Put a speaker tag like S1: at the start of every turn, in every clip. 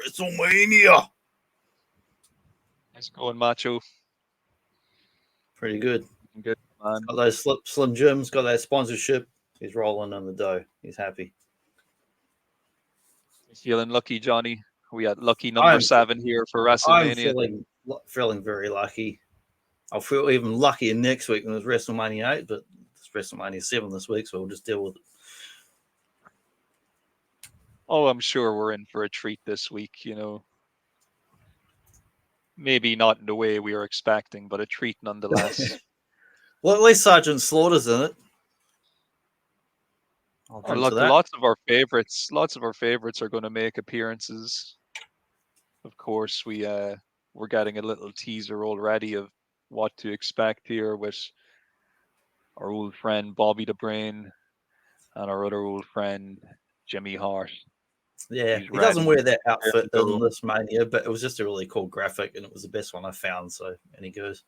S1: Wrestlemania.
S2: Nice going, Macho.
S1: Pretty good.
S2: Good, man.
S1: Got those Slim Jims, got that sponsorship. He's rolling in the dough. He's happy.
S2: Feeling lucky, Johnny. We had lucky number
S1: I'm
S2: 7 here for
S1: I'm
S2: WrestleMania.
S1: feeling very lucky. I'll feel even luckier next week when it's WrestleMania 8, but it's WrestleMania 7 this week, so we'll just deal with it.
S2: Oh, I'm sure we're in for a treat this week, you know. Maybe not in the way we were expecting, but a treat nonetheless.
S1: Well, at least Sergeant Slaughter's in it. I'll drink to that.
S2: Lots of our favorites are going to make appearances. Of course, we're getting a little teaser already of what to expect here with our old friend Bobby the Brain and our other old friend Jimmy Hart.
S1: Yeah,
S2: He's
S1: he doesn't
S2: ready.
S1: wear that outfit
S2: There we
S1: in
S2: go.
S1: this Mania, but it was just a really cool graphic, and it was the best one I found. So, and he goes,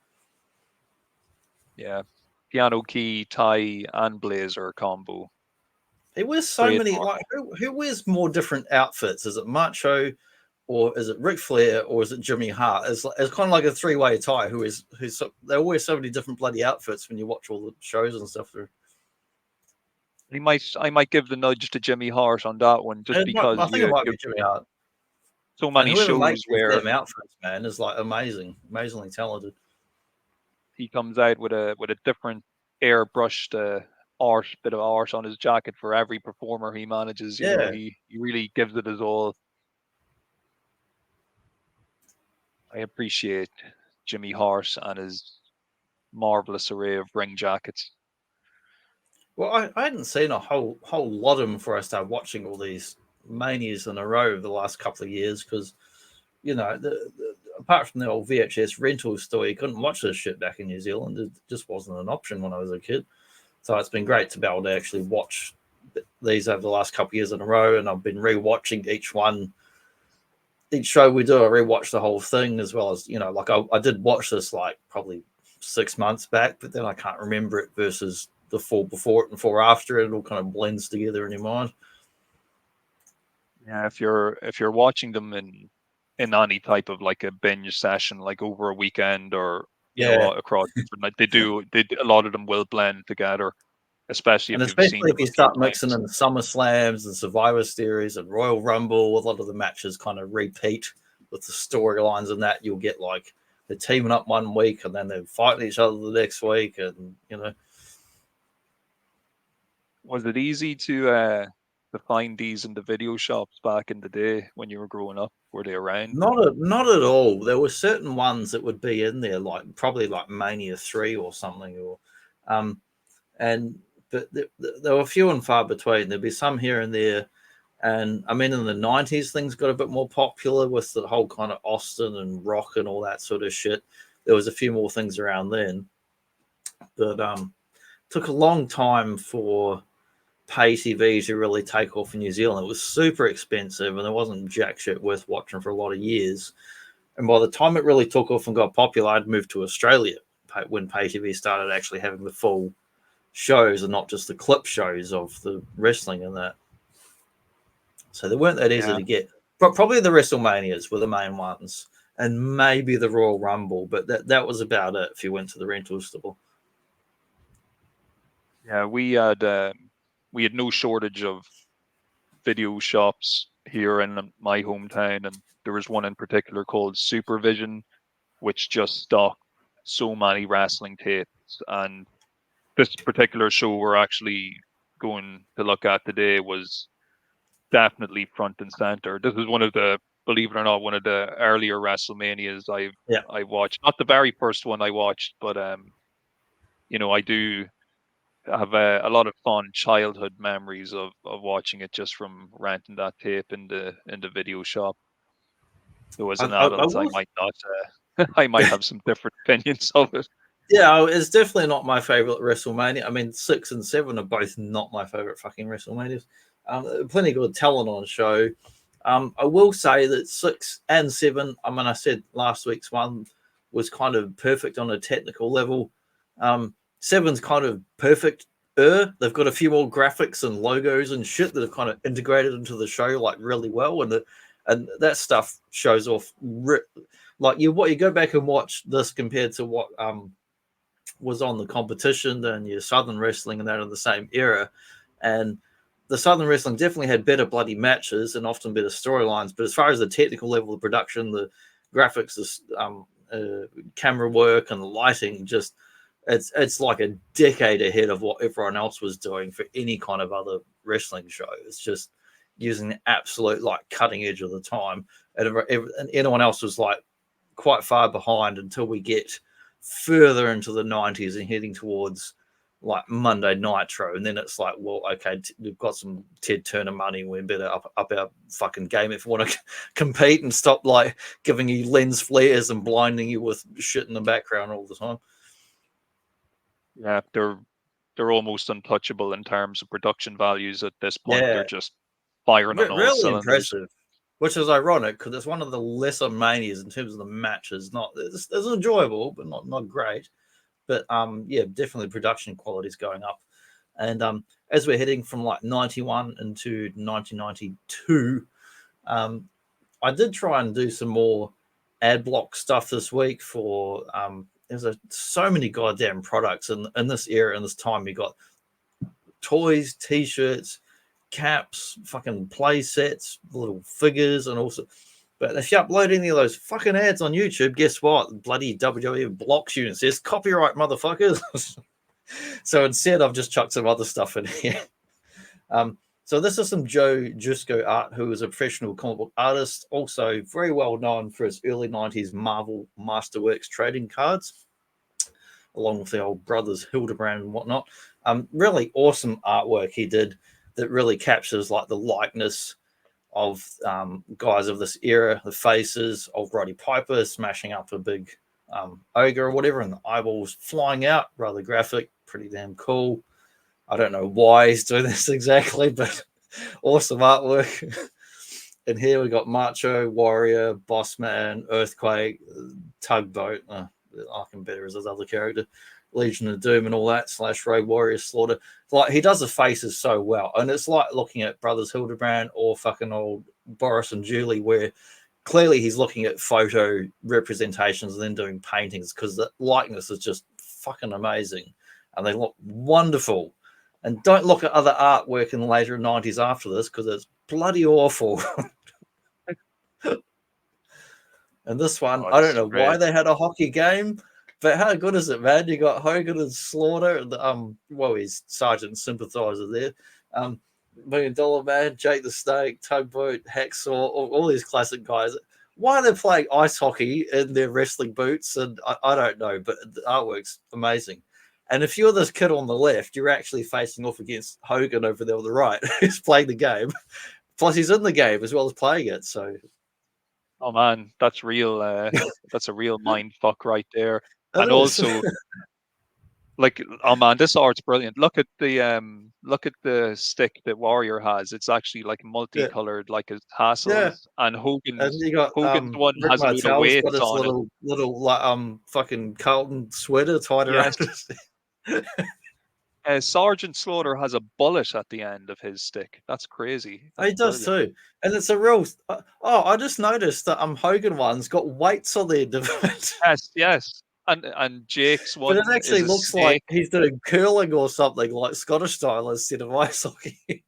S2: Yeah, piano key, tie, and blazer combo.
S1: he wears so
S2: Great
S1: many. Like, who wears more different outfits? Is it Macho, or is it Ric Flair, or is it Jimmy Hart? It's kind of like a three-way tie. They wear so many different bloody outfits when you watch all the shows and stuff.
S2: I might give the nudge to Jimmy Hart on that one, just because
S1: I think it might be Jimmy Hart.
S2: so
S1: And
S2: many
S1: whoever
S2: shows
S1: makes these
S2: where
S1: damn outfits, man, is like amazingly talented.
S2: he comes out with a different airbrushed bit of art on his jacket for every performer he manages. You know,
S1: Yeah,
S2: he really gives it his all. I appreciate Jimmy Hart and his marvelous array of ring jackets.
S1: well, I hadn't seen a whole lot of them before I started watching all these manias in a row over the last couple of years because apart from the old VHS rental store, you couldn't watch this shit back in New Zealand. It just wasn't an option when I was a kid. So it's been great to be able to actually watch these over the last couple of years in a row, and I've been rewatching each one. Each show we do, I rewatch the whole thing as well as like I did watch this like probably 6 months back, but then I can't remember it versus the fall before it and fall after it. It all kind of blends together in your mind.
S2: Yeah, if you're watching them in any type of like a binge session, like over a weekend or
S1: Yeah,
S2: across different, like a lot of them will blend together, especially
S1: and
S2: if you've seen
S1: especially if
S2: them
S1: you
S2: a few
S1: start mixing
S2: times.
S1: in the Summer Slams and Survivor Series and Royal Rumble, a lot of the matches kind of repeat with the storylines and that. You'll get like they're teaming up one week and then they're fighting each other the next week, and
S2: Was it easy to find these in the video shops back in the day when you were growing up? Were they around?
S1: not at all. There were certain ones that would be in there, like probably like Mania 3 or something, or um, and but there were few and far between. There'd be some here and there. And I mean, in the 90s, things got a bit more popular with the whole kind of Austin and rock and all that sort of shit. There was a few more things around then, but took a long time for pay TV to really take off in New Zealand. It was super expensive, and there wasn't jack shit worth watching for a lot of years. And by the time it really took off and got popular, I'd moved to Australia when pay TV started actually having the full shows and not just the clip shows of the wrestling and that. So they weren't that easy
S2: Yeah.
S1: to get. But probably the WrestleManias were the main ones, and maybe the Royal Rumble. But that was about it if you went to the rental store.
S2: Yeah, we had no shortage of video shops here in my hometown, and there was one in particular called Supervision, which just stocked so many wrestling tapes. And this particular show we're actually going to look at today was definitely front and center. This is one of the, believe it or not, one of the earlier WrestleManias
S1: Yeah,
S2: I watched. Not the very first one I watched, but I do have a lot of fond childhood memories of watching it just from renting that tape in the video shop. Though as an
S1: I
S2: adult, I
S1: will.
S2: might not. I might have some different opinions of it.
S1: Yeah, it's definitely not my favorite WrestleMania. I mean, 6 and 7 are both not my favorite fucking WrestleManias. Plenty of good talent on the show. I will say that 6 and 7. I mean, I said last week's one was kind of perfect on a technical level. Seven's kind of perfect. They've got a few more graphics and logos and shit that have kind of integrated into the show like really well, and and that stuff shows off. Like you go back and watch this compared to what was on the competition and your Southern wrestling and that in the same era, and the Southern wrestling definitely had better bloody matches and often better storylines. But as far as the technical level of production, the graphics, the camera work, and the lighting, just it's like a decade ahead of what everyone else was doing for any kind of other wrestling show. It's just using the absolute like cutting edge of the time, and anyone else was like quite far behind until we get further into the 90s and heading towards like Monday Nitro, and then it's like, well, okay, we've got some Ted Turner money, we better up our fucking game if we want to compete and stop like giving you lens flares and blinding you with shit in the background all the time.
S2: Yeah, they're almost untouchable in terms of production values at this point.
S1: Yeah,
S2: They're just firing on all
S1: really
S2: cylinders.
S1: impressive. Which is ironic because it's one of the lesser manias in terms of the matches. It's enjoyable, but not great. But yeah, definitely production quality is going up. And as we're heading from like 91 into 1992, I did try and do some more ad block stuff this week for there's so many goddamn products in this era, in this time. You got toys, t-shirts, caps, fucking play sets, little figures, and also. But if you upload any of those fucking ads on YouTube, guess what? Bloody WWE blocks you and says copyright, motherfuckers. So instead, I've just chucked some other stuff in here. So this is some Joe Jusko art, who is a professional comic book artist, also very well known for his early 90s Marvel Masterworks trading cards, along with the old brothers Hildebrand and whatnot. Really awesome artwork he did that really captures like the likeness of guys of this era, the faces of Roddy Piper smashing up a big ogre or whatever, and the eyeballs flying out, rather graphic, pretty damn cool. I don't know why he's doing this exactly, but awesome artwork. And here we got Macho, Warrior, Bossman, Earthquake, Tugboat. I can better as his other character, Legion of Doom, and all that. / Road Warrior, Slaughter. Like he does the faces so well, and it's like looking at Brothers Hildebrand or fucking old Boris and Julie, where clearly he's looking at photo representations and then doing paintings because the likeness is just fucking amazing, and they look wonderful. And don't look at other artwork in the later 90s after this because it's bloody awful. And this one, I don't know why they had a hockey game, but how good is it, man? You got Hogan and Slaughter, and he's Sergeant Sympathizer there. $1 Million Man, Jake the Snake, Tugboat, Hacksaw, all these classic guys. Why are they playing ice hockey in their wrestling boots? And I don't know, but the artwork's amazing. And if you're this kid on the left, you're actually facing off against Hogan over there on the right, who's playing the game. Plus, he's in the game as well as playing it. So,
S2: oh man, that's real. That's a real mind fuck right there. And
S1: is.
S2: also, like, oh man, this art's brilliant. Look at the stick that Warrior has. It's actually like multicolored, like his tassels.
S1: Yeah.
S2: And
S1: And you got
S2: Hogan's one
S1: Rick
S2: has a load of
S1: Martel's got
S2: weights
S1: his
S2: on it.
S1: little fucking Carlton sweater tied around his.
S2: Sergeant Slaughter has a bullet at the end of his stick. That's crazy. That's
S1: He does
S2: brilliant.
S1: too, and it's a real. I just noticed that Hogan one's got weights on there.
S2: Yes. And Jake's
S1: But it
S2: one
S1: actually
S2: is a
S1: looks like
S2: snake.
S1: he's doing curling or something, like Scottish style instead of ice hockey.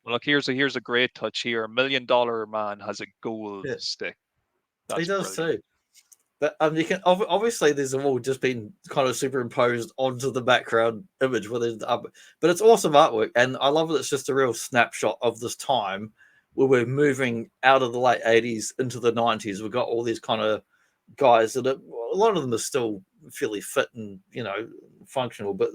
S2: Well, look, here's a great touch here. $1 Million Man has a gold stick.
S1: He
S2: That's
S1: does
S2: brilliant.
S1: too. But you can obviously these have all just been kind of superimposed onto the background image with it up, but it's awesome artwork, and I love that it's just a real snapshot of this time where we're moving out of the late 80s into the 90s. We've got all these kind of guys that a lot of them are still fairly fit and functional, but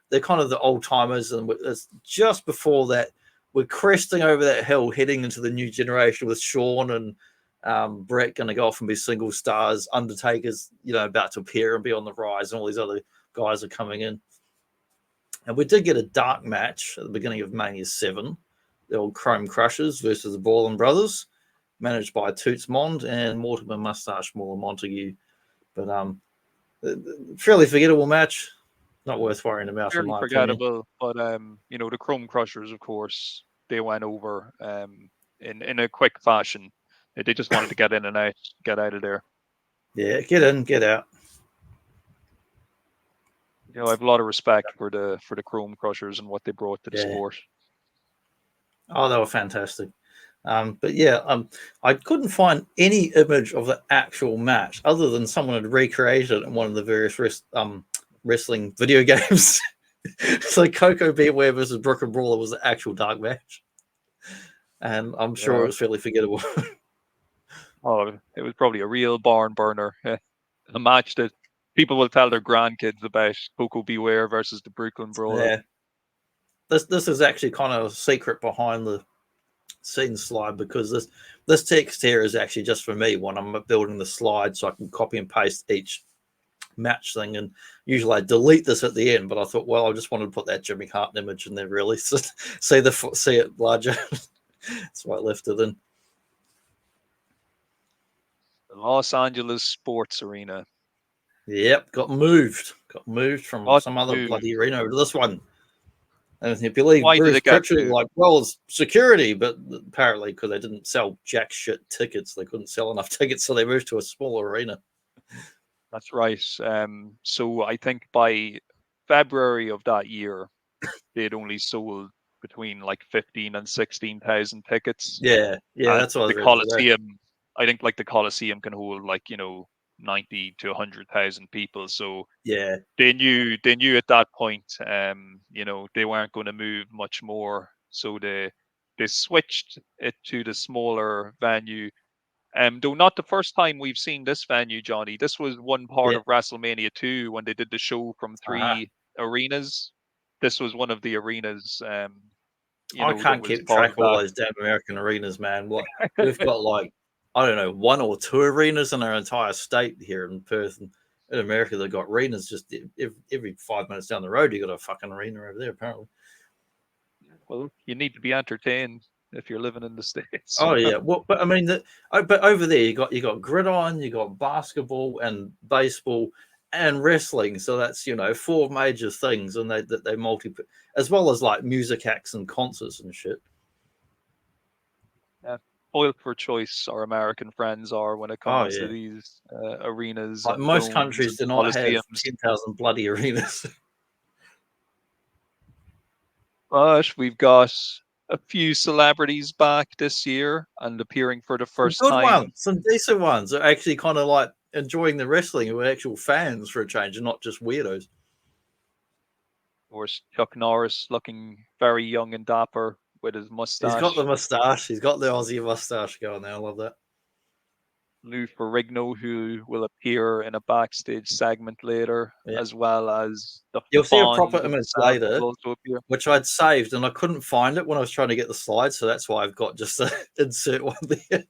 S1: they're kind of the old timers, and it's just before that we're cresting over that hill, heading into the new generation with Shawn and Brett going to go off and be single stars. Undertaker's, about to appear and be on the rise, and all these other guys are coming in. And we did get a dark match at the beginning of Mania 7. The old Chrome Crushers versus the Borland Brothers, managed by Toots Mond and Mortimer Mustache Mauler Montague. But fairly forgettable match. Not worth worrying about, in
S2: Fairly
S1: my opinion.
S2: forgettable, but the Chrome Crushers, of course, they went over in a quick fashion. They just wanted to get in and out, get out of there.
S1: Yeah, get in, get out.
S2: I have a lot of respect for the Chrome Crushers and what they brought to the sport.
S1: Oh, they were fantastic. But yeah, I couldn't find any image of the actual match other than someone had recreated it in one of the various wrestling video games. So Coco Beware versus Brooklyn Brawler was the actual dark match, and I'm sure it was fairly forgettable.
S2: Oh, it was probably a real barn burner. A match that people will tell their grandkids about. Coco Beware versus the Brooklyn Brawler.
S1: Yeah, this is actually kind of a secret behind the scenes slide, because this text here is actually just for me when I'm building the slide, so I can copy and paste each match thing, and usually I delete this at the end, but I thought, well, I just wanted to put that Jimmy Hart image in there, really, so see it larger. That's why I left it in.
S2: The Los Angeles Sports Arena.
S1: Yep, got moved from some other bloody arena to this one. And if you believe
S2: Why
S1: Bruce
S2: did it get
S1: Pritchard, like, well, it's security, but apparently because they didn't sell jack shit tickets, they couldn't sell enough tickets, so they moved to a smaller arena.
S2: That's right. So I think by February of that year, they'd only sold between like 15 and 16,000 tickets.
S1: Yeah, that's what I
S2: the
S1: read today.
S2: Coliseum. I think like the Coliseum can hold like 90 to 100,000 people. So
S1: yeah,
S2: they knew at that point, they weren't going to move much more. So they switched it to the smaller venue. Though not the first time we've seen this venue, Johnny. This was one part of WrestleMania 2 when they did the show from 3 arenas. This was one of the arenas.
S1: I can't keep track of all those damn American arenas, man. What we've got, like, I don't know, 1 or 2 arenas in our entire state here in Perth, and in America they've got arenas just every 5 minutes down the road. You got a fucking arena over there, apparently.
S2: Well, you need to be entertained if you're living in the States.
S1: Oh yeah, well, but I mean, but over there you got gridiron, you got basketball and baseball and wrestling. So that's 4 major things, and they multi, as well as like music acts and concerts and shit.
S2: Yeah, spoiled for choice our American friends are when it comes to these arenas.
S1: Like,
S2: and
S1: most countries do not have 10,000 bloody arenas.
S2: But we've got a few celebrities back this year and appearing for the first time.
S1: Ones, some decent ones are actually kind of like enjoying the wrestling, who are actual fans for a change and not just weirdos.
S2: Of course, Chuck Norris looking very young and dapper with his mustache.
S1: He's got the mustache. He's got the Aussie mustache going there. I love that.
S2: Lou Ferrigno, who will appear in a backstage segment later, as well as the
S1: You'll see a proper image later,
S2: also appear.
S1: Which I'd saved, and I couldn't find it when I was trying to get the slides, so that's why I've got just to insert one there.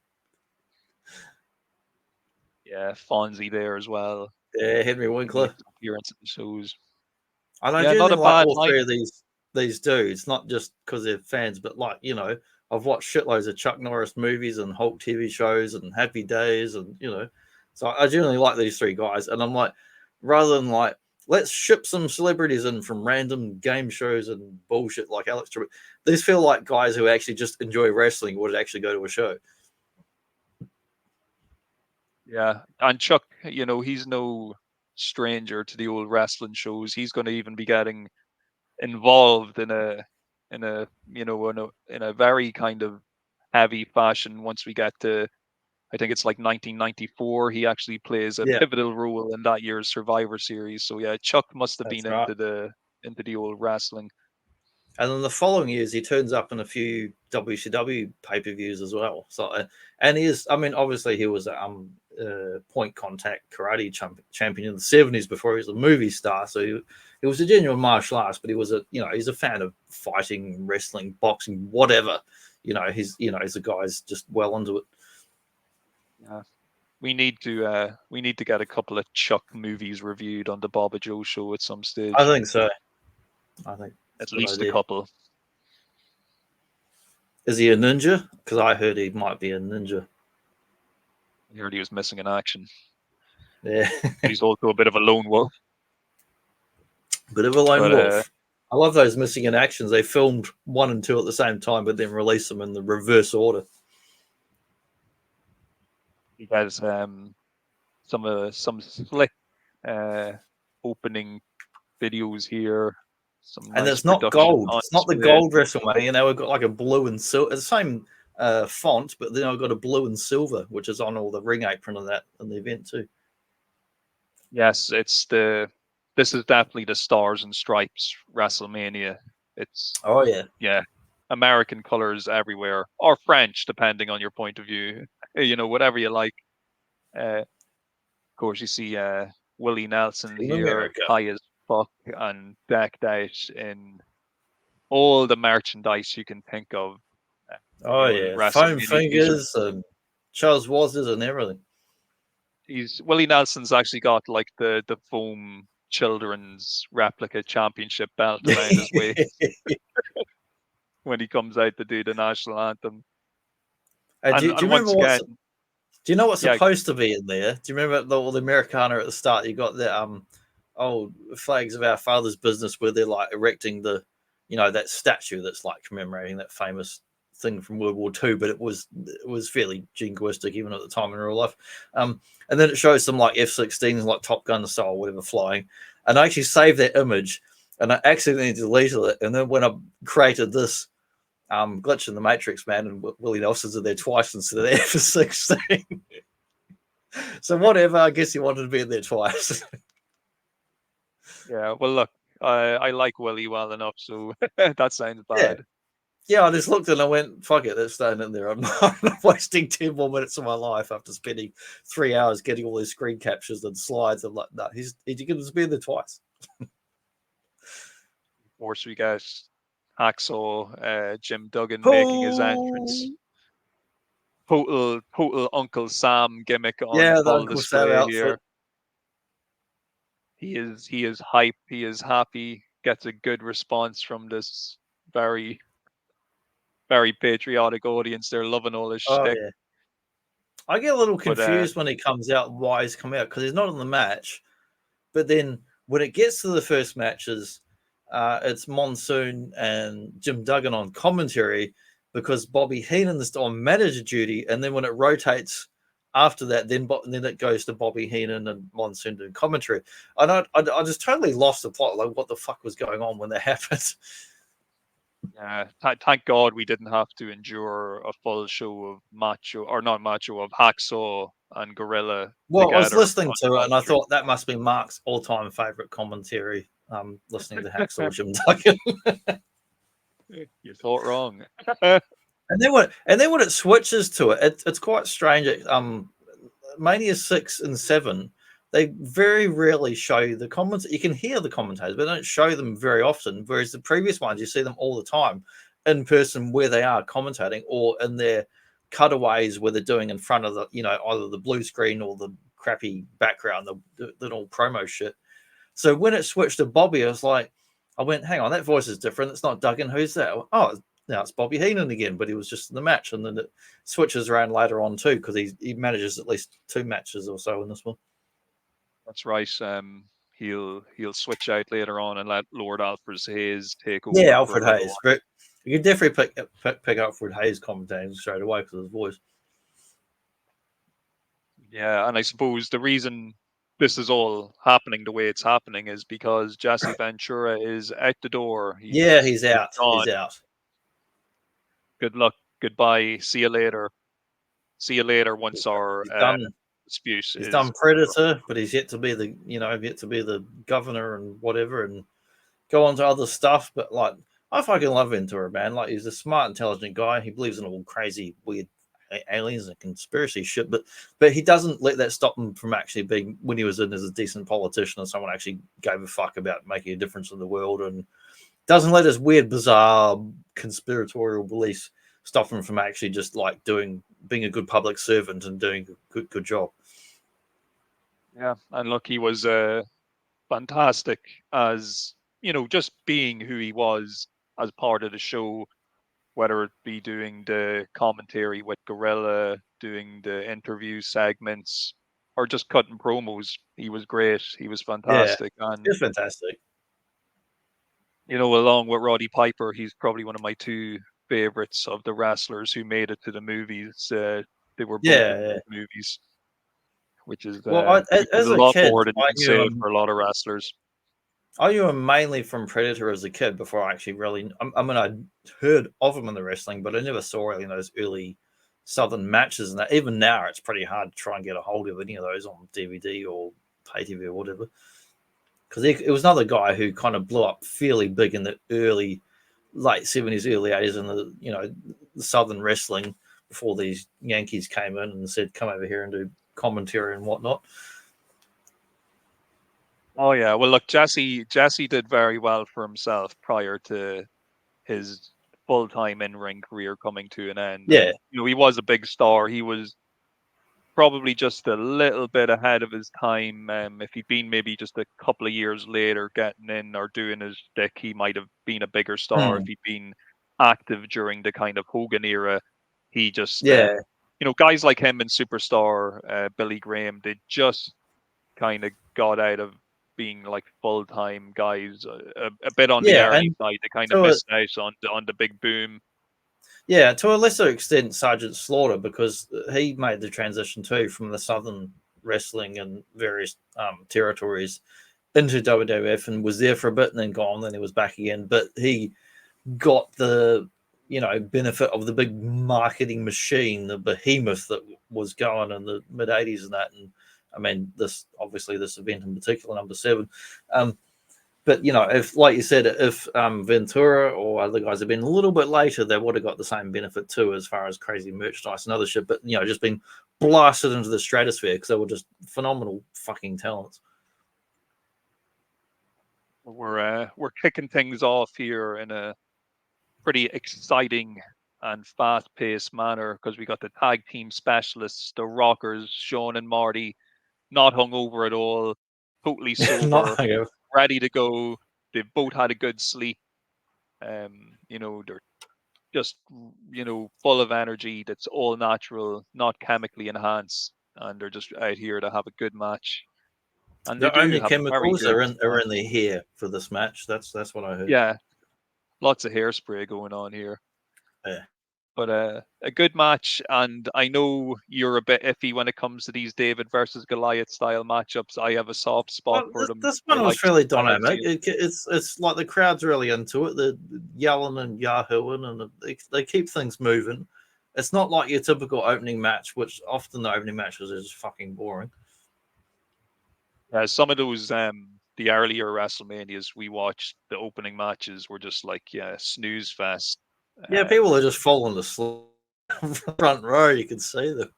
S2: Yeah, Fonzie there as well.
S1: Yeah, Henry Winkler.
S2: Appearance in the shows.
S1: And I genuinely like all 3 of these dudes, not just because they're fans, but like, I've watched shitloads of Chuck Norris movies and Hulk TV shows and Happy Days, and so I genuinely like these 3 guys. And I'm like, rather than like, let's ship some celebrities in from random game shows and bullshit like Alex Trebek, these feel like guys who actually just enjoy wrestling would actually go to a show.
S2: Yeah, and Chuck, he's no stranger to the old wrestling shows. He's going to even be getting involved in a very kind of heavy fashion once we get to, I think it's like 1994. He actually plays a pivotal role in that year's Survivor Series. So yeah, Chuck must have been into the old wrestling.
S1: And then the following years, he turns up in a few WCW pay-per-views as well. So, and he is, I mean, obviously he was a point contact karate champion in the 70s before he was a movie star. So he was a genuine martial artist, but he was he's a fan of fighting, wrestling, boxing, whatever. He's a guy's just well into it.
S2: Yeah. We need to get a couple of Chuck movies reviewed on the Boba Joe show at some stage.
S1: I think so. I think
S2: at least a couple.
S1: Is he a ninja? Because I heard he might be a ninja.
S2: I heard he was missing in action.
S1: Yeah.
S2: He's also a bit of a lone wolf.
S1: Bit of a lone wolf. I love those missing in actions. They filmed 1 and 2 at the same time, but then released them in the reverse order.
S2: He has some slick opening videos here. Some
S1: And
S2: nice
S1: it's not
S2: production
S1: gold.
S2: on
S1: It's not the
S2: screen.
S1: gold WrestleMania. You know, we've got like a blue and silver, the same font, but then I've got a blue and silver, which is on all the ring apron of that in the event too.
S2: Yes, this is definitely the Stars and Stripes WrestleMania. It's
S1: Oh yeah,
S2: American colors everywhere, or French, depending on your point of view. You know, whatever you like. Of course, you see Willie Nelson
S1: Team
S2: here,
S1: America.
S2: high as fuck, and decked out in all the merchandise you can think of.
S1: Oh yeah, foam
S2: WrestleMania t-shirt.
S1: fingers and Charles Wazers and everything.
S2: Willie Nelson's actually got like the foam children's replica championship belt around his waist when he comes out to do the national anthem.
S1: Do you
S2: And
S1: remember
S2: once again,
S1: Do you know what's
S2: yeah,
S1: supposed to be in there? Do you remember all the Americana at the start? You got the old flags of our father's business where they're like erecting the, that statue that's like commemorating that famous thing from World War II, but it was fairly jingoistic even at the time in real life. And then it shows some like F-16s, like Top Gun style, whatever, flying. And I actually saved that image, and I accidentally deleted it. And then when I created this glitch in the Matrix, man, and Willie Nelson's in there twice instead of there for 16. So whatever, I guess he wanted to be in there twice.
S2: yeah. Well, look, I like Willie well enough, so that sounds
S1: Yeah.
S2: bad.
S1: Yeah, I just looked and I went, fuck it, that's staying in there. I'm not wasting 10 more minutes of my life after spending 3 hours getting all these screen captures and slides. I'm like, no, he's going to be in there twice.
S2: Of course, we got Hacksaw, Jim Duggan making his entrance.
S1: Oh,
S2: Total Uncle Sam gimmick on
S1: yeah, the
S2: full
S1: Uncle Sam
S2: display
S1: outfit.
S2: here. He is hype. He is happy. Gets a good response from this very very patriotic audience. They're loving all this
S1: Oh,
S2: shtick.
S1: yeah. I get a little
S2: But
S1: confused when he comes out why he's coming out because he's not in the match. But then when it gets to the first matches, it's Monsoon and Jim Duggan on commentary because Bobby Heenan is on manager duty. And then when it rotates after that, then it goes to Bobby Heenan and Monsoon doing commentary. And I just totally lost the plot. Like, what the fuck was going on when that happened?
S2: thank God we didn't have to endure a full show of Macho, or not Macho, of Hacksaw and Gorilla
S1: Well, I was
S2: together
S1: listening
S2: on
S1: to it and I
S2: commentary.
S1: thought that must be Mark's all-time favorite commentary. Listening to Hacksaw Jim Duggan.
S2: You thought wrong.
S1: And then when it switches to it's quite strange. Mania 6 and 7, they very rarely show you the comments. You can hear the commentators, but they don't show them very often. Whereas the previous ones, you see them all the time in person where they are commentating or in their cutaways where they're doing in front of the, either the blue screen or the crappy background, the little promo shit. So when it switched to Bobby, I went, hang on, that voice is different. It's not Duggan. Who's that? Oh, now it's Bobby Heenan again, but he was just in the match. And then it switches around later on too, because he manages at least 2 matches or so in this one.
S2: That's right. He'll switch out later on and let Lord Alfred Hayes take
S1: Yeah,
S2: over for a
S1: Alfred
S2: little
S1: Hayes.
S2: while.
S1: But you can definitely pick Alfred Hayes commentating straight away because of his voice.
S2: Yeah, and I suppose the reason this is all happening the way it's happening is because Jesse Ventura is out the door.
S1: Yeah, he's
S2: He's
S1: out.
S2: gone.
S1: He's out.
S2: Good luck. Goodbye. See you later. See you later once our
S1: He's done.
S2: dispute
S1: He's
S2: is
S1: done
S2: over.
S1: Predator, but he's yet to be the governor and whatever, and go on to other stuff. But like, I fucking love Ventura, man. Like, he's a smart, intelligent guy. He believes in all crazy, weird aliens and conspiracy shit. But he doesn't let that stop him from actually being, when he was in as a decent politician and someone actually gave a fuck about making a difference in the world, and doesn't let his weird, bizarre, conspiratorial beliefs stop him from actually just like being a good public servant and doing a good job.
S2: Yeah, and look, he was fantastic as just being who he was as part of the show, whether it be doing the commentary with Gorilla, doing the interview segments, or just cutting promos. He was great. He was
S1: Yeah,
S2: fantastic. And,
S1: it's fantastic.
S2: along with Roddy Piper, he's probably one of my two favorites of the wrestlers who made it to the movies. They were both in
S1: Yeah,
S2: those movies. which is
S1: Well,
S2: a
S1: as a
S2: lot
S1: kid,
S2: more than you can say for a lot of wrestlers.
S1: I knew him mainly from Predator as a kid before I actually really. I mean, I'd heard of him in the wrestling, but I never saw really those early Southern matches. And that even now, it's pretty hard to try and get a hold of any of those on DVD or pay TV or whatever. Because it was another guy who kind of blew up fairly big in the late 70s, early 80s, in the Southern wrestling before these Yankees came in and said, "Come over here and do commentary and whatnot."
S2: Oh yeah, well look, Jesse did very well for himself prior to his full-time in-ring career coming to an end.
S1: Yeah.
S2: And he was a big star. He was probably just a little bit ahead of his time. If he'd been maybe just a couple of years later getting in or doing his stick, he might have been a bigger star. If he'd been active during the kind of Hogan era, he just
S1: Yeah.
S2: guys like him and Superstar, Billy Graham, they just kind of got out of being like full-time guys a bit on the
S1: Yeah.
S2: early
S1: And
S2: side. They kind of
S1: to a,
S2: missed out on the big boom.
S1: yeah, to a lesser extent, Sergeant Slaughter, because he made the transition too from the Southern wrestling and various territories into WWF and was there for a bit and then gone. Then he was back again, but he got the benefit of the big marketing machine, the behemoth that was going in the mid '80s and that. And I mean, this event in particular, number 7. But if, like you said, if Ventura or other guys had been a little bit later, they would have got the same benefit too, as far as crazy merchandise and other shit. But just been blasted into the stratosphere because they were just phenomenal fucking talents.
S2: We're kicking things off here in a pretty exciting and fast-paced manner because we got the tag team specialists, the Rockers, Sean and Marty, not hungover at all, totally sober,
S1: Not
S2: ready to go. They've both had a good sleep. They're just full of energy. That's all natural, not chemically enhanced, and they're just out here to have a good match. And they
S1: the
S2: do
S1: only
S2: have a very
S1: chemicals
S2: good
S1: are
S2: match.
S1: in their hair for this match. That's what I heard.
S2: Yeah, lots of hairspray going on here.
S1: Yeah.
S2: But a good match, and I know you're a bit iffy when it comes to these David versus Goliath style matchups. I have a soft spot
S1: Well,
S2: for them.
S1: this
S2: I
S1: one was
S2: like
S1: fairly
S2: I like
S1: dynamic.
S2: seeing.
S1: It's like the crowd's really into it. They're yelling and yahooing, and they keep things moving. It's not like your typical opening match, which often the opening matches is just fucking boring.
S2: Some of those the earlier WrestleManias we watched, the opening matches were just like snooze fest.
S1: Yeah, people are just falling asleep front row. You can see them.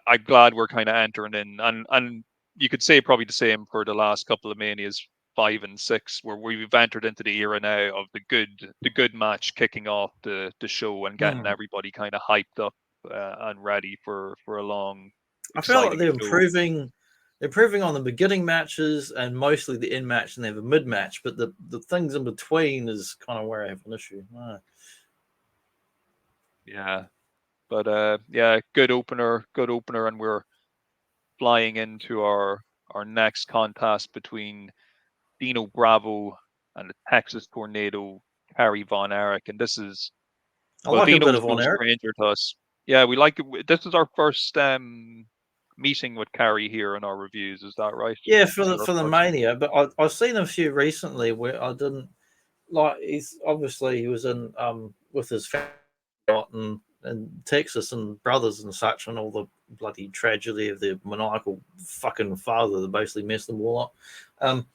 S2: I'm glad we're kind of entering in, and you could say probably the same for the last couple of Manias 5 and 6, where we've entered into the era now of the good match kicking off the show and getting everybody kind of hyped up and ready for a long,
S1: I feel like
S2: exciting
S1: they're
S2: show.
S1: improving. They're improving on the beginning matches and mostly the end match, and they have a mid match. But the things in between is kind of where I have an issue.
S2: Yeah, but good opener, and we're flying into our next contest between Dino Bravo and the Texas Tornado, Kerry Von Erich. And this is,
S1: I
S2: well,
S1: like a bit
S2: Dino's
S1: of
S2: no
S1: on Eric.
S2: stranger to us. Yeah, we like it. This is our first meeting with Kerry here in our reviews. Is that right?
S1: Yeah,
S2: This is our
S1: for the
S2: first.
S1: Mania, but I've seen a few recently where I didn't like. He's obviously he was in with his family in Texas and brothers and such, and all the bloody tragedy of their maniacal fucking father that basically messed them all up.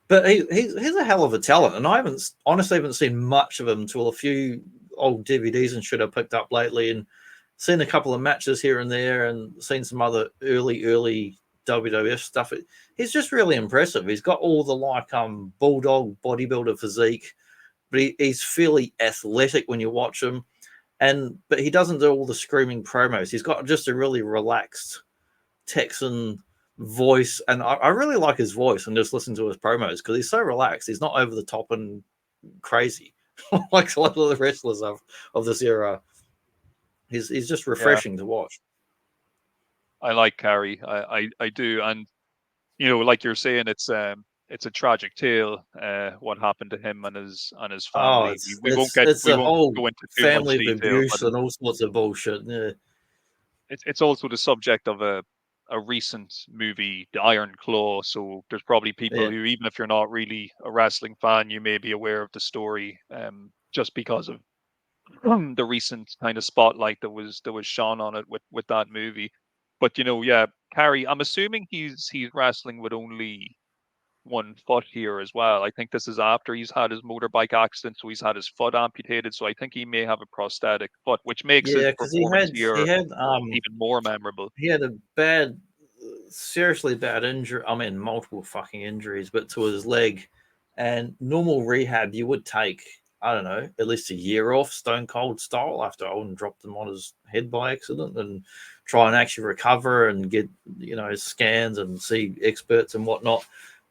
S1: But he's a hell of a talent, and I honestly haven't seen much of him until a few old DVDs and shit I picked up lately, and seen a couple of matches here and there, and seen some other early WWF stuff. He's just really impressive. He's got all the bulldog bodybuilder physique, but he's fairly athletic when you watch him, but he doesn't do all the screaming promos. He's got just a really relaxed Texan voice, and I really like his voice and just listen to his promos because he's so relaxed. He's not over the top and crazy like a lot of the wrestlers of this era. He's just
S2: Yeah,
S1: refreshing to watch.
S2: I like Kerry. I do, and like you're saying, it's a tragic tale. What happened to him and his
S1: Oh,
S2: family. We won't
S1: it's
S2: we
S1: a
S2: won't
S1: whole
S2: go into too much
S1: family of
S2: detail,
S1: abuse
S2: but
S1: and all sorts of bullshit. Yeah.
S2: it's also the subject of a recent movie, The Iron Claw. So there's probably people
S1: Yeah,
S2: who, even if you're not really a wrestling fan, you may be aware of the story, just because of the recent kind of spotlight that was shone on it with that movie. But yeah, Carrie, I'm assuming he's wrestling with only one foot here as well. I think this is after he's had his motorbike accident, so he's had his foot amputated. So I think he may have a prosthetic foot, which makes his
S1: yeah, because
S2: performance
S1: he
S2: here
S1: had
S2: even more memorable.
S1: he had a bad, seriously bad injury. I mean, multiple fucking injuries, but to his leg. And normal rehab, you would take, I don't know, at least a year off, Stone Cold style, after Olden dropped him on his head by accident, and try and actually recover and get, scans and see experts and whatnot.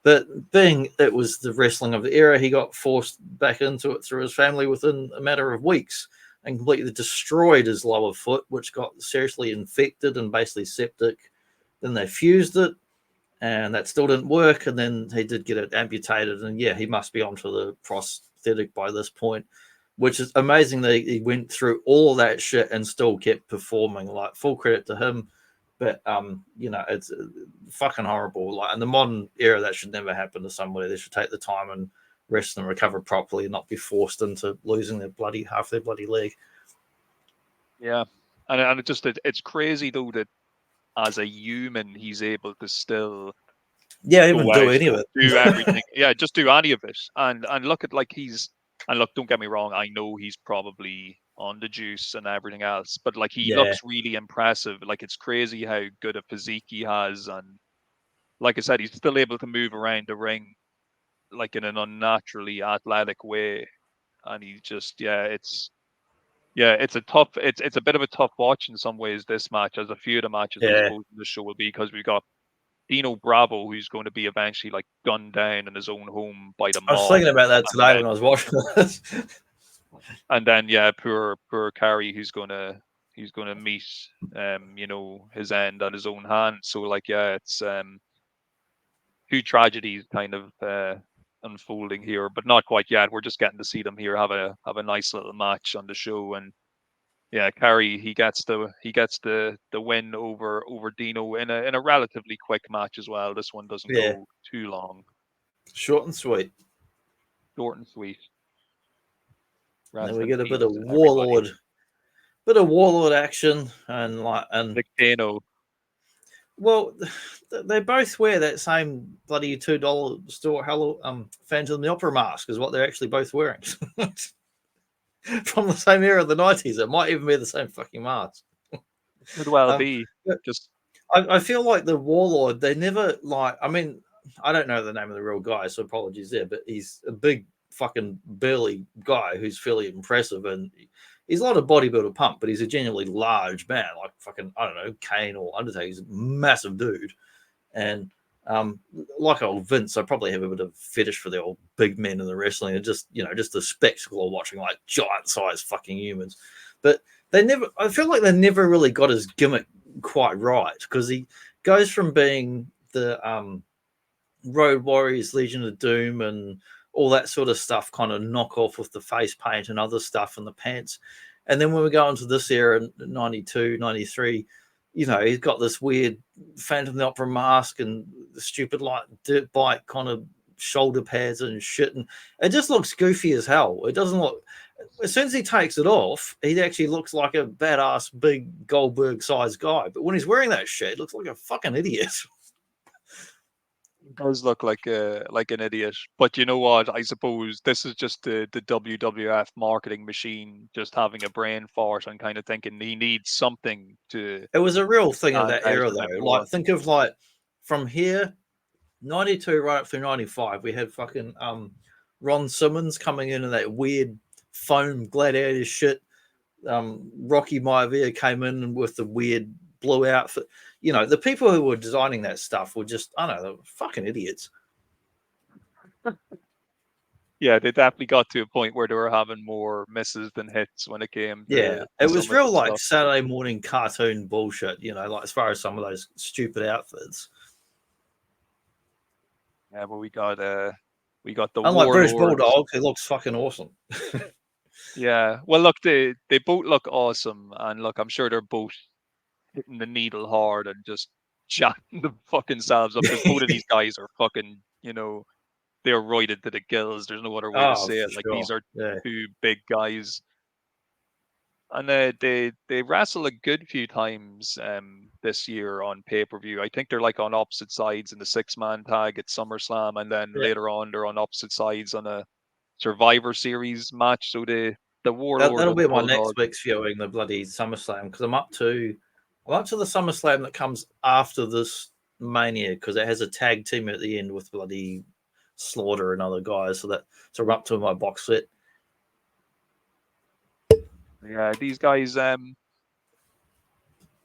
S1: But being it was the wrestling of the era, he got forced back into it through his family within a matter of weeks and completely destroyed his lower foot, which got seriously infected and basically septic. Then they fused it, and that still didn't work. And then he did get it amputated, and yeah, he must be onto the prosthetic by this point, which is amazing that he went through all of that shit and still kept performing. Like, full credit to him. But it's fucking horrible. Like, in the modern era, that should never happen to somebody. They should take the time and rest and recover properly, and not be forced into losing half their bloody leg.
S2: Yeah, and it's crazy though that as a human he's able to still
S1: Yeah,
S2: go
S1: even do
S2: out
S1: any of
S2: and
S1: it.
S2: do everything. Yeah, just do any of it. And look at like and look, don't get me wrong, I know he's probably on the juice and everything else, but like he
S1: Yeah,
S2: looks really impressive. Like it's crazy how good a physique he has, and like I said, he's still able to move around the ring like in an unnaturally athletic way. And he just it's it's a bit of a tough watch in some ways, this match, as a few of the matches I
S1: yeah.
S2: suppose in the show will be, because we've got Dino Bravo, who's going to be eventually like gunned down in his own home by the
S1: I was
S2: mob,
S1: thinking about that
S2: and
S1: today when I was watching this.
S2: then yeah, poor Carrie, he's gonna meet his end on his own hand. So like yeah, it's two tragedies kind of unfolding here, but not quite yet. We're just getting to see them here have a nice little match on the show. And yeah, Carrie, he gets the win over Dino in a relatively quick match as well. This one doesn't
S1: Yeah,
S2: go too long.
S1: short and sweet.
S2: Short and sweet.
S1: And then we
S2: Wrestling
S1: get a bit of
S2: peace to everybody.
S1: warlord action, and
S2: Nick Kano.
S1: well, they both wear that same bloody $2 store Hello Phantom of the Opera mask, is what they're actually both wearing. From the same era of the 90s. It might even be the same fucking mask.
S2: Could well
S1: Um,
S2: be.
S1: but
S2: Just
S1: I feel like the warlord, they never like. I mean, I don't know the name of the real guy, so apologies there. But he's a big fucking burly guy who's fairly impressive, and he's not a bodybuilder pump, but he's a genuinely large man, like fucking, I don't know, Kane or Undertaker. He's a massive dude, and like old Vince, I probably have a bit of fetish for the old big men in the wrestling, and just the spectacle of watching like giant sized fucking humans. But they never, I feel like they never really got his gimmick quite right, because he goes from being the Road Warriors, Legion of Doom, and all that sort of stuff, kind of knock off with the face paint and other stuff and the pants. And then when we go into this era, 92, 93, he's got this weird Phantom of the Opera mask and the stupid like dirt bike kind of shoulder pads and shit. And it just looks goofy as hell. It doesn't look, as soon as he takes it off, he actually looks like a badass big Goldberg sized guy. But when he's wearing that shit, it looks like a fucking idiot.
S2: does look like an idiot. But you know what? I suppose this is just the WWF marketing machine just having a brain fart and kind of thinking he needs something to
S1: It was a real thing of
S2: stand
S1: that
S2: out
S1: era,
S2: a bit
S1: though.
S2: more.
S1: Like, think of like from here, 92 right up through 95, we had fucking Ron Simmons coming in that weird foam gladiator shit. Rocky Maivia came in with the weird blue outfit. The people who were designing that stuff were just, I don't know, they were fucking idiots.
S2: Yeah, they definitely got to a point where they were having more misses than hits when it came
S1: Yeah,
S2: to
S1: it
S2: some
S1: was
S2: of the
S1: real like
S2: stuff.
S1: Saturday morning cartoon bullshit, like as far as some of those stupid outfits.
S2: Yeah, but we got the
S1: Unlike British
S2: Warlords.
S1: Bulldog, he looks fucking awesome.
S2: Yeah. Well, look, they both look awesome, and look, I'm sure they're both hitting the needle hard and just jacking the fucking selves up, because both of these guys are fucking, they're roided to the gills. There's no other way to
S1: Oh,
S2: say
S1: for
S2: it. Like,
S1: sure.
S2: these are
S1: Yeah.
S2: two big guys, and they wrestle a good few times this year on pay-per-view. I think they're like on opposite sides in the 6-man tag at SummerSlam, and then
S1: Yeah.
S2: later on they're on opposite sides on a Survivor Series match. So the Warlord
S1: That'll
S2: and the
S1: be my
S2: Bulldog.
S1: next week's viewing, the bloody SummerSlam, because I'm up to the SummerSlam that comes after this Mania, because it has a tag team at the end with bloody Slaughter and other guys. So I'm up to my box set.
S2: Yeah, these guys,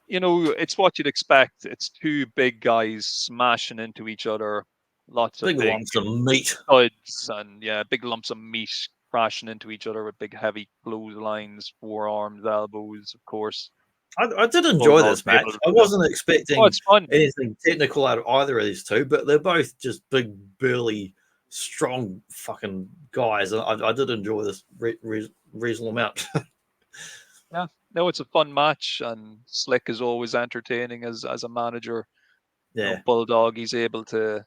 S2: it's what you'd expect. It's two big guys smashing into each other, lots of
S1: Big
S2: big
S1: lumps of meat.
S2: thuds, and yeah, big lumps of meat crashing into each other with big heavy clotheslines, forearms, elbows, of course.
S1: I did enjoy
S2: Bulldog's
S1: this match.
S2: able to
S1: I
S2: put up.
S1: wasn't
S2: Oh,
S1: expecting
S2: it's fun.
S1: anything technical out of either of these two, but they're both just big, burly, strong fucking guys, and I did enjoy this reasonable amount.
S2: Yeah, no, it's a fun match, and Slick is always entertaining as a manager.
S1: Yeah.
S2: Bulldog, he's able to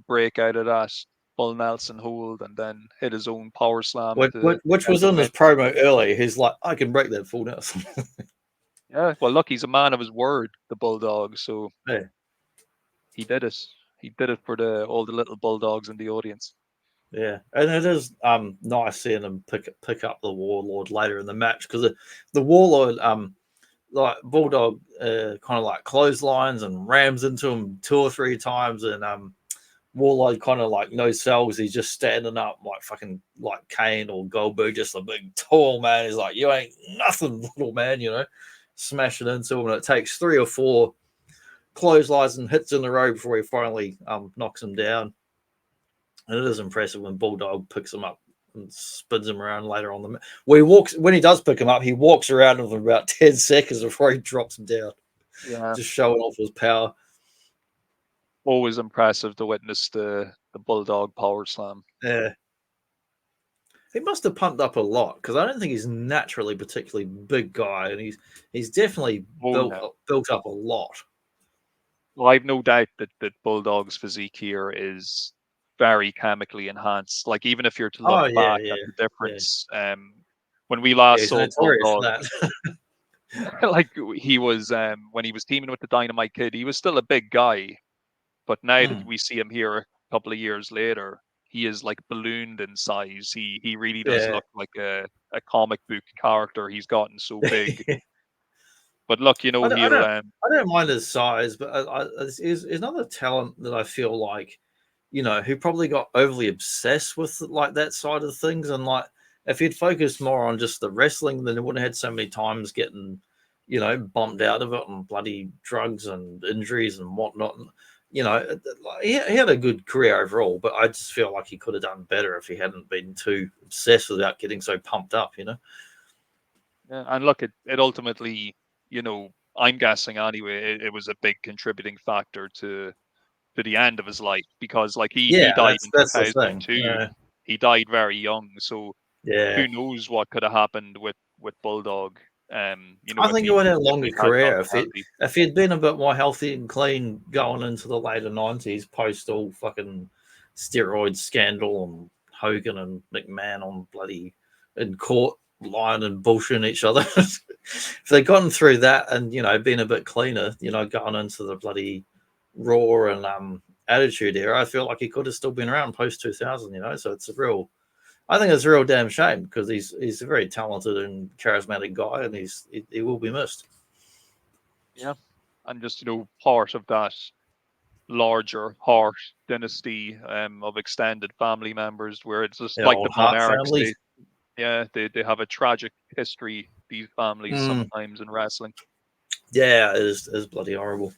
S2: break out of that Bull Nelson hold and then hit his own power slam into
S1: Which was
S2: out the
S1: in his
S2: mid.
S1: promo earlier. He's like, I can break that full now.
S2: Yeah, well, look, he's a man of his word, the Bulldog. So
S1: Yeah.
S2: he did it. He did it for all the little Bulldogs in the audience.
S1: Yeah, and it is nice seeing him pick up the Warlord later in the match, because the Warlord like Bulldog kind of like clotheslines and rams into him 2 or 3 times, and Warlord kind of like no sells. He's just standing up like fucking like Kane or Goldberg, just a big tall man. He's like, you ain't nothing, little man, smashing into him, and it takes 3 or 4 clotheslines and hits in a row before he finally knocks him down. And it is impressive when Bulldog picks him up and spins him around later on the. When he does pick him up, he walks around him for about 10 seconds before he drops him down.
S2: Yeah,
S1: Just showing off his power.
S2: always impressive to witness the Bulldog power slam.
S1: Yeah. He must have pumped up a lot, because I don't think he's naturally a particularly big guy, and he's definitely built up a lot.
S2: Well, I've no doubt that Bulldog's physique here is very chemically enhanced. Like, even if you're to look
S1: Oh yeah,
S2: back
S1: yeah,
S2: at the
S1: yeah.
S2: difference, when we
S1: Yeah,
S2: last
S1: he's
S2: saw
S1: notorious for
S2: Bulldog,
S1: that.
S2: like, he was when he was teaming with the Dynamite Kid, he was still a big guy. But now that we see him here a couple of years later, he is like ballooned in size. He really does
S1: Yeah.
S2: look like a comic book character. He's gotten so big. But look,
S1: I
S2: he'll
S1: don't mind his size, but he's another talent that I feel like, who probably got overly obsessed with like that side of things, and like if he'd focused more on just the wrestling, then he wouldn't have had so many times getting, bumped out of it and bloody drugs and injuries and whatnot. And, he had a good career overall, but I just feel like he could have done better if he hadn't been too obsessed without getting so pumped up.
S2: yeah, and look, it ultimately, I'm guessing anyway, it was a big contributing factor to the end of his life, because like he
S1: Yeah,
S2: died in
S1: that's the thing.
S2: 2002. He died very young, so
S1: Yeah.
S2: who knows what could have happened with Bulldog.
S1: I think he would have a
S2: If
S1: longer
S2: he had
S1: career
S2: gotten healthy.
S1: if he'd been a bit more healthy and clean going into the later 90s, post all fucking steroid scandal and Hogan and McMahon on bloody in court lying and bullshitting each other. If they'd gotten through that and been a bit cleaner, going into the bloody Raw and Attitude Era, I feel like he could have still been around post 2000. So I think it's a real damn shame, because he's a very talented and charismatic guy, and he will be missed.
S2: Yeah, and just part of that larger Hart dynasty of extended family members, where it's just
S1: The
S2: like
S1: old
S2: the
S1: Hart
S2: monarchs.
S1: family.
S2: They have a tragic history, these families, sometimes in wrestling.
S1: Yeah, it is bloody horrible.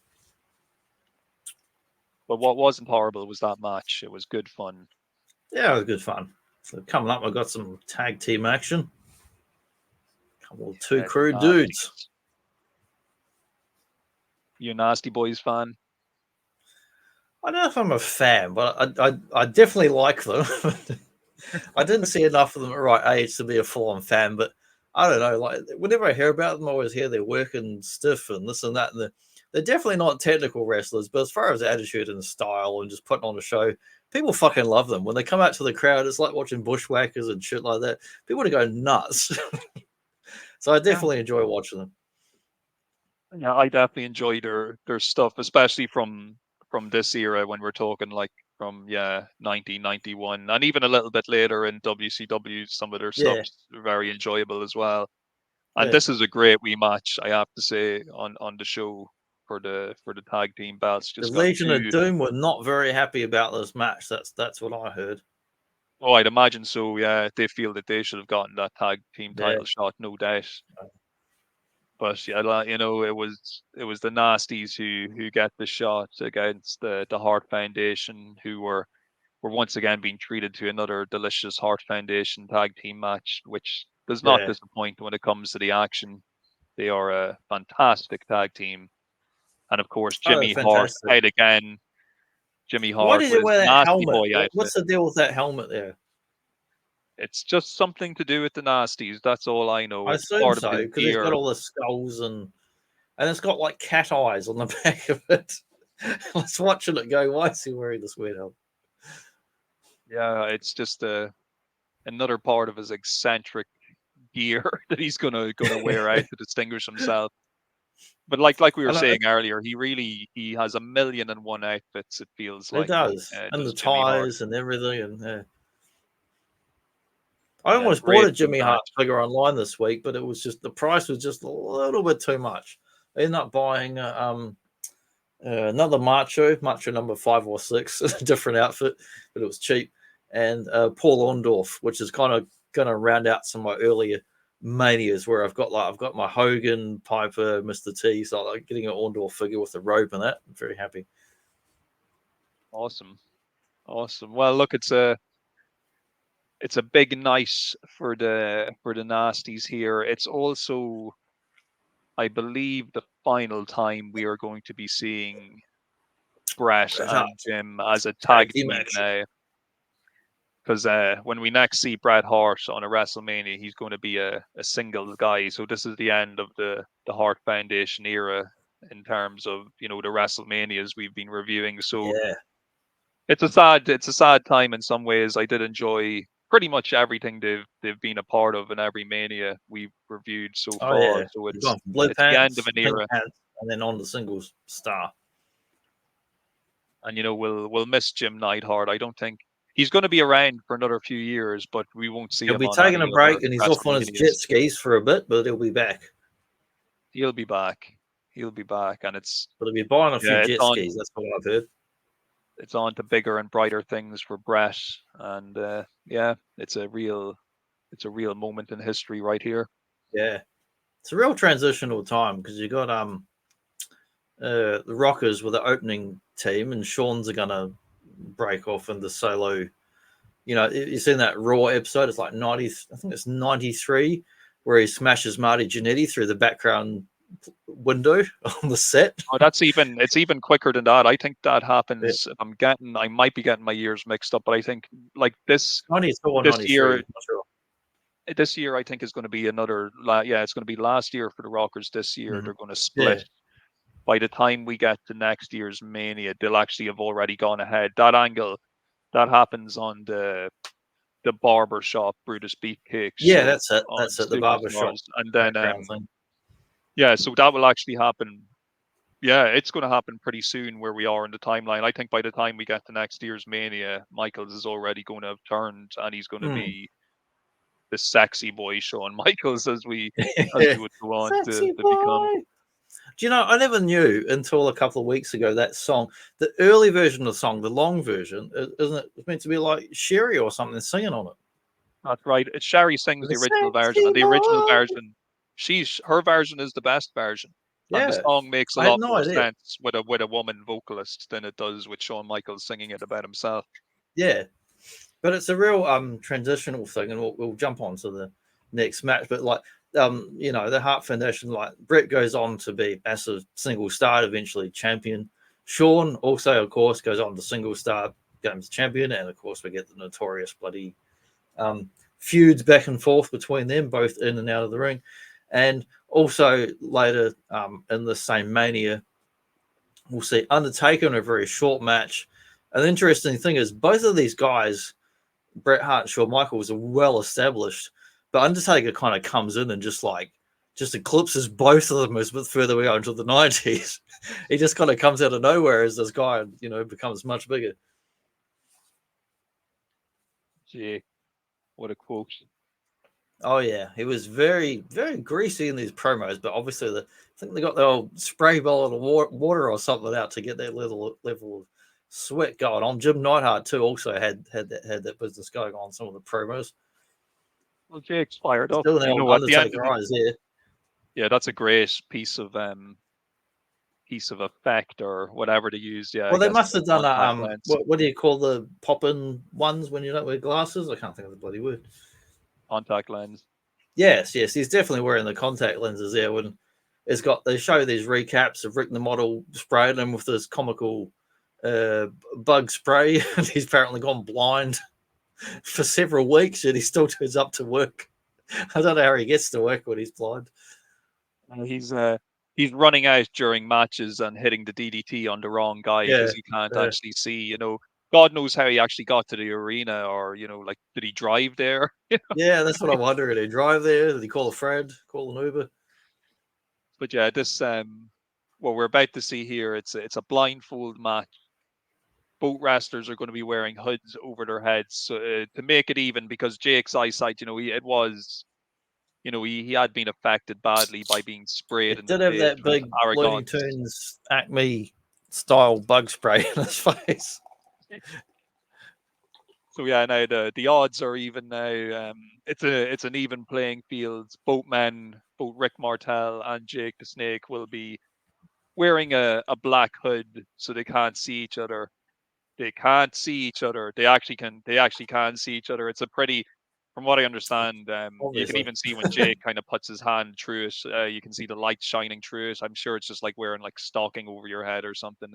S2: But what wasn't horrible was that match. It was good fun.
S1: Yeah, it was good fun. So coming up, I've got some tag team action. Couple of two crew dudes.
S2: You a Nasty Boys fan?
S1: I don't know if I'm a fan, but I definitely like them. I didn't see enough of them at the right age to be a full-on fan, but I don't know. Like whenever I hear about them, I always hear they're working stiff and this and that, and they're definitely not technical wrestlers. But as far as attitude and style and just putting on a show, people fucking love them. When they come out to the crowd, it's like watching bushwhackers and shit like that. People want to go nuts. So I
S2: Yeah,
S1: definitely enjoy watching them.
S2: yeah, I definitely enjoy their stuff, especially from this era when we're talking like from 1991 and even a little bit later in WCW. Some of their
S1: Yeah,
S2: stuff's very enjoyable as well. And
S1: yeah.
S2: this is a great wee match, I have to say, on the show for the tag team belts.
S1: The
S2: Just got
S1: Legion of
S2: two.
S1: Doom were not very happy about this match. That's what I heard.
S2: Oh, I'd imagine so. Yeah, they feel that they should have gotten that tag team
S1: Yeah,
S2: title shot, no doubt. But yeah, you know, it was the Nasties who get the shot against the Hart Foundation, who were once again being treated to another delicious Hart Foundation tag team match, which does not
S1: yeah.
S2: disappoint when it comes to the action. They are a fantastic tag team, and of course
S1: Oh,
S2: Jimmy Hart
S1: fantastic.
S2: out again. Jimmy
S1: Why
S2: Hart
S1: did
S2: with
S1: he
S2: his
S1: wear that
S2: Nasty
S1: helmet?
S2: Boy outfit.
S1: What's the deal with that helmet there?
S2: It's just something to do with the Nasties. That's all I know.
S1: I
S2: It's
S1: assume
S2: part of
S1: so
S2: his
S1: because he's got
S2: gear.
S1: all the skulls and it's got like cat eyes on the back of it. I was watching it go, why is he wearing this weird helmet?
S2: Yeah, it's just another part of his eccentric gear that he's gonna wear out to distinguish himself. But like we were
S1: I know,
S2: saying earlier, he has a million and one outfits. It feels
S1: it
S2: like
S1: does. And the
S2: does Jimmy Hart.
S1: ties and everything. And yeah. I
S2: Yeah,
S1: almost bought
S2: great
S1: a
S2: wee
S1: Jimmy Hart
S2: match.
S1: figure online this week, but it was just the price was just a little bit too much. I ended up buying another Macho number 5 or 6, a different outfit, but it was cheap. And Paul Orndorff, which is kind of going to round out some of my earlier manias where I've got my Hogan, Piper, Mr. T. So I'm getting an Orndorff figure with the robe and that. I'm very happy.
S2: Awesome, awesome. Well, look, it's a big night for the Nasties here. It's also, I believe, the final time we are going to be seeing Brett
S1: Bret Hart
S2: and Jim as a
S1: tag
S2: tag
S1: team
S2: team
S1: action.
S2: now. Because when we next see Bret Hart on a WrestleMania, he's going to be a single guy. So this is the end of the Hart Foundation era in terms of the WrestleManias we've been reviewing. So
S1: Yeah.
S2: it's a sad time in some ways. I did enjoy pretty much everything they've been a part of in every Mania we've reviewed so
S1: Oh
S2: far.
S1: yeah.
S2: So
S1: You've gone from blue
S2: it's the end of
S1: pants,
S2: an
S1: pink
S2: era,
S1: pants, and then on the singles star.
S2: and we'll miss Jim Neidhart. I don't think he's going to be around for another few years, but we won't see
S1: He'll
S2: him
S1: be
S2: on
S1: taking
S2: any
S1: a
S2: other
S1: break and he's off on his jet
S2: WrestleManias.
S1: skis for a bit, but he'll be back.
S2: He'll be back. He'll be back, and
S1: But he'll be buying a few
S2: yeah,
S1: jet skis. That's what I've heard.
S2: it's on to bigger and brighter things for Brett, and yeah, it's a real moment in history right here.
S1: Yeah. It's a real transitional time because you got the Rockers with the opening team, and Sean's are gonna break off into solo. You know, you've seen that Raw episode. It's like 90. I think it's 93, where he smashes Marty Jannetty through the background window on the set.
S2: Oh, it's even quicker than that. I think that
S1: Yeah.
S2: happens. I might be getting my years mixed up, but I think like
S1: 92 or
S2: this
S1: 93.
S2: year,
S1: Not sure.
S2: I think is going to be it's going to be last year for the Rockers. This year
S1: Mm-hmm.
S2: they're going to
S1: Yeah.
S2: split. By the time we get to next year's Mania, they'll actually have already gone ahead. That angle that happens on the barber shop Brutus Beefcake
S1: Yeah,
S2: show
S1: that's it.
S2: on
S1: That's it. The barbershop
S2: Superstars, and then
S1: background thing.
S2: yeah, so that will actually happen. Yeah, it's going to happen pretty soon where we are in the timeline. I think by the time we get to next year's Mania, Michaels is already going to have turned, and he's going to
S1: Mm.
S2: be the sexy boy Shawn Michaels as we would go on
S1: Sexy
S2: to become.
S1: boy. Do you know, I never knew until a couple of weeks ago that song, the early version of the song, the long version, isn't it? It's meant to be like Sherry or something singing on it.
S2: That's right. It's Sherry sings
S1: The
S2: the original version,
S1: sexy
S2: and the original
S1: boy.
S2: version, her version is the best version, and the
S1: Yeah,
S2: song makes a
S1: I had
S2: lot
S1: no
S2: more
S1: idea.
S2: sense with a woman vocalist than it does with Shawn Michaels singing it about himself.
S1: Yeah, but it's a real transitional thing, and we'll jump on to the next match. But like you know, the Hart Foundation, like Brett goes on to be massive single star, eventually champion. Sean also, of course, goes on to single star, becomes champion, and of course we get the notorious bloody feuds back and forth between them, both in and out of the ring. And also later in the same Mania, we'll see Undertaker in a very short match. An interesting thing is both of these guys, Bret Hart and Shawn Michaels, are well established, but Undertaker kind of comes in and just eclipses both of them as further we go into the 90s. He just kind of comes out of nowhere as this guy, becomes much bigger.
S2: Gee, what a quote.
S1: Oh yeah, he was very, very greasy in these promos, but obviously I think they got the old spray bottle of water or something out to get that level of sweat going on. Jim Neidhart too also had that business going on some of the promos.
S2: Well, Jake's fired up.
S1: Still the old
S2: At the end of
S1: Undertaker eyes there.
S2: yeah, that's a great piece of effect or whatever to use. Yeah, I
S1: Well, they
S2: guess
S1: must
S2: the
S1: have done
S2: contact
S1: a
S2: lens.
S1: what do you call the pop-in ones when you don't wear glasses? I can't think of the bloody word.
S2: Contact lens.
S1: Yes, he's definitely wearing the contact lenses there. When they show these recaps of Rick the Model spraying him with this comical bug spray, and he's apparently gone blind for several weeks, and he still turns up to work. I don't know how he gets to work when he's blind.
S2: He's running out during matches and hitting the DDT on the wrong guy because he can't actually see. God knows how he actually got to the arena, or like, did he drive there?
S1: Yeah, that's what I'm wondering. Did he drive there? Did he call a friend? Call an Uber?
S2: But yeah, this what we're about to see here, it's a blindfold match. Both wrestlers are going to be wearing hoods over their heads to make it even, because Jake's eyesight, he had been affected badly by being sprayed
S1: It
S2: in the
S1: did have
S2: face
S1: that
S2: with
S1: big Looney
S2: Aragon's.
S1: Tunes Acme style bug spray in his face.
S2: So yeah, now the odds are even now. It's an even playing field. Both men, both Rick Martel and Jake the Snake, will be wearing a black hood so they can't see each other. They can't see each other. They actually can. They actually can see each other. It's a pretty, from what I understand, you can
S1: Obviously.
S2: even see when Jake kind of puts his hand through it. You can see the light shining through it. I'm sure it's just like wearing like stocking over your head or something.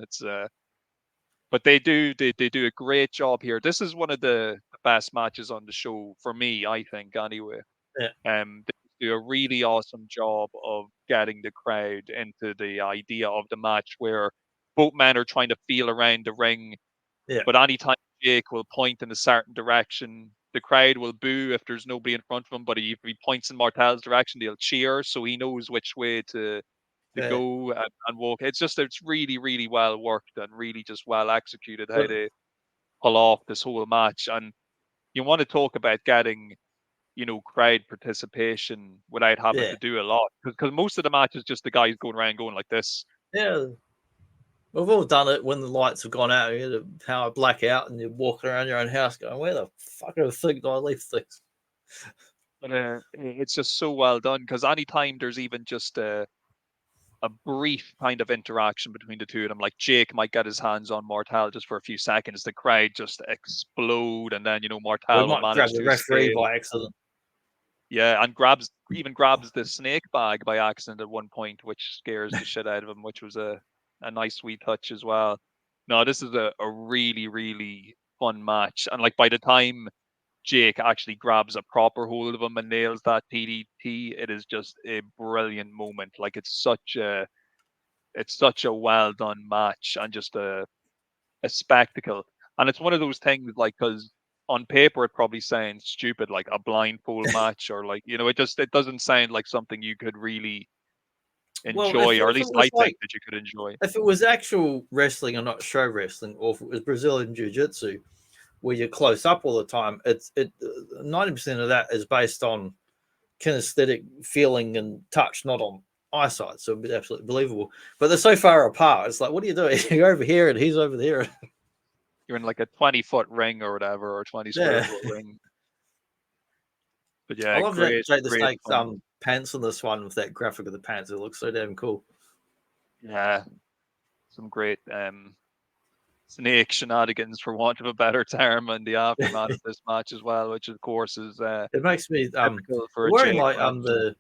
S2: But they do a great job here. This is one of the best matches on the show for me, I think. Anyway,
S1: Yeah.
S2: they do a really awesome job of getting the crowd into the idea of the match, where both men are trying to feel around the ring,
S1: Yeah.
S2: but anytime Jake will point in a certain direction, the crowd will boo if there's nobody in front of him. But if he points in Martel's direction, they'll cheer, so he knows which way to
S1: Yeah.
S2: go and walk. It's really, really well worked and really just well executed how
S1: But
S2: they pull off this whole match. And you want to talk about getting, crowd participation without having
S1: yeah.
S2: to do a lot, because most of the match is just the guys going around going like this.
S1: Yeah. We've all done it when the lights have gone out. You had a power blackout and you're walking around your own house going, where the fuck do I think do I leave things?
S2: But it's just so well done, because anytime there's even just a brief kind of interaction between the two of them, like Jake might get his hands on Martel just for a few seconds, the crowd just explode, and then
S1: We
S2: Martel will
S1: might grab
S2: manage
S1: the
S2: to
S1: referee
S2: escape.
S1: by accident.
S2: Yeah, and grabs the snake bag by accident at one point, which scares the shit out of him, which was a nice sweet touch as well. No, this is a really, really fun match. And like by the time Jake actually grabs a proper hold of him and nails that TDT, it is just a brilliant moment. Like it's such a well done match and just a spectacle. And it's one of those things, like, because on paper it probably sounds stupid, like a blindfold match, or like, it doesn't sound like something you could really
S1: Well,
S2: enjoy, or at least I think that you could enjoy.
S1: if it was actual wrestling and not show wrestling, or if it was Brazilian Jiu Jitsu, where you're close up all the time, 90% of that is based on kinesthetic feeling and touch, not on eyesight. So it'd be absolutely believable. But they're so far apart. It's like, what are you doing? You're over here and he's over there.
S2: You're in like a 20-foot ring or whatever, or 20 square
S1: Yeah.
S2: foot ring. But
S1: I
S2: yeah,
S1: love that Jake the
S2: great
S1: Snake's
S2: fun.
S1: pants on this one with that graphic of the pants. It looks so damn cool.
S2: Yeah, some great snake shenanigans, for want of a better term, and the aftermath of this match as well, which of course is
S1: It makes me
S2: typical for a
S1: wearing
S2: Jake
S1: like
S2: match.
S1: the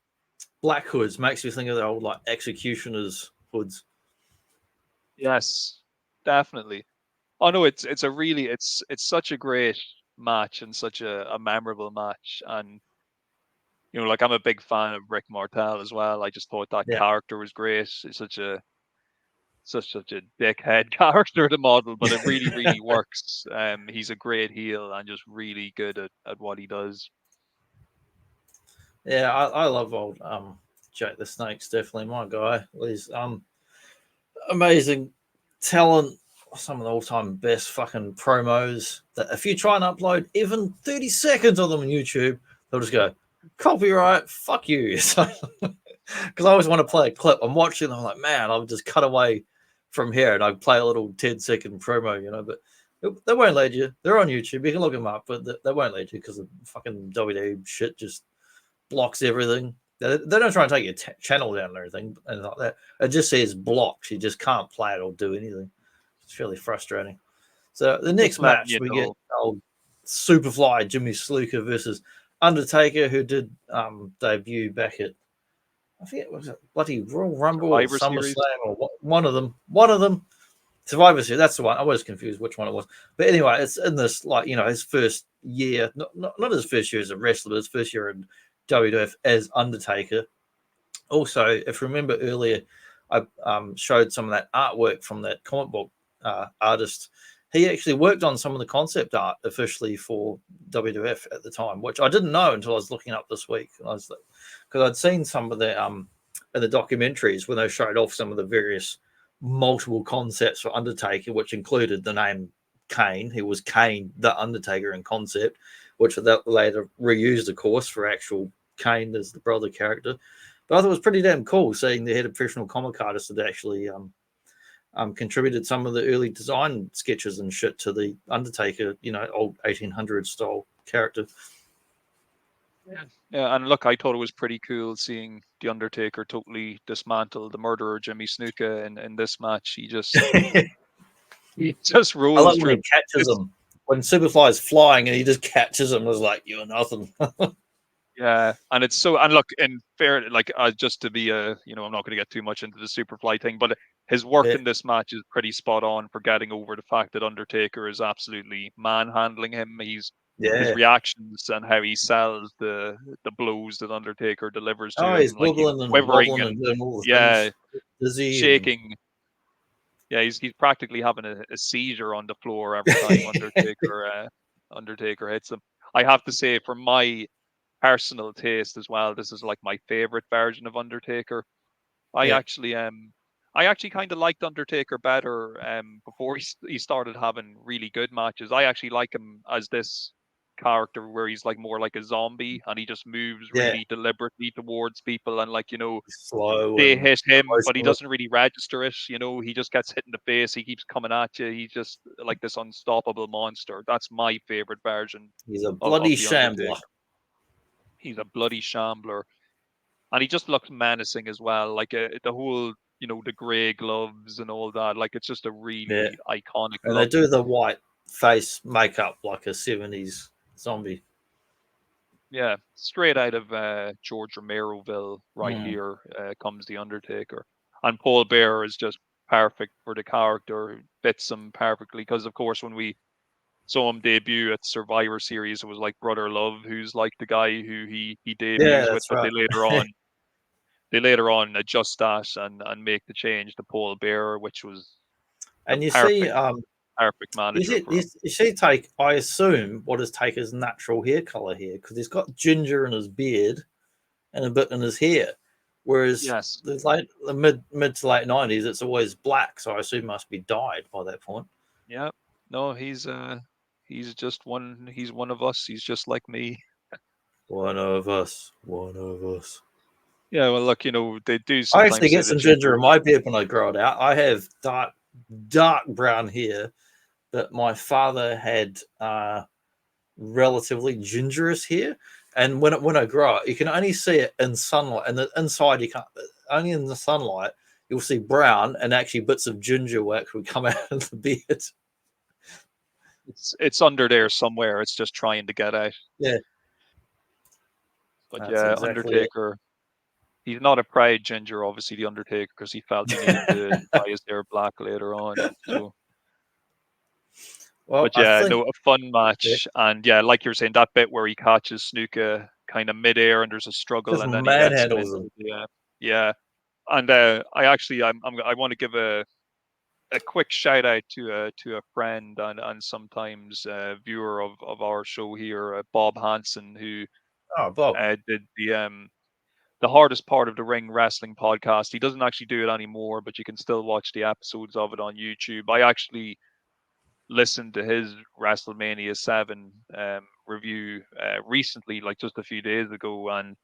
S1: black hoods makes me think of the old like executioners hoods.
S2: Yes, definitely. Oh no, it's such a great. match and such a memorable match. And like I'm a big fan of Rick Martel as well. I just thought that
S1: Yeah.
S2: character was great. It's such a dickhead character to model, but it really, really works. He's a great heel and just really good at what he does.
S1: Yeah, I love old Jake the Snake's definitely my guy. He's amazing talent, some of the all-time best fucking promos that if you try and upload even 30 seconds of them on YouTube, they'll just go, copyright, fuck you. So because I always want to play a clip. I'm watching, I'm like, man, I'll just cut away from here and I play a little 10-second promo, but they won't let you. They're on YouTube. You can look them up, but they won't let you because the fucking WWE shit just blocks everything. They don't try and take your channel down or anything like that. It just says blocked. You just can't play it or do anything. It's really frustrating. So the next match we get old Superfly Jimmy Snuka versus Undertaker, who did debut back at, I forget, was it bloody Royal Rumble or SummerSlam or one of them. One of them. Survivor Series, that's the one. I was confused which one it was. But anyway, it's in this, his first year, not his first year as a wrestler, but his first year in WWF as Undertaker. Also, if you remember earlier, I showed some of that artwork from that comic book artist. He actually worked on some of the concept art officially for WWF at the time, which I didn't know until I was looking up this week. Because I'd seen some of the in the documentaries when they showed off some of the various multiple concepts for Undertaker, which included the name Kane. He was Kane the Undertaker in concept, which that later reused, of course, for actual Kane as the brother character. But I thought it was pretty damn cool seeing they had a professional comic artist that actually contributed some of the early design sketches and shit to the Undertaker, old 1800 style character.
S2: Yeah, and look, I thought it was pretty cool seeing the Undertaker totally dismantle the murderer Jimmy Snuka in this match. He just rolls
S1: I like
S2: through.
S1: when he catches him. When Superfly is flying and he just catches him, it's like, you're nothing.
S2: Yeah, and it's so, and look, in fair, like just to be I'm not going to get too much into the Superfly thing, but his work in this match is pretty spot on for getting over the fact that Undertaker is absolutely manhandling him. His reactions and how he sells the blows that Undertaker delivers to him,
S1: he's
S2: like he's
S1: wobbling and
S2: quivering
S1: wobbling
S2: and
S1: doing all the things.
S2: shaking. Yeah, he's practically having a seizure on the floor every time Undertaker hits him. I have to say, for my personal taste as well, this is like my favorite version of Undertaker. I actually kind of liked Undertaker better before he started having really good matches. I actually like him as this character where he's like more like a zombie and he just moves really deliberately towards people, and
S1: slow,
S2: they hit him, but he
S1: emotionless.
S2: doesn't really register it. He just gets hit in the face. He keeps coming at you. He's just like this unstoppable monster. That's my favorite version.
S1: He's a
S2: Of
S1: bloody
S2: the
S1: shambler.
S2: Undertaker. He's a bloody shambler, and he just looks menacing as well. Like the whole, the grey gloves and all that. Like it's just a really iconic
S1: and
S2: look.
S1: they do the white face makeup like a 70s zombie.
S2: Yeah, straight out of George Romeroville right here comes the Undertaker, and Paul Bearer is just perfect for the character. Fits him perfectly because, of course, when we saw him debut at Survivor Series, it was like Brother Love, who's like the guy who he debuts with, but
S1: right.
S2: they later on adjust that and make the change to Paul Bearer, which was the
S1: And you
S2: perfect manager for him.
S1: You see, I assume what is Taker's natural hair color here because he's got ginger in his beard and a bit in his hair, whereas the mid to late 90s, it's always black. So I assume he must be dyed by that point.
S2: Yeah, no, he's just one. He's one of us. He's just like me.
S1: One of us. One of us.
S2: Yeah, well, look, they do
S1: I
S2: sometimes
S1: actually
S2: say
S1: get
S2: the
S1: some ginger in my beard when I grow it out. I have dark brown hair, but my father had relatively gingerous hair. And when I grow it, you can only see it in sunlight, and the inside you can't. Only in the sunlight you'll see brown, and actually bits of ginger wax would come out of the beard.
S2: It's under there somewhere. It's just trying to get out.
S1: Yeah,
S2: but
S1: that's
S2: yeah,
S1: exactly
S2: Undertaker.
S1: It.
S2: He's not a proud ginger, obviously, the Undertaker, because he felt he needed to dye his hair black later on. So
S1: Well,
S2: But
S1: I
S2: yeah,
S1: think
S2: no, a fun match. And yeah, like you're saying, that bit where he catches Snuka kind of midair and there's a struggle
S1: just
S2: and then he gets him
S1: manhandles
S2: into
S1: him.
S2: the yeah. And I want to give a quick shout out to a friend and sometimes viewer of our show here, Bob Hansen, who
S1: Oh, Bob.
S2: did the hardest part of the ring wrestling podcast. He doesn't actually do it anymore, but you can still watch the episodes of it on YouTube. I actually listened to his WrestleMania 7 review recently, like just a few days ago, and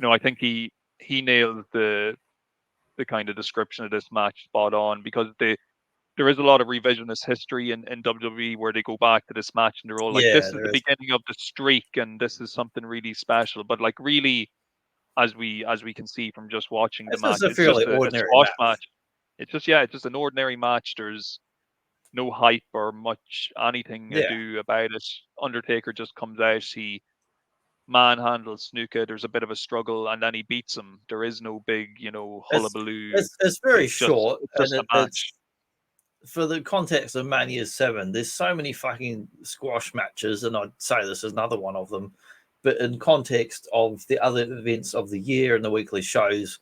S2: I think he nailed the kind of description of this match spot on, because there is a lot of revisionist history in WWE where they go back to this match and they're all like,
S1: Yeah,
S2: this is
S1: there
S2: the
S1: is.
S2: beginning of the streak and this is something really special. But like really, as we can see from just watching the
S1: It's just
S2: match,
S1: a
S2: it's just
S1: fairly
S2: a
S1: ordinary
S2: squash
S1: match.
S2: match. It's just an ordinary match. There's no hype or much anything
S1: Yeah.
S2: ado about it. Undertaker just comes out, he manhandles Snuka, there's a bit of a struggle, and then he beats him. There is no big,
S1: It's
S2: hullabaloo.
S1: it's very short,
S2: It's
S1: and
S2: just a
S1: it's
S2: match.
S1: for the context of Mania 7. There's so many fucking squash matches, and I'd say this is another one of them. But in context of the other events of the year and the weekly shows,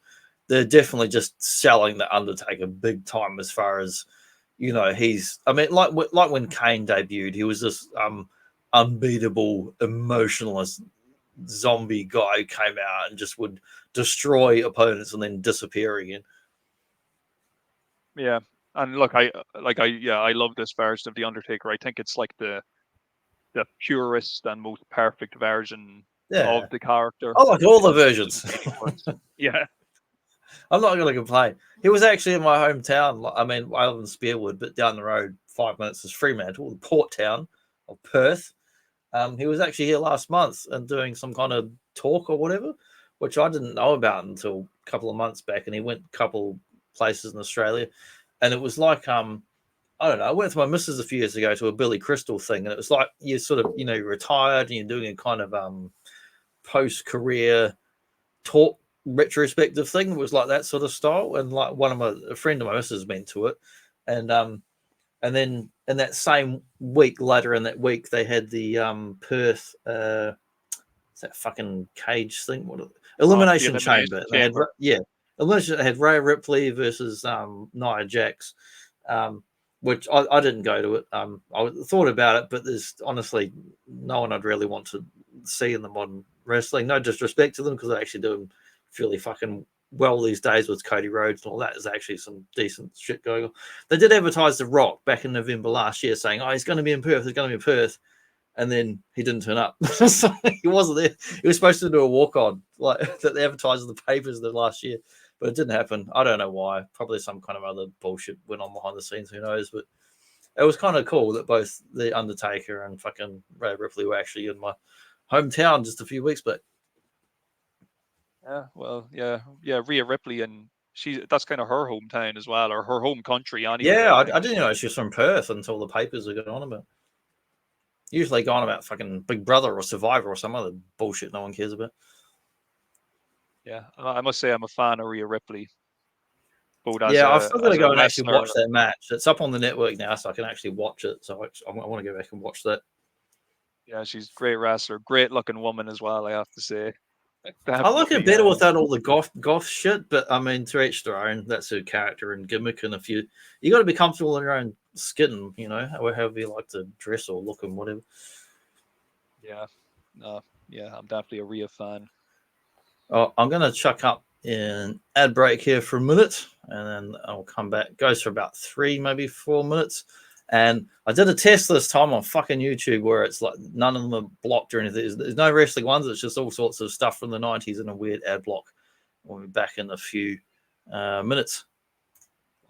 S1: they're definitely just selling the Undertaker big time. As far as he's. I mean, like when Kane debuted, he was this unbeatable, emotionless zombie guy who came out and just would destroy opponents and then disappear again.
S2: Yeah. And look, I love this version of the Undertaker. I think it's like the purest and most perfect version
S1: Yeah,
S2: of the character.
S1: I like all
S2: It's
S1: the
S2: just
S1: versions.
S2: really good. Yeah.
S1: I'm not going to complain. He was actually in my hometown. I mean, I live in Spearwood, but down the road, 5 minutes is Fremantle, the port town of Perth. He was actually here last month and doing some kind of talk or whatever, which I didn't know about until a couple of months back. And he went a couple places in Australia, and it was like I don't know. I went with my missus a few years ago to a Billy Crystal thing, and it was like you sort of you're retired and you're doing a kind of post-career talk retrospective thing. It was like that sort of style, and like a friend of my missus been to it, and then in that same week, later in that week, they had the Perth that fucking cage thing, elimination
S2: The
S1: chamber.
S2: Elimination
S1: They had
S2: Chamber.
S1: elimination. They had Rhea Ripley versus Nia Jax, which I didn't go to it. I thought about it, but there's honestly no one I'd really want to see in the modern wrestling. No disrespect to them, because they're actually doing fairly fucking well these days with Cody Rhodes and all that. There's actually some decent shit going on. They did advertise The Rock back in November last year saying, oh, he's going to be in Perth. He's going to be in Perth. And then he didn't turn up. So he wasn't there. He was supposed to do a walk-on like that they advertised in the papers the last year, but it didn't happen. I don't know why. Probably some kind of other bullshit went on behind the scenes. Who knows? But it was kind of cool that both the Undertaker and fucking Rhea Ripley were actually in my hometown just a few weeks back.
S2: Yeah, well, yeah, Rhea Ripley, and that's kind of her hometown as well, or her home country anyway.
S1: Yeah,
S2: I
S1: I
S2: think
S1: didn't know she was from Perth until the papers are going on about. Usually going about fucking Big Brother or Survivor or some other bullshit no one cares about.
S2: Yeah, I must say I'm a fan of Rhea Ripley. Both
S1: I've still got to
S2: as a
S1: go and actually
S2: wrestler.
S1: watch that match. It's up on the network now, so I can actually watch it. So I want to go back and watch that.
S2: Yeah, she's a great wrestler, great looking woman as well, I have to say.
S1: I like her
S2: Definitely,
S1: better without all the goth shit, but I mean, to each their own. That's her character and gimmick. And if you got to be comfortable in your own skin, or however you like to dress or look and whatever.
S2: yeah, I'm definitely a Rhea fan.
S1: Oh, I'm going to chuck up an ad break here for a minute, and then I'll come back. It goes for about 3, maybe 4 minutes. And I did a test this time on fucking YouTube where it's like none of them are blocked or anything. There's no wrestling ones. It's just all sorts of stuff from the 90s in a weird ad block. We'll be back in a few minutes.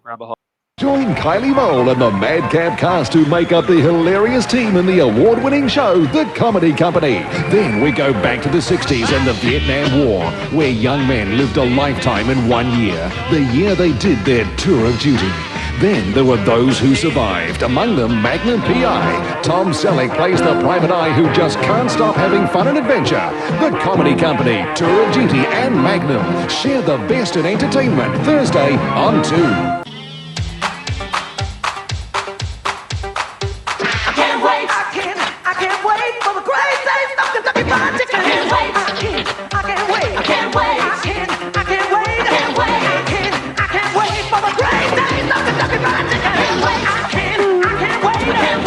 S2: Grab a hot.
S3: Join KAALLLL and the Madcap cast who make up the hilarious team in the award-winning show, The Comedy Company. Then we go back to the 60s and the Vietnam War, where young men lived a lifetime in 1 year, the year they did their tour of duty. Then there were those who survived, among them Magnum P.I. Tom Selleck plays the private eye who just can't stop having fun and adventure. The Comedy Company, Tour of Duty and Magnum share the best in entertainment, Thursday on 2.
S4: can't wait. I can't wait. I can't wait for the great days of the Kentucky Fried Chicken. I can't wait. I can't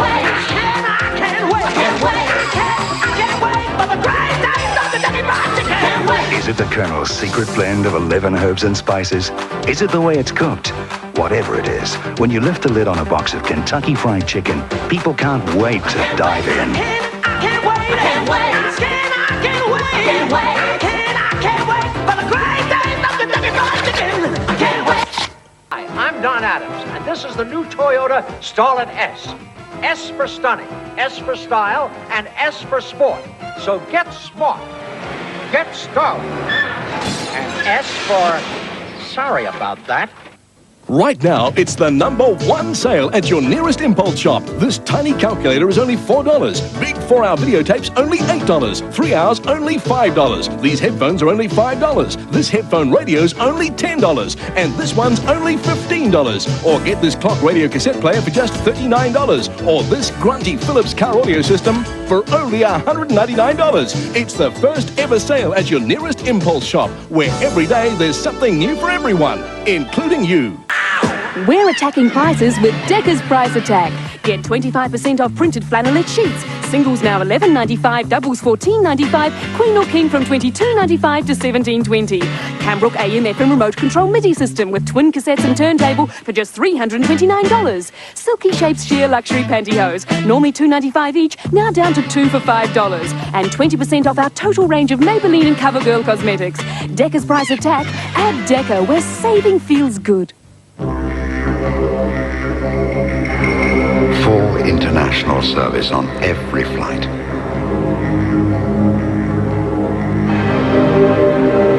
S4: wait. I can't wait for the great days of the Kentucky Fried Chicken.
S5: Is it the Colonel's secret blend of 11 herbs and spices? Is it the way it's cooked? Whatever it is, when you lift the lid on a box of Kentucky Fried Chicken, people can't wait to dive in.
S4: I can't wait. I can't wait. I can't wait for the great days of the Kentucky Fried Chicken. I can't wait.
S6: Hi, I'm Don Adams, and this is the new Toyota Starlet S. S for stunning, S for style, and S for sport. So get smart, get Starlet, and S for sorry about that.
S3: Right now, it's the #1 sale at your nearest impulse shop. This tiny calculator is only $4. Big 4-hour videotapes only $8. 3 hours only $5. These headphones are only $5. This headphone radio's only $10. And this one's only $15. Or get this clock radio cassette player for just $39. Or this grunty Philips car audio system for only $199. It's the first ever sale at your nearest impulse shop, where every day there's something new for everyone, including you.
S7: We're attacking prices with Decker's Price Attack. Get 25% off printed flannelette sheets. Singles now $11.95, doubles $14.95, Queen or King from $22.95 to $17.20. Cambrook AM/FM remote control MIDI system with twin cassettes and turntable for just $329. Silky Shapes sheer luxury pantyhose, normally $2.95 each, now down to 2 for $5. And 20% off our total range of Maybelline and CoverGirl cosmetics. Decker's Price Attack. Add Decker, where saving feels good.
S5: Full international service on every flight.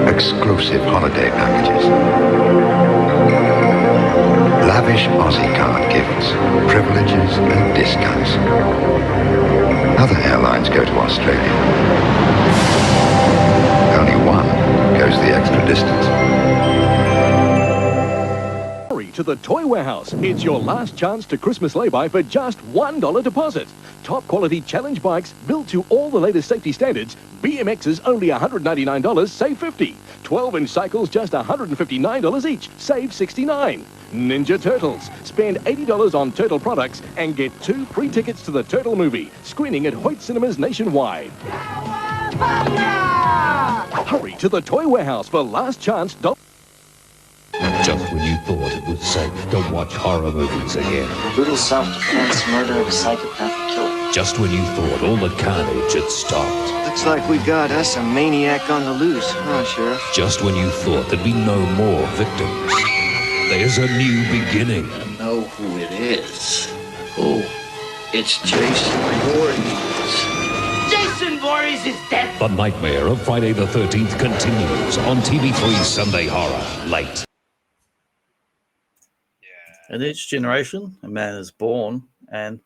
S5: Exclusive holiday packages. Lavish Aussie card gifts, privileges and discounts. Other airlines go to Australia. Only one goes the extra distance.
S3: To the Toy Warehouse. It's your last chance to Christmas lay-by for just $1 deposit. Top quality challenge bikes built to all the latest safety standards. BMXs only $199, save $50. 12-inch cycles just $159 each, save $69. Ninja Turtles. Spend $80 on Turtle products and get 2 free tickets to the Turtle movie, screening at Hoyt Cinemas nationwide. Hurry to the Toy Warehouse for last chance.
S8: Just when you thought it was safe to watch horror movies again.
S9: Brutal self-defense murder of a psychopathic killer.
S8: Just when you thought all the carnage had stopped.
S9: Looks like we got us a maniac on the loose, huh, Sheriff?
S8: Just when you thought there'd be no more victims. There's a new beginning.
S9: I know who it is. Oh, it's Jason Voorhees. Jason Voorhees is dead!
S8: The nightmare of Friday the 13th continues on TV3's Sunday Horror, late.
S1: In each generation, a man is born, and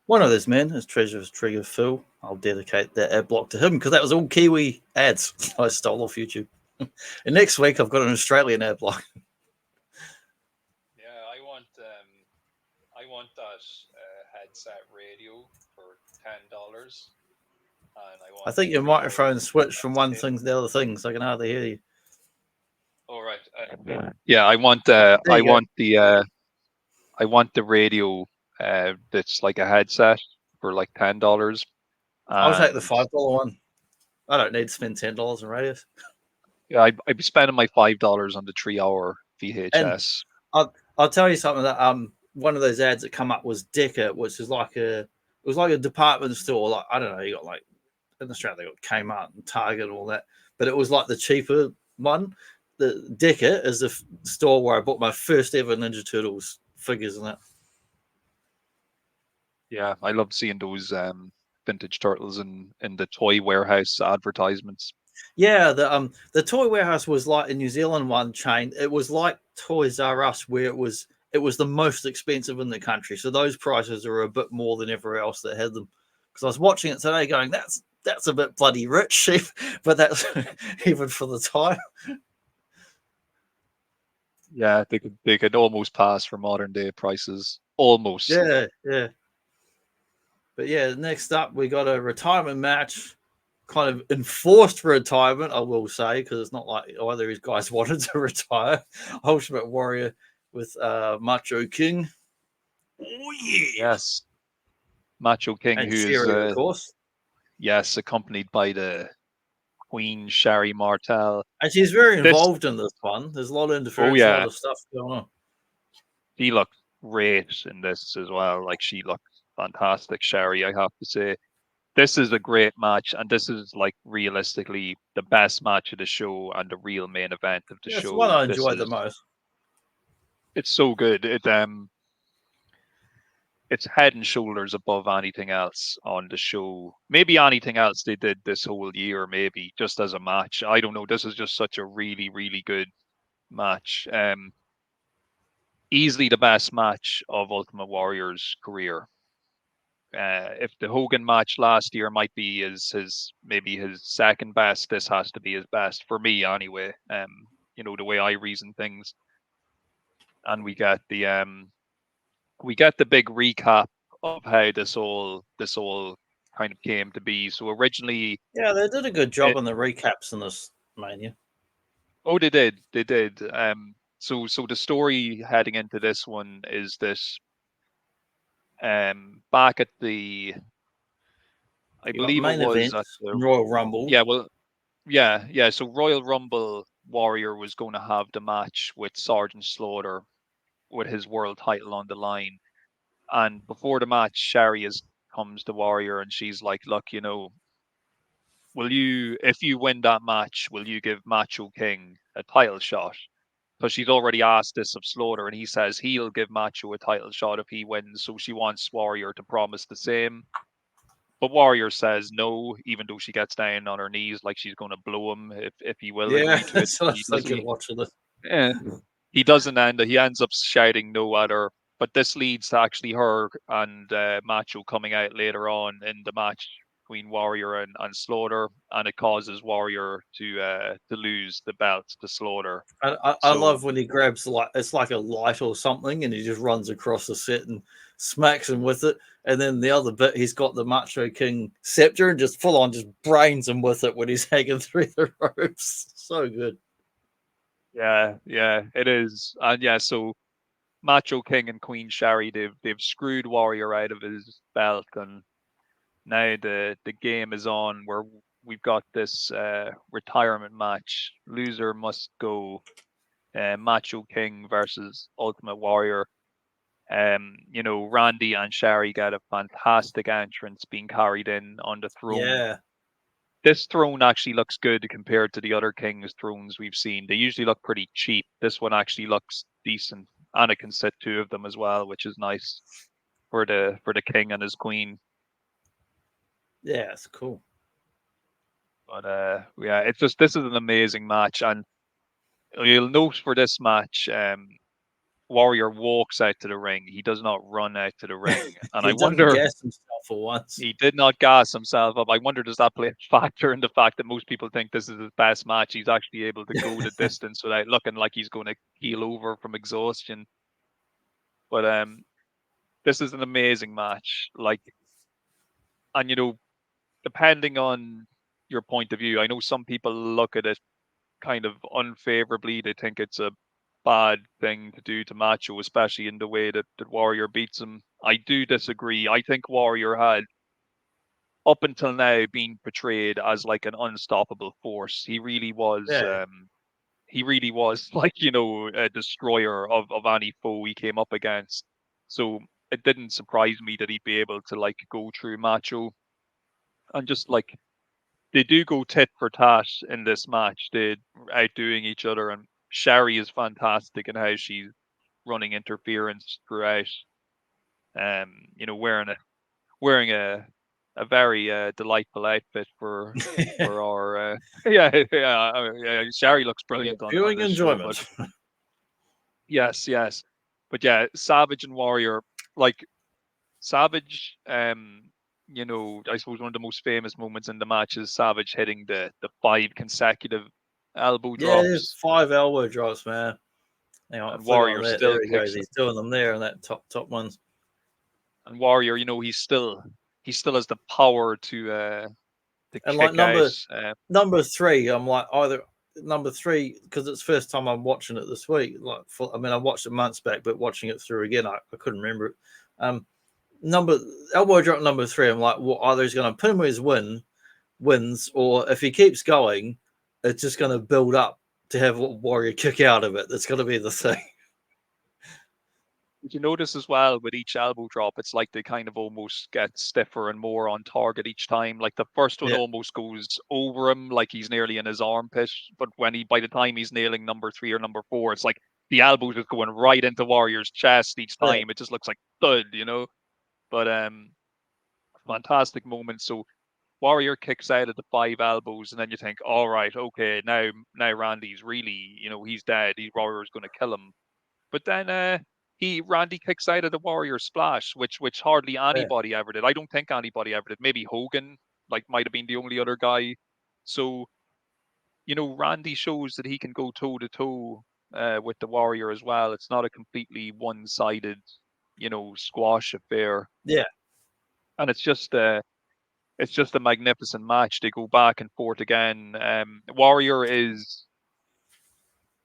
S1: one of those men is Treasure Trigger Phil. I'll dedicate that ad block to him because that was all Kiwi ads I stole off YouTube. And next week, I've got an Australian ad block.
S2: Yeah, I want that headset radio for $10. And
S1: I think your microphone switched from one thing to the other thing, so I can hardly hear you.
S2: All right. Yeah, I want the radio that's like a headset for like $10.
S1: I'll take the $5 one. I don't need to spend $10 on radios.
S2: Yeah, I'd be spending my $5 on the 3-hour VHS.
S1: And I'll tell you something that one of those ads that come up was Decker, which is like a department store. Like, I don't know, you got like in Australia they got Kmart and Target and all that, but it was like the cheaper one. The Decker is the store where I bought my first ever Ninja Turtles figures and that.
S2: Yeah, I love seeing those vintage turtles in the Toy Warehouse advertisements.
S1: Yeah, the Toy Warehouse was like a New Zealand one chain. It was like Toys R Us, where it was the most expensive in the country. So those prices are a bit more than everywhere else that had them. Because I was watching it today, going, that's a bit bloody rich, but that's even for the time.
S2: Yeah, they could almost pass for modern day prices. Almost.
S1: Yeah. But yeah, next up we got a retirement match. kind of enforced retirement, I will say, because it's not like either of these guys wanted to retire. Ultimate Warrior with Macho King. Oh, yeah.
S2: Yes. Macho King,
S1: And
S2: who
S1: Sherry, of
S2: is,
S1: course.
S2: yes, accompanied by the Queen, Sherry Martel.
S1: And she's very
S2: This-
S1: involved in this one. There's a lot of interference,
S2: Oh,
S1: a
S2: yeah.
S1: lot of stuff going on.
S2: She looks great in this as well. Like, she looks fantastic, Sherry, I have to say. This is a great match, and this is, like, realistically the best match of the show and the real main event of the
S1: Yeah, it's
S2: show.
S1: the one I
S2: This
S1: enjoy the
S2: is-
S1: most.
S2: It's so good. It's head and shoulders above anything else on the show. Maybe anything else they did this whole year, maybe just as a match. I don't know. This is just such a really, really good match. Easily the best match of Ultimate Warrior's career. If the Hogan match last year might be his maybe his second best, this has to be his best for me anyway. You know, the way I reason things. And we get the big recap of how this all kind of came to be. So originally,
S1: Yeah, they did a good job on the recaps in this Mania.
S2: oh, they did. So the story heading into this one is this. Back at the, I
S1: You got
S2: believe it
S1: main
S2: was
S1: event,
S2: at the,
S1: Royal Rumble.
S2: yeah, well, yeah. So Royal Rumble Warrior was going to have the match with Sergeant Slaughter with his world title on the line. And before the match, Sherry comes to Warrior and she's like, look, you know, if you win that match, will you give Macho King a title shot? Because she's already asked this of Slaughter, and he says he'll give Macho a title shot if he wins. So she wants Warrior to promise the same. But Warrior says no, even though she gets down on her knees like she's going to blow him if he will
S1: Yeah,
S2: agree to it.
S1: that's what I was thinking watching this.
S2: Yeah. He doesn't he ends up shouting no at her. But this leads to actually her and Macho coming out later on in the match between Warrior and Slaughter, and it causes Warrior to lose the belt to Slaughter.
S1: I love when he grabs it's like a light or something, and he just runs across the set and smacks him with it. And then the other bit, he's got the Macho King scepter and just full on just brains him with it when he's hanging through the ropes. So good.
S2: Yeah, it is. And yeah, so Macho King and Queen Sherry, they've screwed Warrior out of his belt, and now the game is on where we've got this retirement match. Loser must go. Macho King versus Ultimate Warrior. You know, Randy and Sherry got a fantastic entrance being carried in on the throne.
S1: Yeah.
S2: This throne actually looks good compared to the other King's thrones we've seen. They usually look pretty cheap. This one actually looks decent. And it can sit two of them as well, which is nice for the King and his Queen.
S1: Yeah, it's cool.
S2: But yeah, it's just, this is an amazing match, and you'll note for this match, Warrior walks out to the ring. He does not run out to the ring, and I wonder.
S1: Gas himself for once.
S2: He did not gas himself up. I wonder, does that play a factor in the fact that most people think this is his best match? He's actually able to go the distance without looking like he's going to keel over from exhaustion. But this is an amazing match. Like, and you know, depending on your point of view, I know some people look at it kind of unfavorably. They think it's a bad thing to do to Macho, especially in the way that Warrior beats him. I do disagree. I think Warrior had, up until now, been portrayed as like an unstoppable force. He really was.
S1: Yeah.
S2: He really was like, you know, a destroyer of any foe he came up against. So it didn't surprise me that he'd be able to like go through Macho, and just like, they do go tit for tat in this match. They're outdoing each other, and Sherry is fantastic in how she's running interference throughout. You know, wearing a very delightful outfit for our yeah. Sherry looks brilliant on
S1: Viewing
S2: this show,
S1: enjoyment.
S2: but yes, but yeah, Savage and Warrior, like Savage, you know, I suppose one of the most famous moments in the match is Savage hitting the 5 consecutive elbow
S1: Yeah, there's
S2: drops.
S1: 5 elbow drops, man. Hang on,
S2: And Warrior still
S1: there he goes.
S2: kicks
S1: He's doing them there on that top ones.
S2: And Warrior, you know, he still has the power to The
S1: And like
S2: kick out.
S1: number 3, I'm like either number 3 because it's the first time I'm watching it this week. Like, I mean, I watched it months back, but watching it through again, I couldn't remember it. Number elbow drop number 3. I'm like, well, either he's going to pin him his wins, or if he keeps going, it's just going to build up to have Warrior kick out of it. That's going to be the thing.
S2: Did you notice as well with each elbow drop, it's like they kind of almost get stiffer and more on target each time. Like the first one almost goes over him, like he's nearly in his armpit. But by the time he's nailing number 3 or number 4, it's like the elbow's just going right into Warrior's chest each time. It just looks like thud, you know. But fantastic moment. So Warrior kicks out of the 5 elbows, and then you think, all right, okay, now Randy's really, you know, he's dead. Warrior's going to kill him. But then Randy kicks out of the Warrior splash, which hardly anybody ever did. I don't think anybody ever did. Maybe Hogan, like, might have been the only other guy. So, you know, Randy shows that he can go toe to toe with the Warrior as well. It's not a completely one-sided, you know, squash affair.
S1: Yeah,
S2: and it's just a magnificent match. They go back and forth again. Warrior is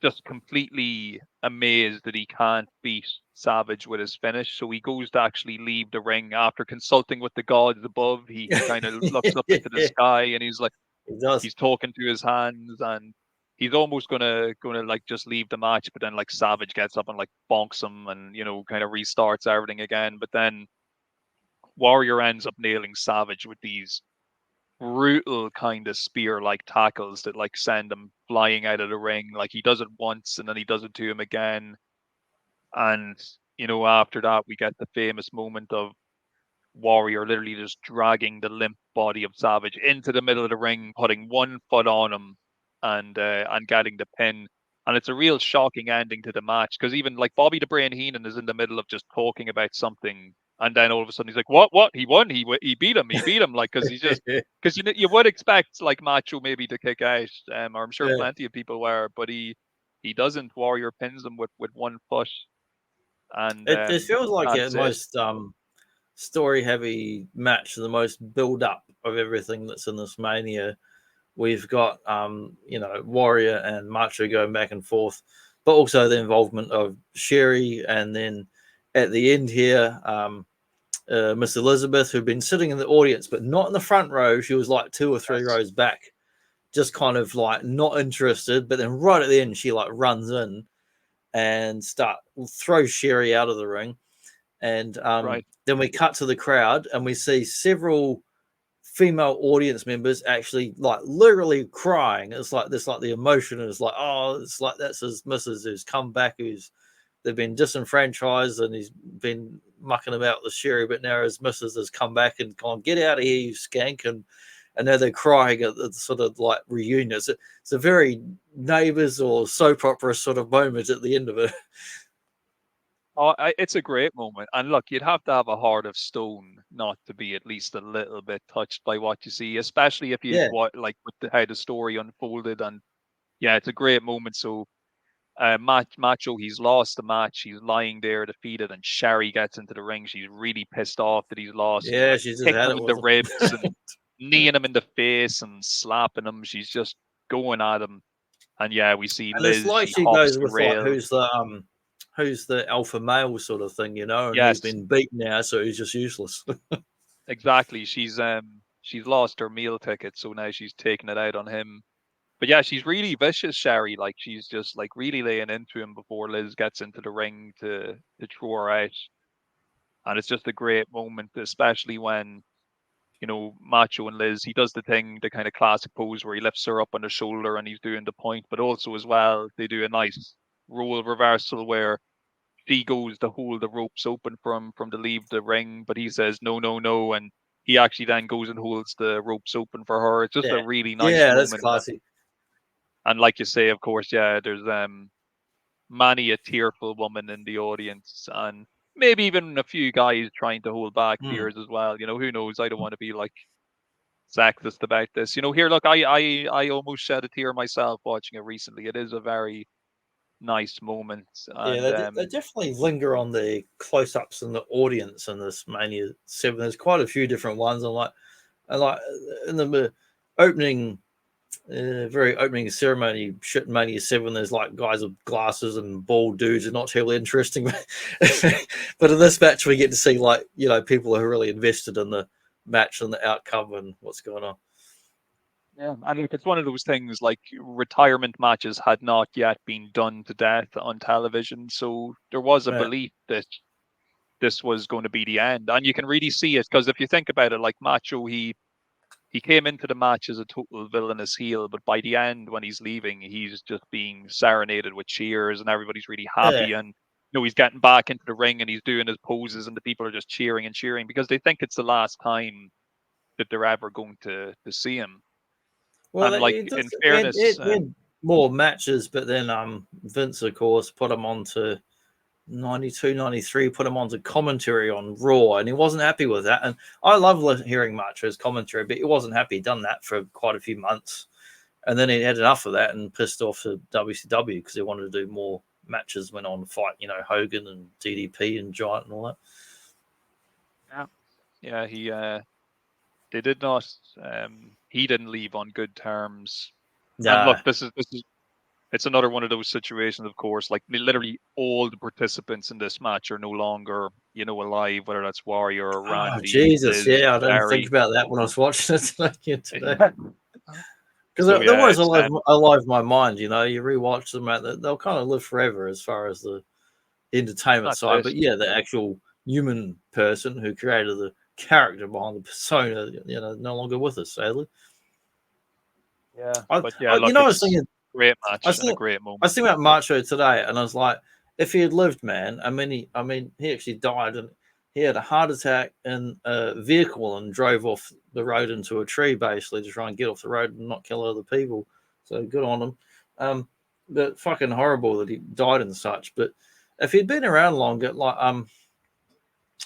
S2: just completely amazed that he can't beat Savage with his finish. So he goes to actually leave the ring after consulting with the gods above. He kind of looks up into the sky, and he's like, he's talking to his hands, and he's almost gonna like just leave the match. But then like Savage gets up and like bonks him, and, you know, kind of restarts everything again. But then Warrior ends up nailing Savage with these brutal kind of spear-like tackles that like send him flying out of the ring. Like, he does it once and then he does it to him again. And, you know, after that we get the famous moment of Warrior literally just dragging the limp body of Savage into the middle of the ring, putting one foot on him and getting the pin. And it's a real shocking ending to the match, because even like Bobby the Brain Heenan is in the middle of just talking about something, and then all of a sudden he's like, "What? He won! He beat him! He beat him!" Like, because because you would expect like Macho maybe to kick out, or I'm sure plenty of people were, but he doesn't. Warrior pins him with one foot, and
S1: it feels like the
S2: that's
S1: most story-heavy match, the most build-up of everything that's in this Mania. We've got, you know, Warrior and Macho going back and forth, but also the involvement of Sherry. And then at the end here, Miss Elizabeth, who'd been sitting in the audience, but not in the front row. She was like 2 or 3 rows back, just kind of like not interested. But then right at the end, she like runs in and throws Sherry out of the ring. And then we cut to the crowd and we see several female audience members actually like literally crying. It's like this, like the emotion is like, oh, it's like that's his missus who's come back, they've been disenfranchised, and he's been mucking about with Sherry, but now his missus has come back and gone, get out of here, you skank. And now they're crying at the sort of like reunion. It's a very Neighbours or soap opera sort of moment at the end of it.
S2: Oh, it's a great moment. And look, you'd have to have a heart of stone not to be at least a little bit touched by what you see, especially if you like with how the story unfolded. And yeah, it's a great moment. So Macho, he's lost the match. He's lying there defeated, and Sherry gets into the ring. She's really pissed off that he's lost.
S1: Yeah,
S2: she's
S1: she's just
S2: kicking
S1: had
S2: him
S1: it
S2: in the
S1: with
S2: ribs and kneeing him in the face and slapping him. She's just going at him. And yeah, we see
S1: And
S2: Liz.
S1: it's like she
S2: hops
S1: goes
S2: the
S1: with like,
S2: rail.
S1: who's the alpha male sort of thing, you know, and
S2: Yes.
S1: he's been beaten now, so he's just useless.
S2: Exactly. She's lost her meal ticket, so now she's taking it out on him. But yeah, she's really vicious, Sherry. Like, she's just like really laying into him before Liz gets into the ring to throw her out. And it's just a great moment, especially when, you know, Macho and Liz, he does the kind of classic pose where he lifts her up on the shoulder and he's doing the point, but also as well, they do a nice role reversal where she goes to hold the ropes open from to leave the ring, but he says no, no, no, and he actually then goes and holds the ropes open for her. It's just a really nice moment.
S1: That's classy.
S2: And like you say, of course, yeah, there's many a tearful woman in the audience, and maybe even a few guys trying to hold back tears as well. You know, who knows? I don't want to be like sexist about this. You know, here, look, I almost shed a tear myself watching it recently. It is a very nice moment. And
S1: They definitely linger on the close-ups in the audience in this Mania 7. There's quite a few different ones. And like in the opening, very opening ceremony shit Mania 7. There's like guys with glasses and bald dudes are not terribly interesting. But in this match, we get to see like, you know, people who are really invested in the match and the outcome and what's going on.
S2: Yeah, and look, it's one of those things like retirement matches had not yet been done to death on television, so there was a
S1: Yeah.
S2: belief that this was going to be the end, and you can really see it because if you think about it, like Macho, he came into the match as a total villainous heel, but by the end, when he's leaving, he's just being serenaded with cheers, and everybody's really happy,
S1: Yeah.
S2: and you know he's getting back into the ring and he's doing his poses, and the people are just cheering and cheering because they think it's the last time that they're ever going to see him.
S1: Well,
S2: And like
S1: it
S2: in
S1: does,
S2: fairness,
S1: it had more matches, but then Vince, of course, put him on to 92, 93, put him onto commentary on Raw, and he wasn't happy with that. And I love hearing Macho's commentary, but he wasn't happy. He'd done that for quite a few months, and then he had enough of that and pissed off to WCW because he wanted to do more matches. Went on to fight, you know, Hogan and DDP and Giant and all that.
S2: yeah, they did not. He didn't leave on good terms. And look, this is it's another one of those situations, of course. Like literally, all the participants in this match are no longer, you know, alive. Whether that's Warrior or Randy.
S1: Oh, Jesus,
S2: Liz,
S1: yeah, I didn't
S2: Barry.
S1: think about that when I was watching it today. Because
S2: So,
S1: they're
S2: yeah,
S1: always
S2: it's,
S1: alive in my mind, you know. You rewatch them, they'll kind of live forever as far as the entertainment
S2: That's
S1: side.
S2: it.
S1: But yeah, the actual human person who created the character behind the persona, you know, no longer with us, sadly.
S2: Yeah,
S1: Look,
S2: look,
S1: you know, I was
S2: it's
S1: thinking,
S2: great match and a great moment.
S1: I was thinking about Macho today, and I was like, if he had lived, man, I mean, he actually died, and he had a heart attack in a vehicle and drove off the road into a tree, basically, to try and get off the road and not kill other people. So good on him. But fucking horrible that he died and such. But if he'd been around longer, like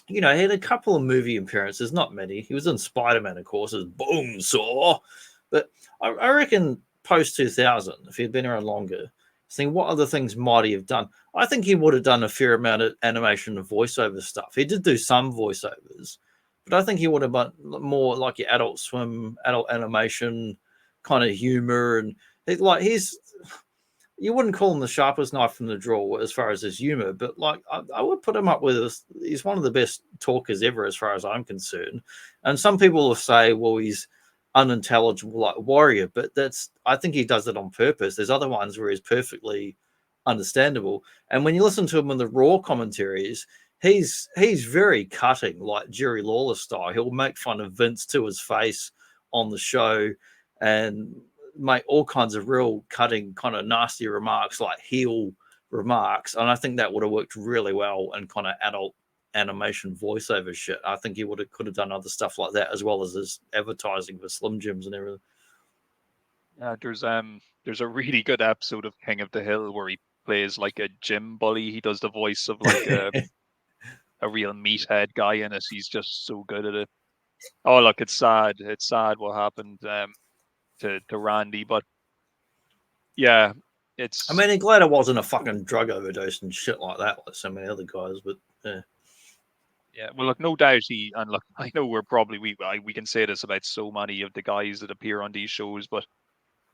S1: you know, he had a couple of movie appearances, not many. He was in Spider-Man, of course, as Bonesaw. But I reckon post 2000, if he'd been around longer, think what other things might he have done? I think he would have done a fair amount of animation and voiceover stuff. He did do some voiceovers, but I think he would have done more like your Adult Swim, adult animation kind of humor. And he's you wouldn't call him the sharpest knife in the drawer as far as his humor, but like I would put him up with this. He's one of the best talkers ever, as far as I'm concerned. And some people will say, well, he's unintelligible like Warrior, but I think he does it on purpose. There's other ones where he's perfectly understandable. And when you listen to him in the Raw commentaries, he's very cutting, like Jerry Lawler style. He'll make fun of Vince to his face on the show and make all kinds of real cutting, kind of nasty remarks, like heel remarks. And I think that would have worked really well in kind of adult animation voiceover shit. I think he could have done other stuff like that, as well as his advertising for Slim Jims and everything.
S2: Yeah, there's a really good episode of King of the Hill where he plays like a gym bully. He does the voice of like a real meathead guy in it. He's just so good at it. Oh, look, it's sad. It's sad what happened to Randy, but yeah, it's.
S1: I mean, I'm glad it wasn't a fucking drug overdose and shit like that, like so many other guys. But yeah.
S2: Yeah, well, look, no doubt and look, I know we're probably we can say this about so many of the guys that appear on these shows, but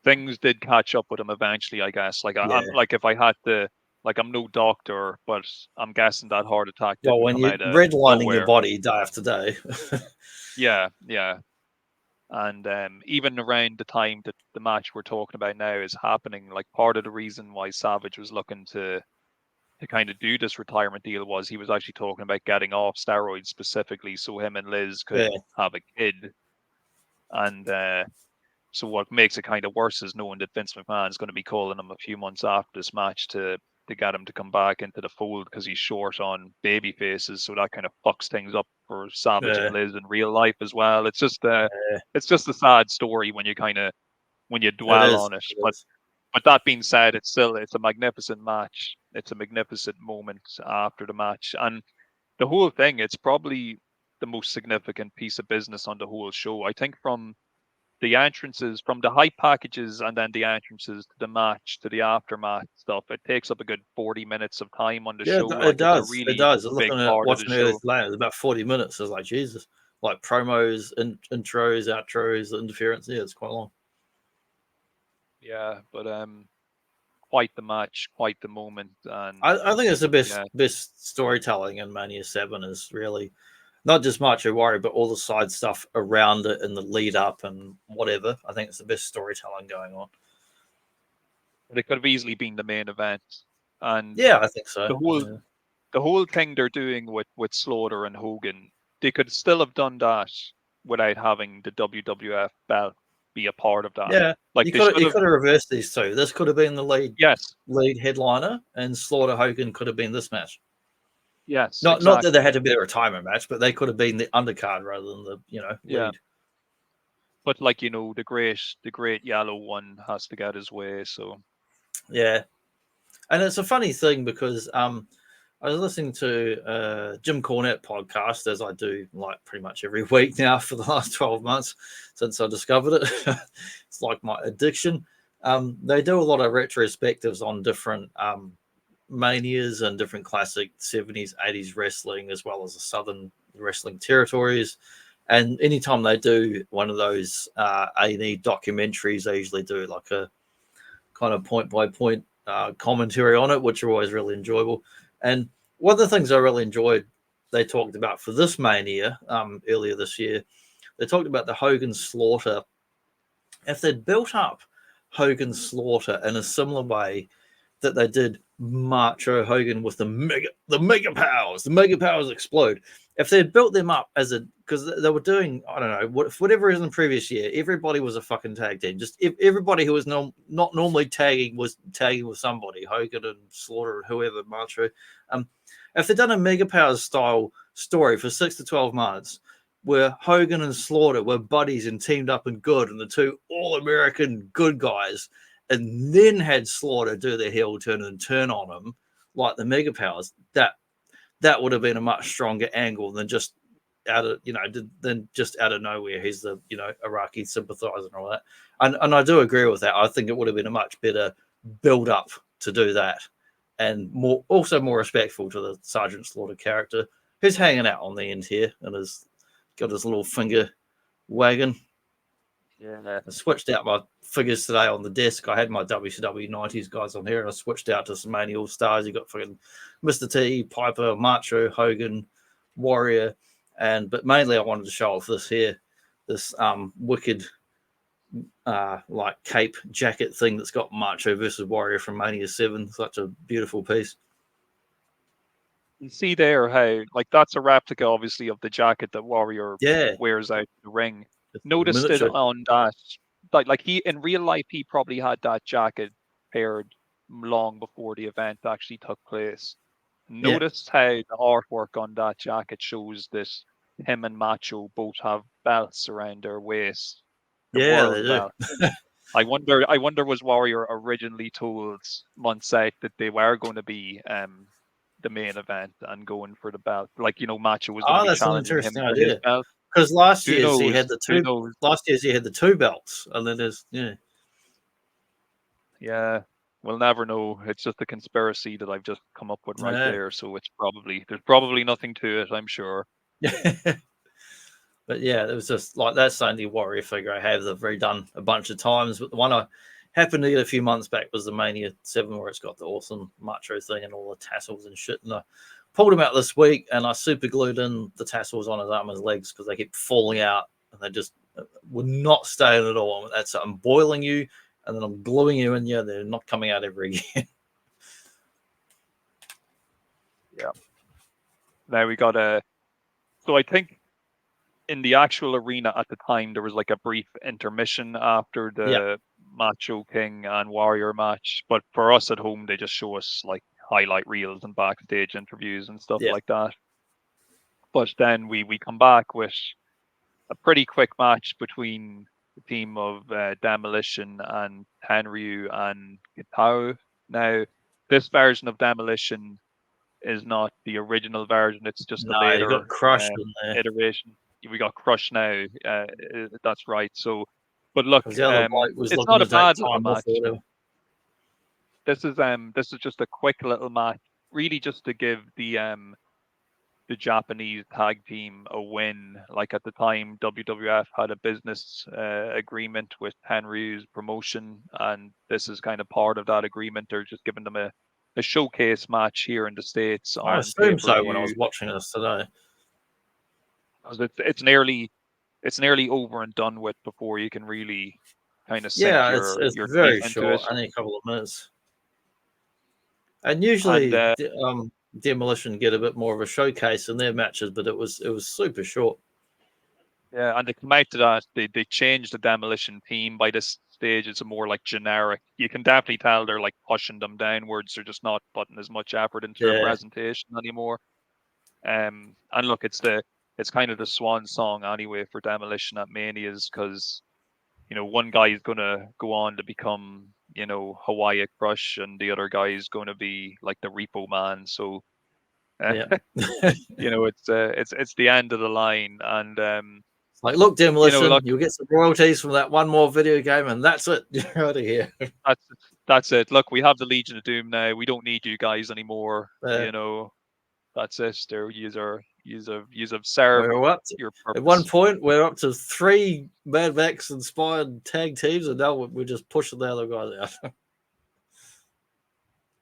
S2: things did catch up with him eventually, I guess. Like I'm like if I had to, like I'm no doctor, but I'm guessing that heart attack didn't
S1: when
S2: come
S1: you're
S2: out of
S1: redlining
S2: nowhere.
S1: your body day after day.
S2: Yeah. And even around the time that the match we're talking about now is happening, like part of the reason why Savage was looking to kind of do this retirement deal was he was actually talking about getting off steroids specifically so him and Liz could have a kid. And so what makes it kind of worse is knowing that Vince McMahon is going to be calling him a few months after this match to get him to come back into the fold because he's short on baby faces. So that kind of fucks things up for Savage and Liz in real life as well. It's just a a sad story when you dwell on it. But that being said, it's a magnificent match. It's a magnificent moment after the match. And the whole thing, it's probably the most significant piece of business on the whole show. I think from the entrances, from the hype packages and then the entrances to the match to the aftermath stuff, it takes up a good 40 minutes of time on the show.
S1: It does.
S2: Really
S1: It does.
S2: big
S1: Looking at
S2: part of
S1: watching
S2: the
S1: early
S2: show.
S1: today, it was about 40 minutes. I was like, Jesus. like promos, intros, outros, interference. Yeah, it's quite long.
S2: Yeah, but quite the match, quite the moment, and
S1: I think it's the best storytelling in Mania 7 is really not just Macho Warrior, but all the side stuff around it and the lead up and whatever. I think it's the best storytelling going on.
S2: it could have easily been the main event. And
S1: Yeah, I think so.
S2: The whole thing they're doing with Slaughter and Hogan, they could still have done that without having the WWF belt be a part of that.
S1: Yeah,
S2: like
S1: you
S2: they
S1: could have reversed these two. This could have been the lead headliner, and Slaughter Hogan could have been this match.
S2: Yes,
S1: not
S2: exactly.
S1: not that they had to be a retirement match, but they could have been the undercard rather than the lead.
S2: But like the great yellow one has to get his way. So
S1: yeah, and it's a funny thing because I was listening to Jim Cornette podcast, as I do like pretty much every week now for the last 12 months since I discovered it. It's like my addiction. They do a lot of retrospectives on different manias and different classic 70s, 80s wrestling, as well as the Southern wrestling territories. And anytime they do one of those A&E documentaries, they usually do like a kind of point-by-point commentary on it, which are always really enjoyable. And one of the things I really enjoyed, they talked about for this Mania earlier this year, they talked about the Hogan Slaughter. If they'd built up Hogan Slaughter in a similar way that they did Macho Hogan with the mega powers explode. If they had built them up because they were doing, I don't know, for whatever reason, the previous year, everybody was a fucking tag team. Just everybody who was not normally tagging was tagging with somebody, Hogan and Slaughter, whoever, Macho. If they'd done a mega powers style story for 6 to 12 months, where Hogan and Slaughter were buddies and teamed up and good, and the two all-American good guys, and then had Slaughter do the heel turn and turn on him like the Mega Powers, that would have been a much stronger angle than just out of nowhere. He's the Iraqi sympathizer and all that. And I do agree with that. I think it would have been a much better build up to do that, and more respectful to the Sergeant Slaughter character, who's hanging out on the end here and has got his little finger wagging.
S2: Yeah,
S1: I switched out my figures today on the desk. I had my WCW 90s guys on here, and I switched out to some Mania All Stars. You got fucking Mr. T, Piper, Macho, Hogan, Warrior, but mainly I wanted to show off this wicked like cape jacket thing that's got Macho versus Warrior from Mania 7. Such a beautiful piece.
S2: you see there how that's a replica, obviously, of the jacket that Warrior wears out the ring. Noticed it on that, like he in real life, he probably had that jacket paired long before the event actually took place. Noticed how the artwork on that jacket shows this him and Macho both have belts around their waist.
S1: Yeah, they do.
S2: I wonder was Warrior originally told months out that they were going to be the main event and going for the belt, like Macho was going to be challenging him for his belt.
S1: Because last year he had the two. Last year he had the two belts, and then there's
S2: Yeah, we'll never know. It's just a conspiracy that I've just come up with there. So there's probably nothing to it, I'm sure.
S1: But yeah, it was just like that's the only Warrior figure I have. They've redone a bunch of times, but the one I happened to get a few months back was the Mania 7, where it's got the awesome Macho thing and all the tassels and shit. And I pulled him out this week, and I super glued in the tassels on his arm and his legs because they kept falling out, and they just would not stay in at all. That's I'm boiling you, and then I'm gluing you in. Yeah, they're not coming out ever again.
S2: Yeah. Now we got So I think in the actual arena at the time, there was like a brief intermission after the Macho King and Warrior match. But for us at home, they just show us like highlight reels and backstage interviews and stuff like that. But then we come back with a pretty quick match between the team of Demolition and Tenryu and Kitao. Now, this version of Demolition is not the original version. It's just a later
S1: got crushed in there.
S2: iteration. We got crushed now. That's right. So, but look, it's
S1: it's
S2: not a bad little match. This is just a quick little match, really, just to give the the Japanese tag team a win. Like at the time, WWF had a business agreement with Henry's promotion, and this is kind of part of that agreement. They're just giving them a showcase match here in the States
S1: I
S2: on
S1: assume so when I
S2: pay-per-view.
S1: was watching this today.
S2: It's nearly over and done with before you can really kind of sink
S1: Yeah, it's
S2: your teeth
S1: very
S2: into it.
S1: short, only a couple of minutes. And
S2: And
S1: usually, Demolition get a bit more of a showcase in their matches, but it was super short.
S2: yeah, and they come out to that. They changed the Demolition team. By this stage, it's a more like generic. You can definitely tell they're like pushing them downwards. They're just not putting as much effort into their
S1: Yeah,
S2: presentation anymore. And look, it's kind of the swan song anyway for Demolition at Manias, because one guy is gonna go on to become Hawaii Crush, and the other guy is going to be like the Repo Man. So
S1: yeah.
S2: it's the end of the line, and
S1: Like, look, Demolition,
S2: look,
S1: you'll get some royalties from that one more video game, and that's it. You're out of here.
S2: that's it. Look, we have the Legion of Doom now. We don't need you guys anymore. That's it. There, you've served
S1: We're up
S2: your
S1: at one
S2: purpose.
S1: point, we're up to 3 Mad Max inspired tag teams, and now we're just pushing the other guys out.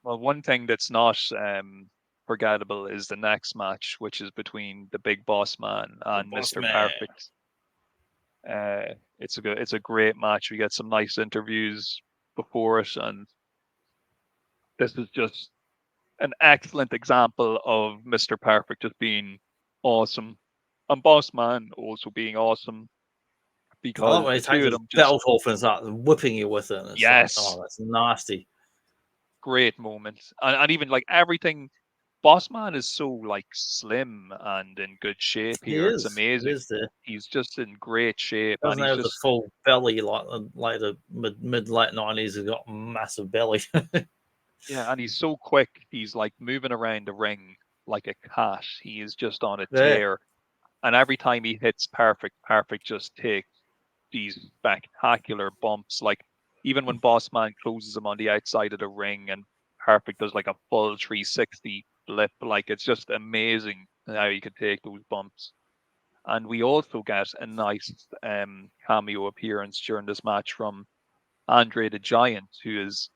S2: Well, one thing that's not forgettable is the next match, which is between the Big Boss Man and
S1: Boss
S2: Mr.
S1: Man.
S2: Perfect. It's a great match. We get some nice interviews before it, and this is just an excellent example of Mr. Perfect just being awesome, and Boss Man also being awesome,
S1: I
S2: because
S1: love when
S2: the
S1: he
S2: two
S1: takes
S2: of
S1: his
S2: them just
S1: belt off and starts whipping you with it. And it's
S2: yes,
S1: like, oh, that's nasty.
S2: great moment, and even like everything. Boss Man is so like slim and in good shape
S1: He
S2: here. It's
S1: is. He
S2: amazing.
S1: is there.
S2: He's just in great shape, and
S1: Doesn't
S2: he's
S1: have the
S2: just
S1: full belly like the later mid late 90s. He's got a massive belly.
S2: yeah, and he's so quick. He's like moving around the ring like a cat. He is just on a
S1: Yeah.
S2: tear, and every time he hits Perfect, Perfect just takes these spectacular bumps. Like even when Boss Man closes him on the outside of the ring, and Perfect does like a full 360 flip. Like it's just amazing how he could take those bumps. And we also get a nice cameo appearance during this match from Andre the Giant, who is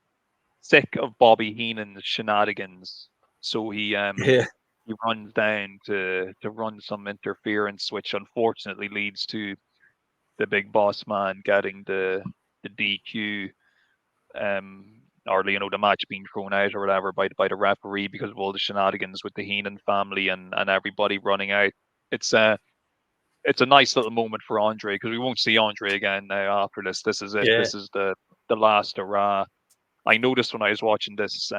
S2: sick of Bobby Heenan's shenanigans. So he
S1: Yeah.
S2: he runs down to run some interference, which unfortunately leads to the Big Boss Man getting the DQ, or the match being thrown out or whatever by the referee because of all the shenanigans with the Heenan family and everybody running out. It's a nice little moment for Andre, because we won't see Andre again now after this. This is it.
S1: Yeah.
S2: This is the last hurrah. I noticed when I was watching this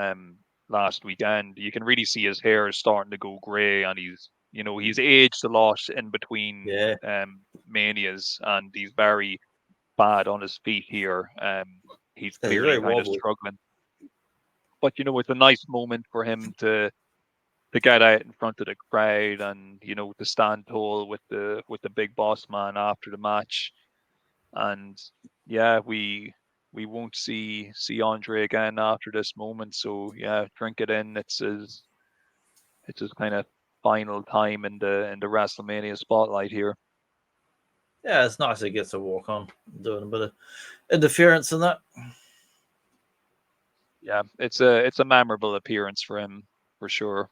S2: last weekend, you can really see his hair is starting to go grey, and he's aged a lot in between
S1: Yeah.
S2: manias, and he's very bad on his feet here. He's
S1: He's
S2: clearly
S1: very
S2: kind of
S1: wobbly.
S2: struggling. But it's a nice moment for him to get out in front of the crowd, and to stand tall with the Big Boss Man after the match. And yeah, we won't see Andre again after this moment. So yeah, drink it in. It's his kind of final time in the WrestleMania spotlight here.
S1: Yeah, it's nice he gets to walk on, doing a bit of interference in that.
S2: Yeah, it's a memorable appearance for him for sure.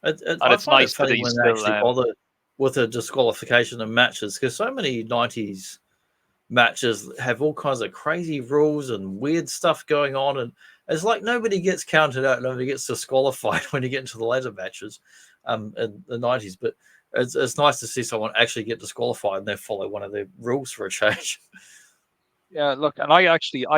S2: And
S1: I
S2: it's
S1: find it
S2: nice that
S1: funny
S2: he's
S1: when they
S2: still
S1: actually bother with a disqualification of matches, because so many 90s matches have all kinds of crazy rules and weird stuff going on, and it's like nobody gets counted out, nobody gets disqualified when you get into the later matches in the 90s. But it's nice to see someone actually get disqualified and they follow one of their rules for a change.
S2: Yeah, look, and I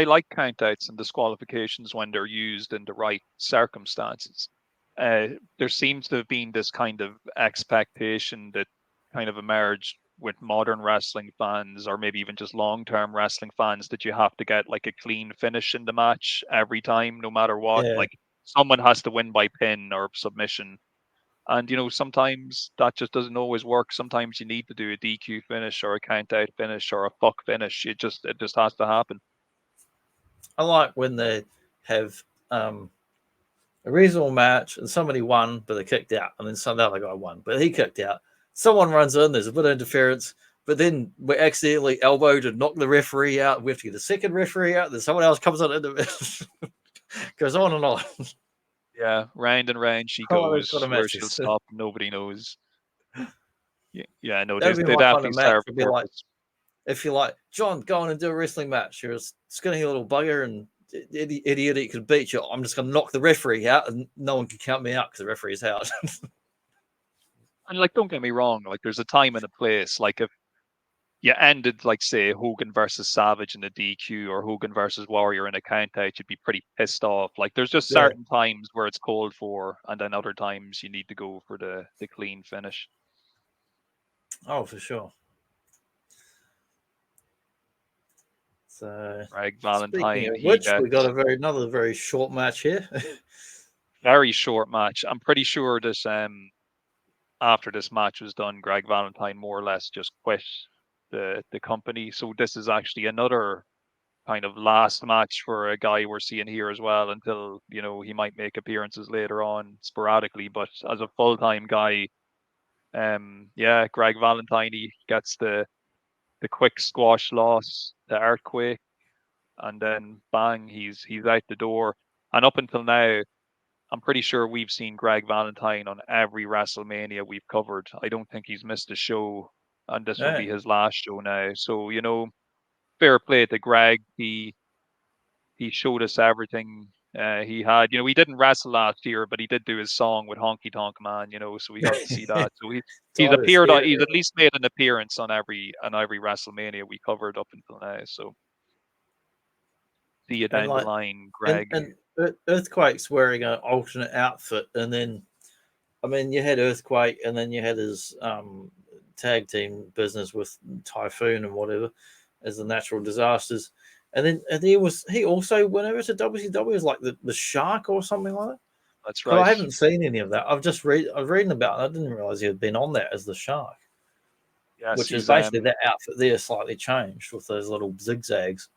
S2: like countouts and disqualifications when they're used in the right circumstances. There seems to have been this kind of expectation that kind of emerged with modern wrestling fans, or maybe even just long-term wrestling fans, that you have to get like a clean finish in the match every time, no matter what.
S1: Yeah.
S2: Like someone has to win by pin or submission. And sometimes that just doesn't always work. Sometimes you need to do a DQ finish or a count out finish or a fuck finish. It just has to happen.
S1: I like when they have a reasonable match, and somebody won, but they kicked out, and then some other guy won, but he kicked out. Someone runs in, there's a bit of interference, but then we accidentally elbowed and knocked the referee out. We have to get the second referee out. Then someone else comes on into it. Goes on and on.
S2: Yeah, round and round she
S1: Oh, they've
S2: goes.
S1: got a
S2: Where
S1: match.
S2: she'll stop, nobody knows. Yeah, no,
S1: That'd be
S2: they'd
S1: my kind of
S2: absolutely
S1: match.
S2: serve
S1: Would
S2: the
S1: be like,
S2: purpose.
S1: if you're like, John, go on and do a wrestling match. You're a skinny little bugger and idiot could beat you. I'm just going to knock the referee out and no one can count me out because the referee's out.
S2: And like, don't get me wrong, like there's a time and a place. Like if you ended like say Hogan versus Savage in a DQ or Hogan versus Warrior in a count out, you'd be pretty pissed off. Like there's just
S1: Yeah.
S2: certain times where it's called for, and then other times you need to go for the clean finish.
S1: Oh, for sure. So,
S2: Greg
S1: speaking
S2: Valentine,
S1: of
S2: he
S1: which, we
S2: gets
S1: got another very short match here.
S2: very short match. I'm pretty sure this after this match was done, Greg Valentine more or less just quit the company. So this is actually another kind of last match for a guy we're seeing here as well, until he might make appearances later on sporadically. But as a full-time guy, Greg Valentine, he gets the quick squash loss, the earthquake, and then bang, he's out the door. And up until now, I'm pretty sure we've seen Greg Valentine on every WrestleMania we've covered. I don't think he's missed a show, and this will be his last show now. So, fair play to Greg. He showed us everything he had. He didn't wrestle last year, but he did do his song with Honky Tonk Man, so we got to see that. So he's appeared on, he's at least made an appearance on every WrestleMania we covered up until now. So see you down the line, Greg.
S1: And Earthquake's wearing an alternate outfit, and then you had Earthquake, and then you had his tag team business with Typhoon and whatever as the natural disasters. And then he also went over to WCW as like the Shark or something like that.
S2: That's right.
S1: I haven't seen any of that. I've reading about it. I didn't realize he had been on that as the Shark.
S2: Yes,
S1: which is basically that outfit there slightly changed with those little zigzags.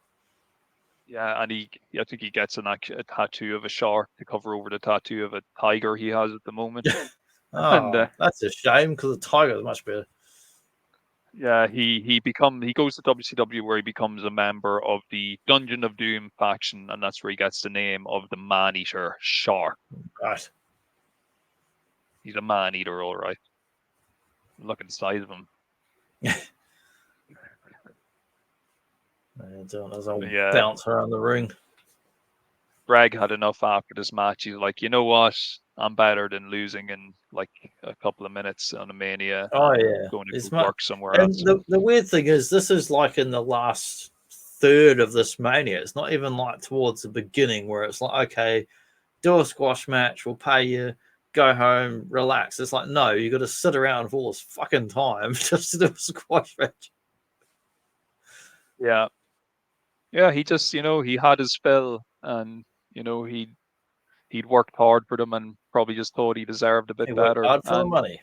S2: Yeah, and I think he gets a tattoo of a shark to cover over the tattoo of a tiger he has at the moment.
S1: That's a shame because the tiger is much better.
S2: Yeah, he goes to WCW where he becomes a member of the Dungeon of Doom faction, and that's where he gets the name of the Man-Eater Shark.
S1: Right.
S2: He's a man-eater, all right. Look at the size of him.
S1: Bounce around the ring.
S2: Greg had enough after this match. He's like, you know what? I'm better than losing in like a couple of minutes on a Mania.
S1: Oh yeah,
S2: going to go work somewhere else.
S1: The weird thing is, this is like in the last third of this Mania. It's not even like towards the beginning where it's like, okay, do a squash match, we'll pay you, go home, relax. It's like, no, you got to sit around for all this fucking time just to do a squash match.
S2: Yeah. Yeah, he just, he had his fill, and, he'd worked hard for them and probably just thought he deserved a bit better.
S1: Hard for the money.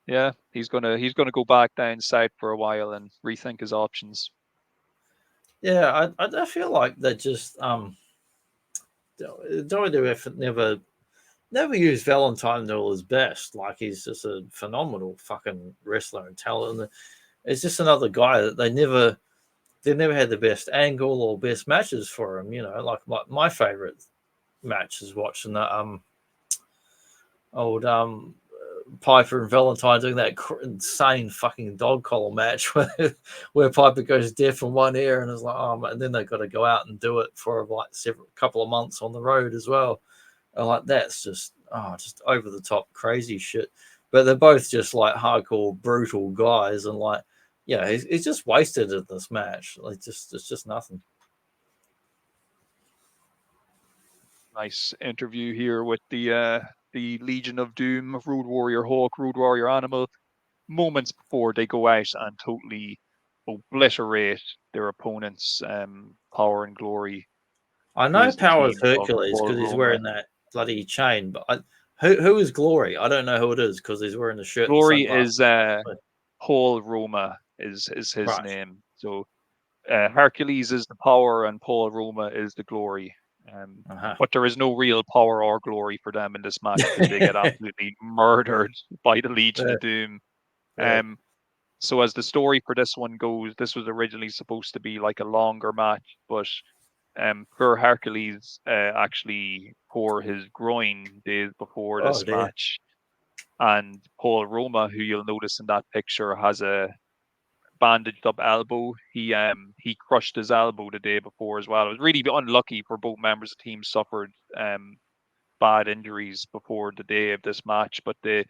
S2: Yeah, he's gonna go back down south for a while and rethink his options.
S1: Yeah, I feel like they just WWF never used Valentine to all his best. Like, he's just a phenomenal fucking wrestler and talent. And it's just another guy that they never had the best angle or best matches for him. Like my favorite match is watching the old Piper and Valentine doing that insane fucking dog collar match where Piper goes deaf in one ear and is like, and then they've got to go out and do it for like couple of months on the road as well. And like, that's just over the top crazy shit. But they're both just like hardcore brutal guys, and like, he's just wasted in this match. Like, it's just nothing.
S2: Nice interview here with the Legion of Doom, Road Warrior Hawk, Road Warrior Animal, moments before they go out and totally obliterate their opponents' power and glory.
S1: I know Power is Hercules because he's wearing that bloody chain, but who is Glory? I don't know who it is because he's wearing the shirt.
S2: Glory is Paul Roma is his name. So Hercules is the power and Paul Roma is the glory. But there is no real power or glory for them in this match because they get absolutely murdered by the Legion of Doom. So as the story for this one goes, this was originally supposed to be like a longer match, but poor Hercules actually tore his groin days before this match. And Paul Roma, who you'll notice in that picture, has a bandaged up elbow. He crushed his elbow the day before as well. It was really unlucky for both members of the team suffered bad injuries before the day of this match, but they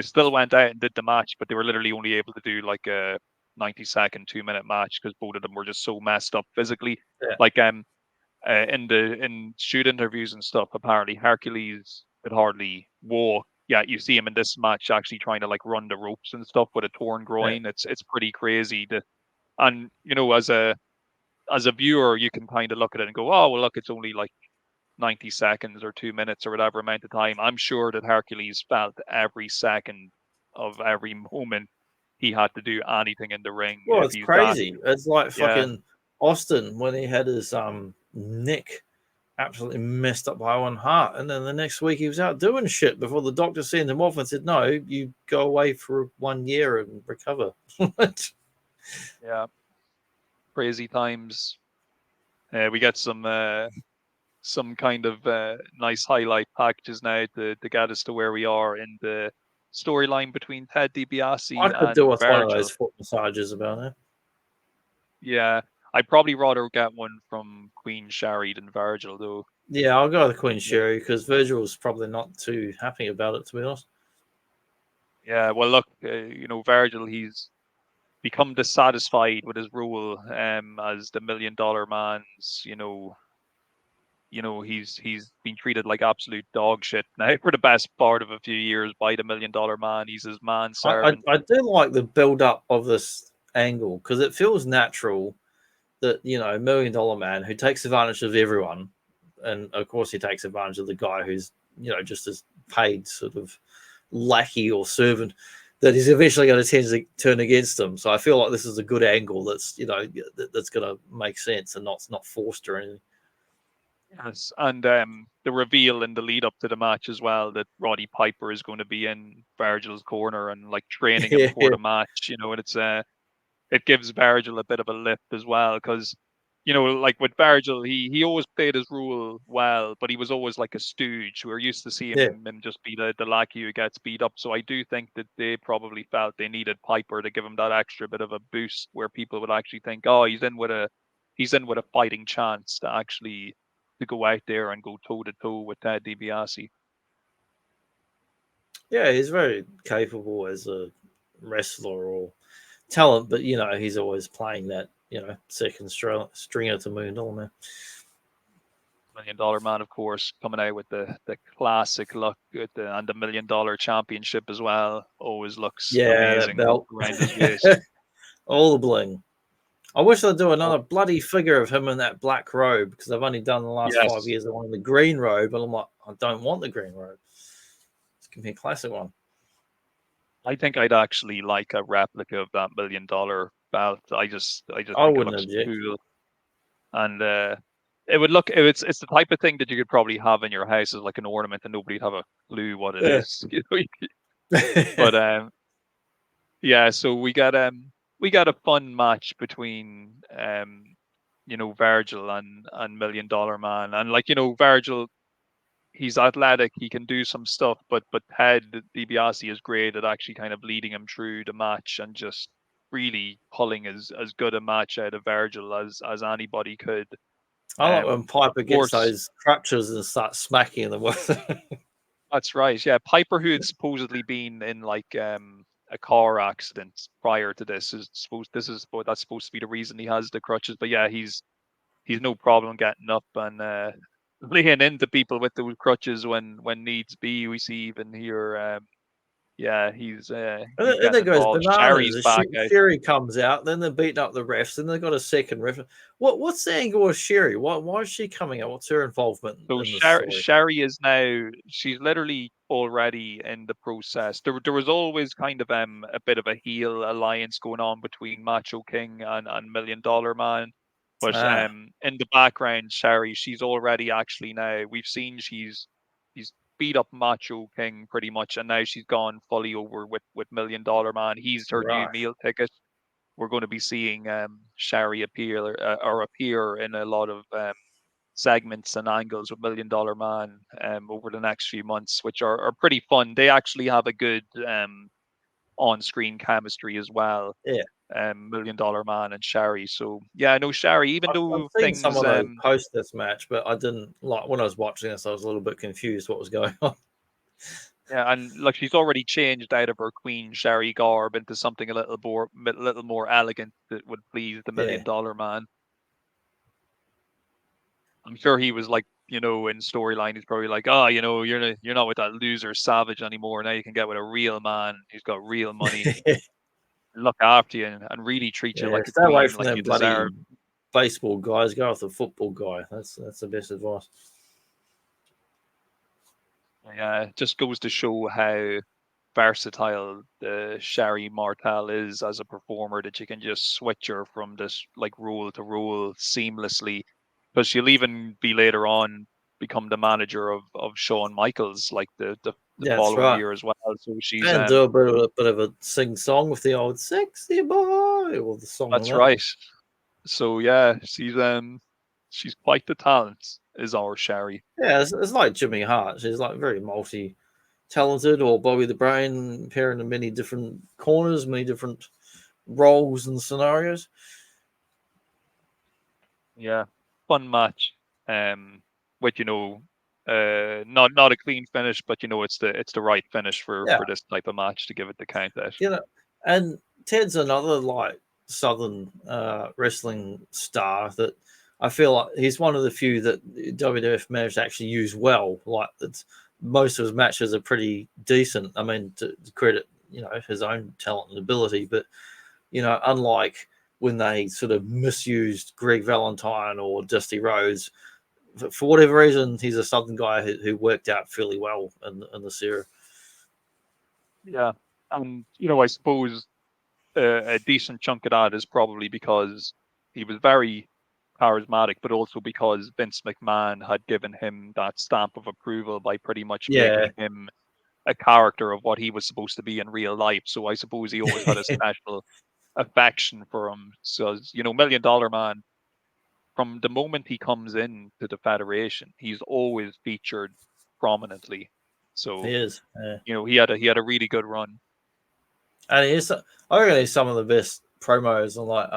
S2: still went out and did the match, but they were literally only able to do like a 90-second, 2-minute match because both of them were just so messed up physically. Like in shoot interviews and stuff, apparently Hercules could hardly walk. Yeah, you see him in this match actually trying to like run the ropes and stuff with a torn groin. It's pretty crazy. And you know, as a viewer, you can kind of look at it and go, oh well, look, it's only like 90 seconds or 2 minutes or whatever amount of time. I'm sure that Hercules felt every second of every moment he had to do anything in the ring.
S1: Well, it's crazy. It's like fucking Austin when he had his neck absolutely messed up by Owen Hart, and then the next week he was out doing shit before the doctor sent him off and said, "No, you go away for 1 year and recover."
S2: Yeah, crazy times. We get some kind of nice highlight packages now to get us to where we are in the storyline between Ted DiBiase
S1: I could
S2: and
S1: do with
S2: Virgil.
S1: one of those foot massages about it.
S2: Yeah, I'd probably rather get one from Queen Sherry than Virgil, though.
S1: Yeah, I'll go with Queen Sherry because Virgil's probably not too happy about it, to be honest.
S2: Yeah, well, look, you know, Virgil, he's become dissatisfied with his role as the $1 Million Man's, you know, he's been treated like absolute dog shit now for the best part of a few years by the $1 Million Man. He's his manservant.
S1: I do like the build up of this angle because it feels natural that, you know, $1 Million Man who takes advantage of everyone, and of course he takes advantage of the guy who's, you know, just as paid sort of lackey or servant, that he's eventually going to tend to turn against him. So I feel like this is a good angle that's, you know, that's going to make sense and not forced or anything.
S2: Yes, and the reveal in the lead up to the match as well that Roddy Piper is going to be in Virgil's corner and like training him for the match, you know, and it gives Virgil a bit of a lift as well because, you know, like with Virgil, he always played his role well, but he was always like a stooge. We're used to seeing him just be the lackey who gets beat up. So I do think that they probably felt they needed Piper to give him that extra bit of a boost where people would actually think, oh, he's in with a fighting chance to actually to go out there and go toe to toe with Ted DiBiase.
S1: Yeah, he's very capable as a wrestler or talent, but you know, he's always playing that, you know, second stringer to $1 Million Man.
S2: $1 Million Man, of course, coming out with the classic look and the $1 Million Championship as well. Always looks amazing
S1: belt
S2: around his waist.
S1: All the bling. I wish they'd do another bloody figure of him in that black robe because they've only done the last 5 years. They wanted the green robe, and I'm like, I don't want the green robe. Just give me a classic one.
S2: I think I'd actually like a replica of that $1 Million belt. I just think it looks cool, and it would look. It's the type of thing that you could probably have in your house as like an ornament, and nobody'd have a clue what it is. You know? But yeah. So we got a fun match between you know, Virgil and $1 Million Man, and like, you know, Virgil, he's athletic, he can do some stuff, but Ted DiBiase is great at actually kind of leading him through the match and just really pulling as good a match out of Virgil as anybody could.
S1: I like when Piper gets those crutches and starts smacking them with.
S2: That's right. Yeah, Piper, who had supposedly been in like a car accident prior to this, that's supposed to be the reason he has the crutches. But yeah, he's no problem getting up and laying into people with those crutches when needs be. We see even here, he's
S1: and then it goes bananas. Sherry comes out, then they're beating up the refs, then they've got a second ref. What's the angle with Sherry? Why is she coming out? What's her involvement?
S2: So Sherry is now, she's literally already in the process. There was always kind of a bit of a heel alliance going on between Macho King and $1 Million Man. But in the background, Sherry, she's already actually now. We've seen she's beat up Macho King pretty much, and now she's gone fully over with $1 Million Man. He's her new
S1: Right.
S2: meal ticket. We're going to be seeing Sherry appear in a lot of segments and angles with $1 Million Man over the next few months, which are pretty fun. They actually have a good on-screen chemistry as well.
S1: Yeah.
S2: $1 Million Man and Sherry. So yeah, I know Sherry. Even
S1: I've
S2: though
S1: seen
S2: things,
S1: some of those post this match, but I didn't like when I was watching this. I was a little bit confused what was going on.
S2: yeah, and like she's already changed out of her Queen Sherry garb into something a little more elegant that would please the $1 Million Man. I'm sure he was like, in storyline, he's probably like, oh, you're not with that loser Savage anymore. Now you can get with a real man who's got real money, look after you, and really treat you like a
S1: Stay away
S2: queen,
S1: from
S2: like
S1: them
S2: you
S1: bloody
S2: deserve.
S1: baseball guys. Go with the football guy. That's the best advice.
S2: Yeah, it just goes to show how versatile Sherry Martel is as a performer, that you can just switch her from this like role to role seamlessly, because she'll even be later on become the manager of Shawn Michaels like the
S1: Yeah, that's
S2: following
S1: right.
S2: year as well. So she's
S1: And do a bit of a sing song with the old "Sexy Boy" or the song.
S2: that's
S1: on that.
S2: right. So yeah, she's quite the talent, is our Sherry.
S1: Yeah, it's like Jimmy Hart. She's like very talented, or Bobby the Brain, appearing in many different corners, many different roles and scenarios.
S2: Yeah, fun match. With not a clean finish, but it's the right finish for this type of match to give it the count out.
S1: And Ted's another like Southern wrestling star that I feel like he's one of the few that WWF managed to actually use well. Like most of his matches are pretty decent. I mean, to credit his own talent and ability, but unlike when they sort of misused Greg Valentine or Dusty Rhodes, for whatever reason, he's a Southern guy who worked out fairly well in this era.
S2: Yeah, and I suppose a decent chunk of that is probably because he was very charismatic, but also because Vince McMahon had given him that stamp of approval by pretty much making him a character of what he was supposed to be in real life. So I suppose he always had a special affection for him. So, $1 Million Man, from the moment he comes in to the Federation, he's always featured prominently. So
S1: He is.
S2: he had a really good run.
S1: And I reckon he's some of the best promos, and like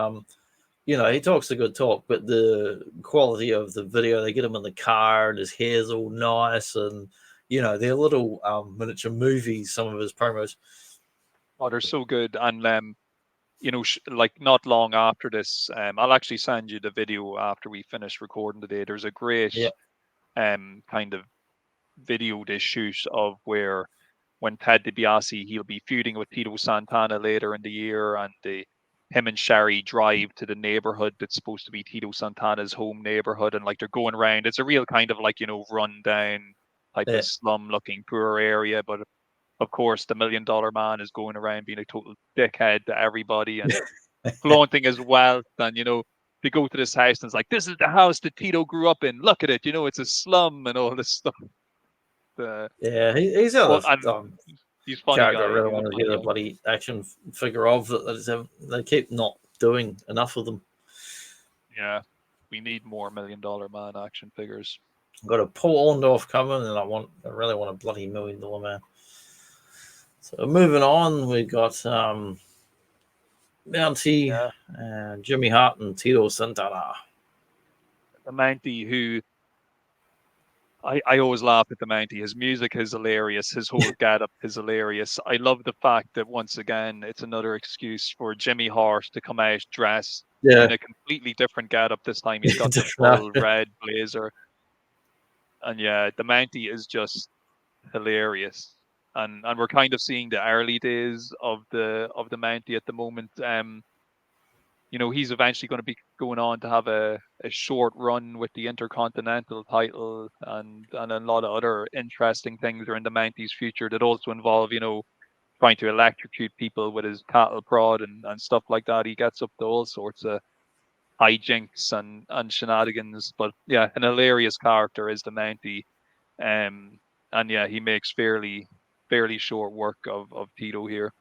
S1: he talks a good talk, but the quality of the video, they get him in the car and his hair's all nice, and they're little miniature movies, some of his promos.
S2: Oh, they're so good. And like not long after this, I'll actually send you the video after we finish recording today. There's a great kind of video they shoot of where when Ted DiBiase, he'll be feuding with Tito Santana later in the year, and him and Sherry drive to the neighborhood that's supposed to be Tito Santana's home neighborhood, and like they're going around. It's a real kind of like run down type of slum looking poor area, but of course the $1 Million Man is going around being a total dickhead to everybody and flaunting his wealth. And they go to this house and it's like, this is the house that Tito grew up in, look at it, it's a slum and all this stuff.
S1: He's a
S2: he's funny
S1: character
S2: guy.
S1: I really want to get a bloody action figure of that. They keep not doing enough of them.
S2: Yeah, we need more $1 Million Man action figures.
S1: I've got a Paul Orndorff coming, and I really want a bloody $1 Million Man. So moving on, we got Mountie, Jimmy Hart, and Tito Santana.
S2: The Mountie, who I always laugh at the Mountie. His music is hilarious. His whole getup is hilarious. I love the fact that once again, it's another excuse for Jimmy Hart to come out dressed in a completely different getup. This time he's got the full red blazer. And yeah, the Mountie is just hilarious. And we're kind of seeing the early days of the Mountie at the moment. He's eventually going to be going on to have a short run with the Intercontinental title, and a lot of other interesting things are in the Mountie's future that also involve, trying to electrocute people with his cattle prod and stuff like that. He gets up to all sorts of hijinks and shenanigans. But yeah, an hilarious character is the Mountie. And yeah, he makes fairly short work of Tito here.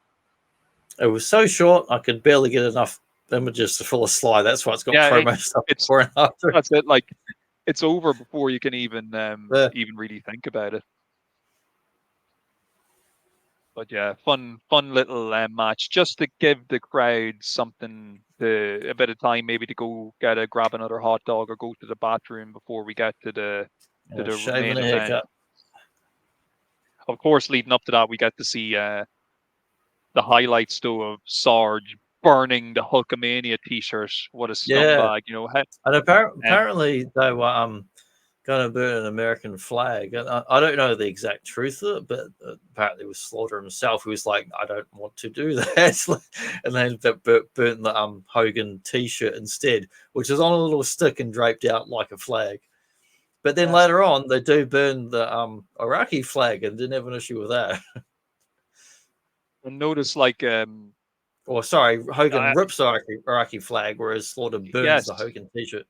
S1: It was so short, I could barely get enough images to fill a slide. That's why it's got promo stuff before and after.
S2: That's it. Like, it's over before you can even really think about it. But yeah, fun little match, just to give the crowd something, a bit of time maybe to go grab another hot dog or go to the bathroom before we get to the main event.
S1: Haircut.
S2: Of course, leading up to that, we get to see the highlights though of Sarge burning the Hulkamania t-shirt. What a scumbag, you know.
S1: And apparently they were going to burn an American flag. And I don't know the exact truth of it, but apparently it was Slaughter himself who was like, I don't want to do that. And then burnt the Hogan t-shirt instead, which is on a little stick and draped out like a flag. But then later on, they do burn the Iraqi flag and didn't have an issue with that.
S2: And notice, like,
S1: Hogan rips the Iraqi flag, whereas Slaughter burns the Hogan t-shirt.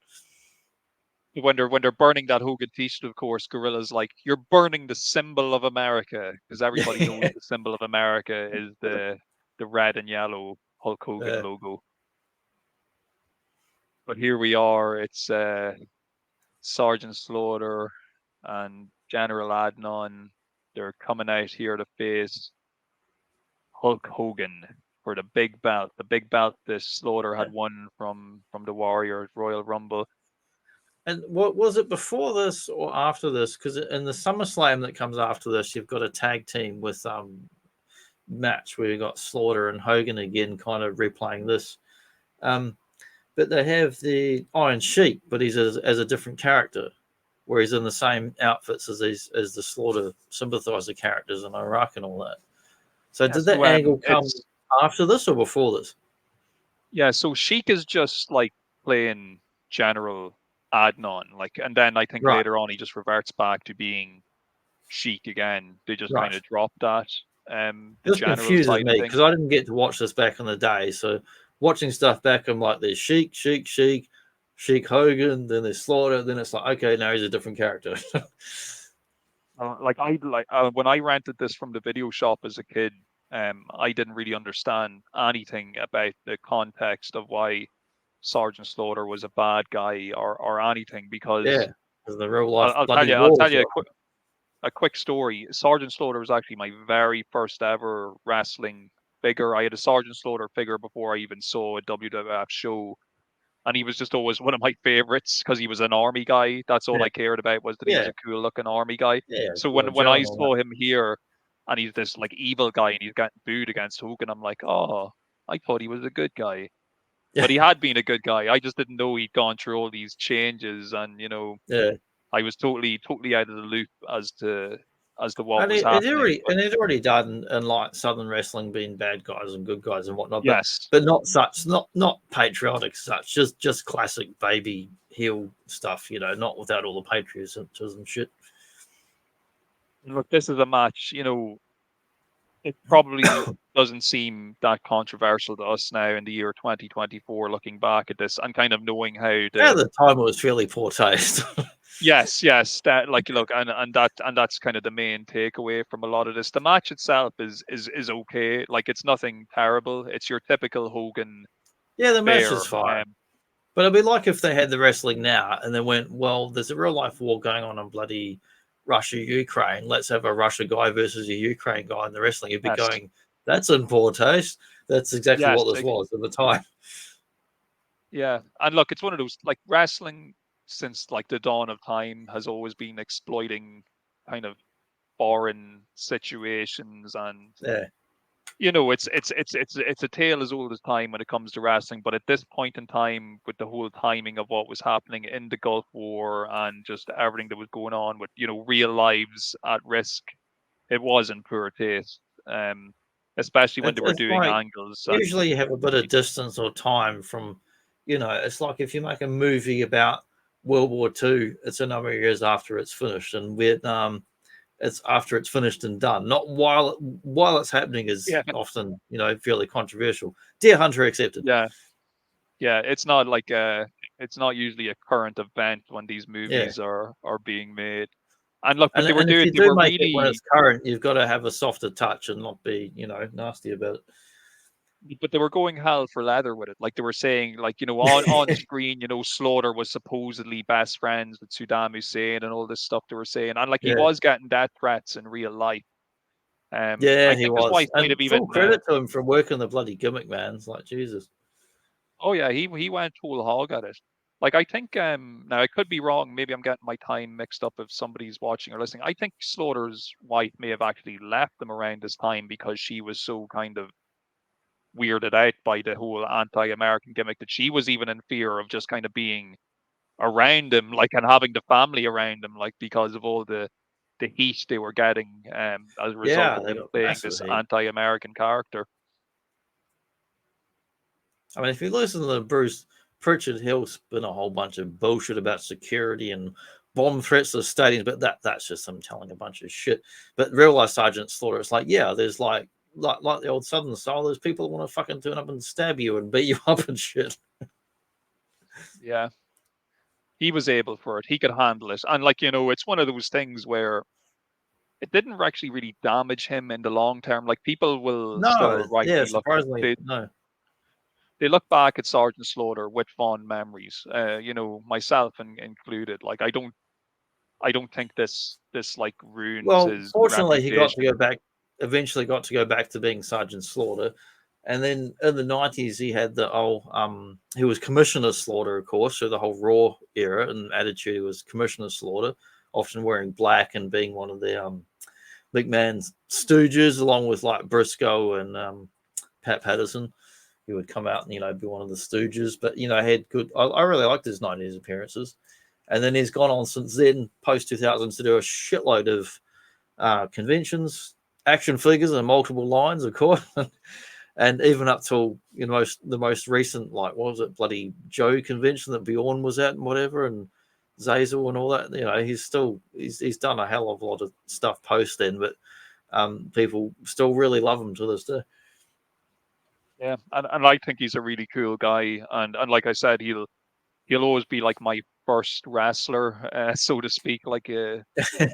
S2: When they're burning that Hogan t-shirt, of course, Gorilla's like, you're burning the symbol of America, because everybody knows the symbol of America is the red and yellow Hulk Hogan logo. But here we are. It's Sergeant Slaughter and General Adnan. They're coming out here to face Hulk Hogan for the big belt. The big belt that Slaughter had won from the Warriors Royal Rumble.
S1: And what was it before this or after this? Because in the SummerSlam that comes after this, you've got a tag team with match where you got Slaughter and Hogan again, kind of replaying this. But they have the Iron Sheik, but he's as a different character, where he's in the same outfits as the Slaughter sympathizer characters in Iraq and all that. So did that angle come after this or before this?
S2: Yeah, so Sheik is just like playing General Adnan, like, and then I think later on he just reverts back to being Sheik again. They just kind of drop that.
S1: This confuses me because I didn't get to watch this back in the day. So watching stuff back, I'm like, there's Sheik Hogan, then there's Slaughter, then it's like, okay, now he's a different character.
S2: When I rented this from the video shop as a kid, I didn't really understand anything about the context of why Sergeant Slaughter was a bad guy or anything, because
S1: the real life.
S2: I'll tell you a quick story. Sergeant Slaughter was actually my very first ever wrestling figure. I had a Sergeant Slaughter figure before I even saw a WWF show, and he was just always one of my favorites because he was an army guy. That's all I cared about, was that he was a cool looking army guy. So when I saw him here and he's this like evil guy and he's getting booed against Hogan, I'm like, oh, I thought he was a good guy. But he had been a good guy. I just didn't know he'd gone through all these changes, and I was totally out of the loop as to what was happening.
S1: And he'd already done in like Southern wrestling, being bad guys and good guys and whatnot.
S2: Yes,
S1: but not patriotic such. Just classic baby heel stuff. Not without all the patriotism shit.
S2: Look, this is a match. It probably doesn't seem that controversial to us now in the year 2024, looking back at this and kind of knowing how
S1: at the time it was fairly poor taste.
S2: yes, that look, and that's kind of the main takeaway from a lot of this. The match itself is okay. Like, it's nothing terrible. It's your typical Hogan.
S1: Yeah, the match is fine. But it'd be like if they had the wrestling now and they went, well, there's a real life war going on in bloody Russia, Ukraine. Let's have a Russia guy versus a Ukraine guy in the wrestling. You'd be going, that's in poor taste. That's exactly what this was at the time.
S2: Yeah, and look, it's one of those, like, wrestling since like the dawn of time has always been exploiting kind of foreign situations, and it's a tale as old as time when it comes to wrestling. But at this point in time, with the whole timing of what was happening in the Gulf War and just everything that was going on with real lives at risk, it was in poor taste. Especially when they were doing angles.
S1: Usually you have a bit of distance or time from, it's like if you make a movie about World War II, it's a number of years after it's finished, and Vietnam, it's after it's finished and done. Not while it's happening is often, fairly controversial. Deer Hunter accepted.
S2: Yeah, it's not like It's not usually a current event when these
S1: Yeah.
S2: movies are being made. And look, but
S1: And if you
S2: they
S1: do
S2: were
S1: make it when
S2: really,
S1: it's current, you've got to have a softer touch and not be, nasty about it.
S2: but they were going hell for leather with it. Like they were saying, like, on screen, Slaughter was supposedly best friends with Saddam Hussein and all this stuff they were saying. And like he
S1: Yeah.
S2: was getting death threats in real life.
S1: Yeah,
S2: I
S1: he
S2: think his
S1: was.
S2: wife might
S1: And
S2: have
S1: full
S2: even
S1: credit to him for working the bloody gimmick, man. It's like, Jesus.
S2: oh yeah, he went whole hog at it. Like I think now I could be wrong, maybe I'm getting my time mixed up if somebody's watching or listening. I think Slaughter's wife may have actually left them around this time because she was so kind of weirded out by the whole anti-American gimmick that she was even in fear of just kind of being around him, like, and having the family around him, like, because of all the heat they were getting as a result
S1: Yeah,
S2: of
S1: they
S2: him
S1: got
S2: playing
S1: massive
S2: this
S1: heat.
S2: anti-American character.
S1: I mean, if you listen to Bruce Pritchard, he'll spin a whole bunch of bullshit about security and bomb threats to stadiums, but that's just him telling a bunch of shit. But real life Sergeant Slaughter, it's like, yeah, there's like the old Southern style, there's people that want to fucking turn up and stab you and beat you up and shit.
S2: Yeah, he was able for it. He could handle it, and like it's one of those things where it didn't actually really damage him in the long term. Like people will still
S1: No, yeah,
S2: rightly look.
S1: surprisingly, no.
S2: They look back at Sergeant Slaughter with fond memories. Myself included. Like I don't think this like ruins
S1: Well,
S2: his
S1: fortunately, he got to
S2: reputation.
S1: go back. Eventually, got to go back to being Sergeant Slaughter, and then in the '90s, he had the he was Commissioner Slaughter, of course, through the whole Raw era and Attitude. He was Commissioner Slaughter, often wearing black and being one of the McMahon's stooges, along with like Briscoe and Pat Patterson. He would come out and be one of the stooges, but he had good. I really liked his '90s appearances. And then he's gone on since then, post 2000s, to do a shitload of conventions, action figures, and multiple lines, of course. And even up till the most recent, like, what was it, bloody Joe convention that Bjorn was at and whatever, and Zazel and all that. He's done a hell of a lot of stuff post then, but people still really love him to this day.
S2: Yeah, and I think he's a really cool guy, and like I said, he'll always be like my first wrestler, so to speak, like a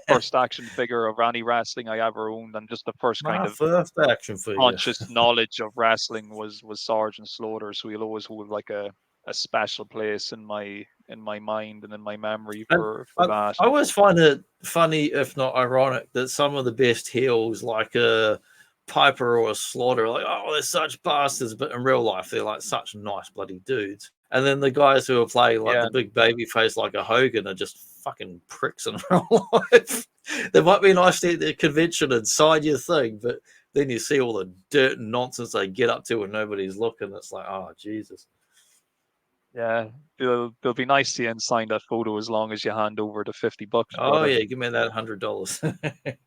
S2: first action figure of any wrestling I ever owned, and just the first kind
S1: My
S2: of
S1: first action figure.
S2: conscious knowledge of wrestling was Sergeant Slaughter. So he'll always hold like a special place in my mind and in my memory for that.
S1: I always find it funny, if not ironic, that some of the best heels, like a Piper or a Slaughter, are like, oh, they're such bastards, but in real life, they're like such nice bloody dudes. And then the guys who are playing like
S2: Yeah.
S1: the big baby face, like a Hogan, are just fucking pricks in real life. They might be nice at the convention and sign your thing, but then you see all the dirt and nonsense they get up to when nobody's looking. It's like, oh, Jesus.
S2: Yeah, they'll be nice to you and sign that photo as long as you hand over the $50,
S1: Oh,
S2: brother.
S1: yeah, give me that $100.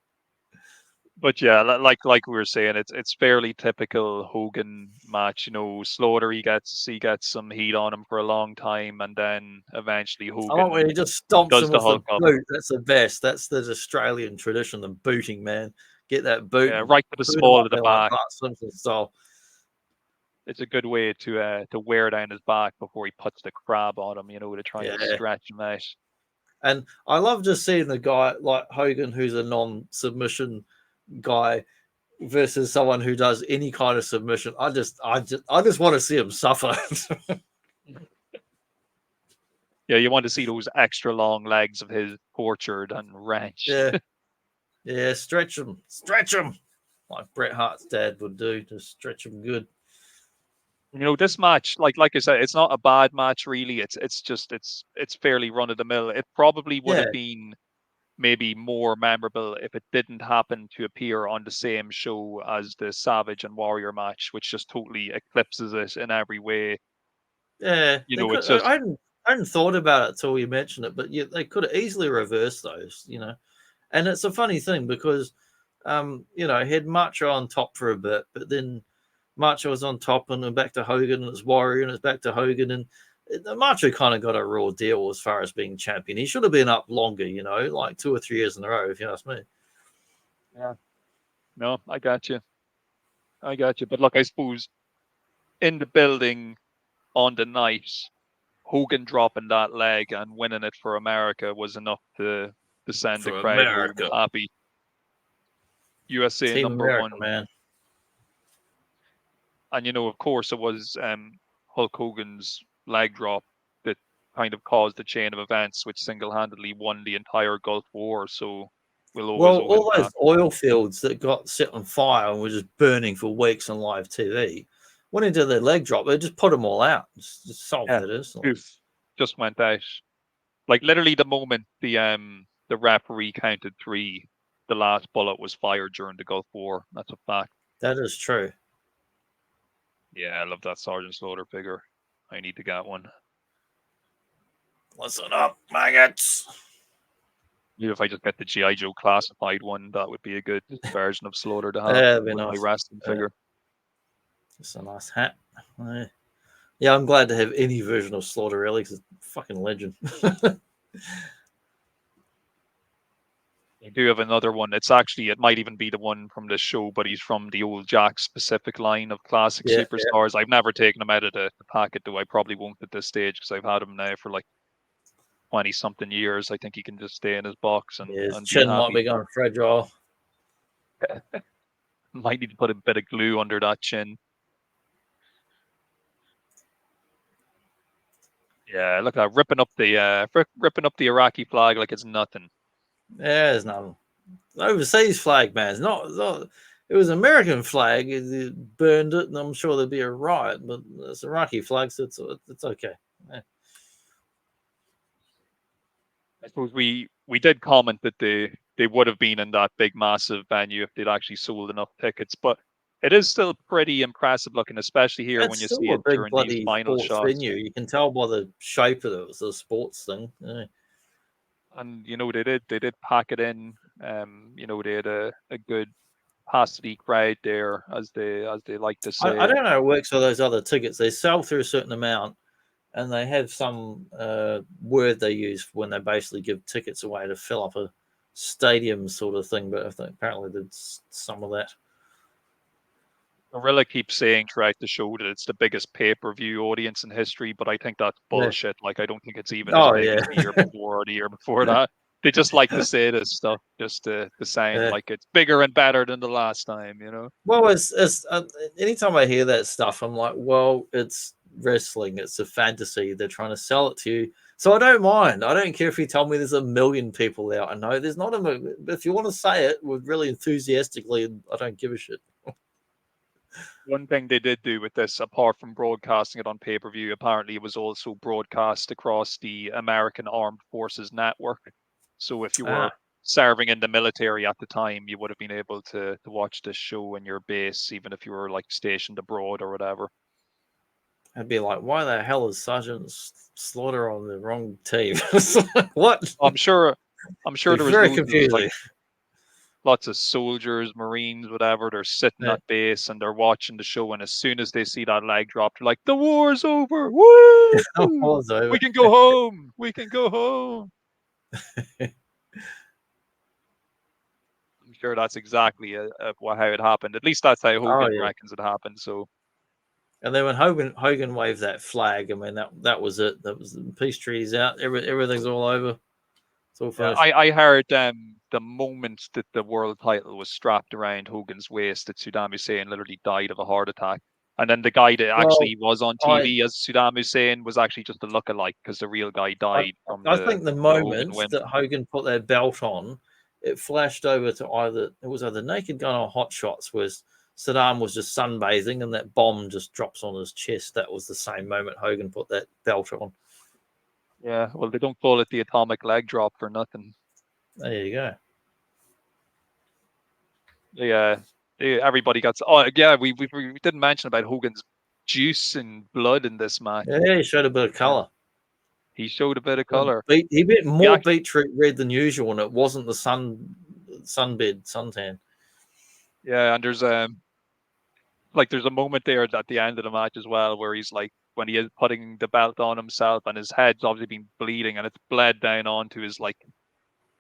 S2: But yeah, like we were saying, it's fairly typical Hogan match. Slaughter he gets some heat on him for a long time, and then eventually
S1: I like
S2: Hogan
S1: when he just stomps
S2: does
S1: him
S2: the
S1: with the
S2: Hulk up.
S1: boot. That's the best. That's the Australian tradition, the booting, man. Get that boot.
S2: Yeah,
S1: and
S2: right to the
S1: boot him
S2: small
S1: up
S2: of the
S1: there like
S2: back.
S1: Bart Simpson style.
S2: It's a good way to wear down his back before he puts the crab on him, to try and
S1: Yeah.
S2: stretch him out.
S1: And I love just seeing the guy like Hogan, who's a non-submission guy, versus someone who does any kind of submission. I just want to see him suffer.
S2: Yeah, you want to see those extra long legs of his tortured and wrenched.
S1: Yeah, stretch him, like Bret Hart's dad would do, to stretch him good.
S2: This match, like I said, it's not a bad match really. It's fairly run of the mill. It probably would have been maybe more memorable if it didn't happen to appear on the same show as the Savage and Warrior match, which just totally eclipses it in every way.
S1: Yeah,
S2: It's just
S1: I hadn't thought about it till you mentioned it, but yeah, they could have easily reversed those, And it's a funny thing because, had Macho on top for a bit, but then Macho was on top and then back to Hogan and it's Warrior and it's back to Hogan, and the Macho kind of got a raw deal as far as being champion. He should have been up longer, like 2 or 3 years in a row, if you ask me.
S2: Yeah. No, I got you. But look, I suppose in the building on the night, Hogan dropping that leg and winning it for America was enough to send the
S1: For
S2: crowd
S1: America.
S2: home happy. USA
S1: Team
S2: number
S1: America,
S2: one.
S1: man.
S2: And, of course, it was Hulk Hogan's leg drop that kind of caused the chain of events, which single-handedly won the entire Gulf War. So we'll always owe him
S1: All those
S2: that.
S1: oil fields that got set on fire and were just burning for weeks on live TV, went into their leg drop. They just put them all out. Just solved it instantly.
S2: Poof, just went out. Like literally the moment the referee counted 3, the last bullet was fired during the Gulf War. That's a fact.
S1: That is true.
S2: Yeah, I love that Sergeant Slaughter figure. I need to get one.
S1: Listen up, maggots.
S2: Maybe if I just get the G.I. Joe classified one, that would be a good version of Slaughter to have
S1: That'd be
S2: with
S1: nice.
S2: my wrestling figure.
S1: It's a nice hat. Yeah, I'm glad to have any version of Slaughter, really, because it's a fucking legend.
S2: I do have another one. It might even be the one from this show, but he's from the old Jack specific line of classic superstars. I've never taken him out of the packet, though I probably won't at this stage because I've had him now for like 20-something years. I think he can just stay in his box and
S1: His
S2: be
S1: chin might
S2: happy.
S1: be going fragile.
S2: Might need to put a bit of glue under that chin. Yeah, look at that, ripping up the Iraqi flag like it's nothing.
S1: Yeah, there's nothing. Overseas flag, man. It's not. It was American flag. It burned it, and I'm sure there'd be a riot. But it's Iraqi flag, so it's okay. Yeah.
S2: I suppose we did comment that they would have been in that big massive venue if they'd actually sold enough tickets, but it is still pretty impressive looking, especially here when
S1: It's
S2: you
S1: still
S2: see
S1: a
S2: it
S1: big
S2: during these
S1: bloody
S2: final
S1: sports
S2: shots.
S1: venue. You can tell by the shape of it. It's a sports thing. Yeah.
S2: And they did pack it in. They had a good capacity crowd there, as they like to say.
S1: I don't know how it works for those other tickets. They sell through a certain amount, and they have some word they use when they basically give tickets away to fill up a stadium sort of thing. But I think apparently there's some of that.
S2: Gorilla keeps saying throughout the show that it's the biggest pay-per-view audience in history, but I think that's bullshit. Like, I don't think it's even as big as the year before or the year before that. They just like to say this stuff just to sound like it's bigger and better than the last time,
S1: Well, it's anytime I hear that stuff, I'm like, well, it's wrestling. It's a fantasy. They're trying to sell it to you. So I don't mind. I don't care if you tell me there's 1 million people out. I know there's not a million. But if you want to say it with really enthusiastically, I don't give a shit.
S2: One thing they did do with this, apart from broadcasting it on pay-per-view, apparently it was also broadcast across the American Armed Forces Network. So if you were serving in the military at the time, you would have been able to watch this show in your base, even if you were like stationed abroad or whatever.
S1: I'd be like, why the hell is Sergeant Slaughter on the wrong team? What?
S2: I'm sure there was
S1: very confusing.
S2: Like, lots of soldiers, Marines, whatever. They're sitting at base and they're watching the show, and as soon as they see that leg drop, they're like, "The war's over! Woo!
S1: War's over.
S2: We can go home! We can go home!" I'm sure that's exactly how it happened. At least that's how Hogan reckons it happened. So.
S1: And then when Hogan waved that flag, I mean that was it. That was the peace treaty's out. Everything's all over. It's all finished.
S2: I heard the moment that the world title was strapped around Hogan's waist that Saddam Hussein literally died of a heart attack. And then the guy that actually was on TV as Saddam Hussein was actually just a lookalike because the real guy died
S1: I think the moment that Hogan put that belt on, it flashed over to either Naked Gun or Hot Shots, was Saddam was just sunbathing and that bomb just drops on his chest. That was the same moment Hogan put that belt on.
S2: Yeah, well, they don't call it the atomic leg drop for nothing.
S1: There you go.
S2: Yeah, everybody got. Oh, yeah, we didn't mention about Hogan's juice and blood in this match.
S1: Yeah, he showed a bit of color.
S2: He showed a bit of color.
S1: He bit more beetroot red than usual, and it wasn't the suntan.
S2: Yeah, and there's a moment there at the end of the match as well where he's like, when he is putting the belt on himself and his head's obviously been bleeding and it's bled down onto his like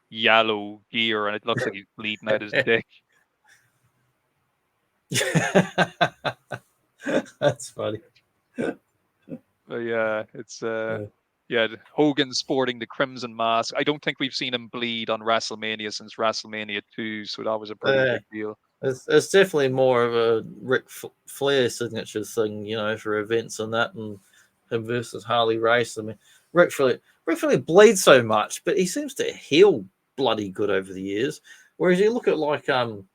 S2: yellow gear and it looks like he's bleeding out his dick.
S1: That's funny.
S2: But yeah, it's Yeah, Hogan sporting the crimson mask. I don't think we've seen him bleed on WrestleMania since WrestleMania 2, so that was a pretty big deal.
S1: It's definitely more of a Ric Flair signature thing, for events and that, and him versus Harley Race. I mean, Ric Flair bleeds so much, but he seems to heal bloody good over the years. Whereas you look at I don't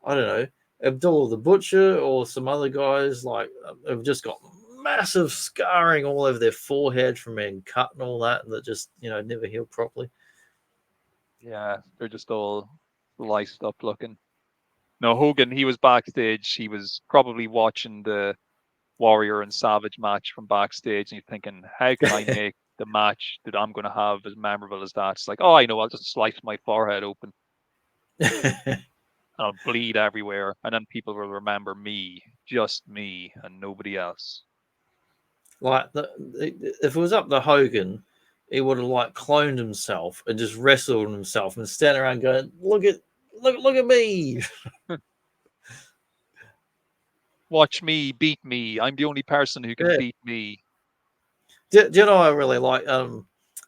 S1: know, Abdullah the Butcher or some other guys have just got massive scarring all over their forehead from being cut and all that, and that just never healed properly.
S2: Yeah, they're just all sliced up looking. No, Hogan, he was backstage. He was probably watching the Warrior and Savage match from backstage, and he's thinking, how can I make the match that I'm going to have as memorable as that? It's like, oh, I know, I'll just slice my forehead open. I'll bleed everywhere, and then people will remember me, just me, and nobody else.
S1: If it was up to Hogan, he would have cloned himself and just wrestled himself and stand around going, look at me.
S2: Watch me beat me. I'm the only person who can beat me.
S1: Do you know what I really like?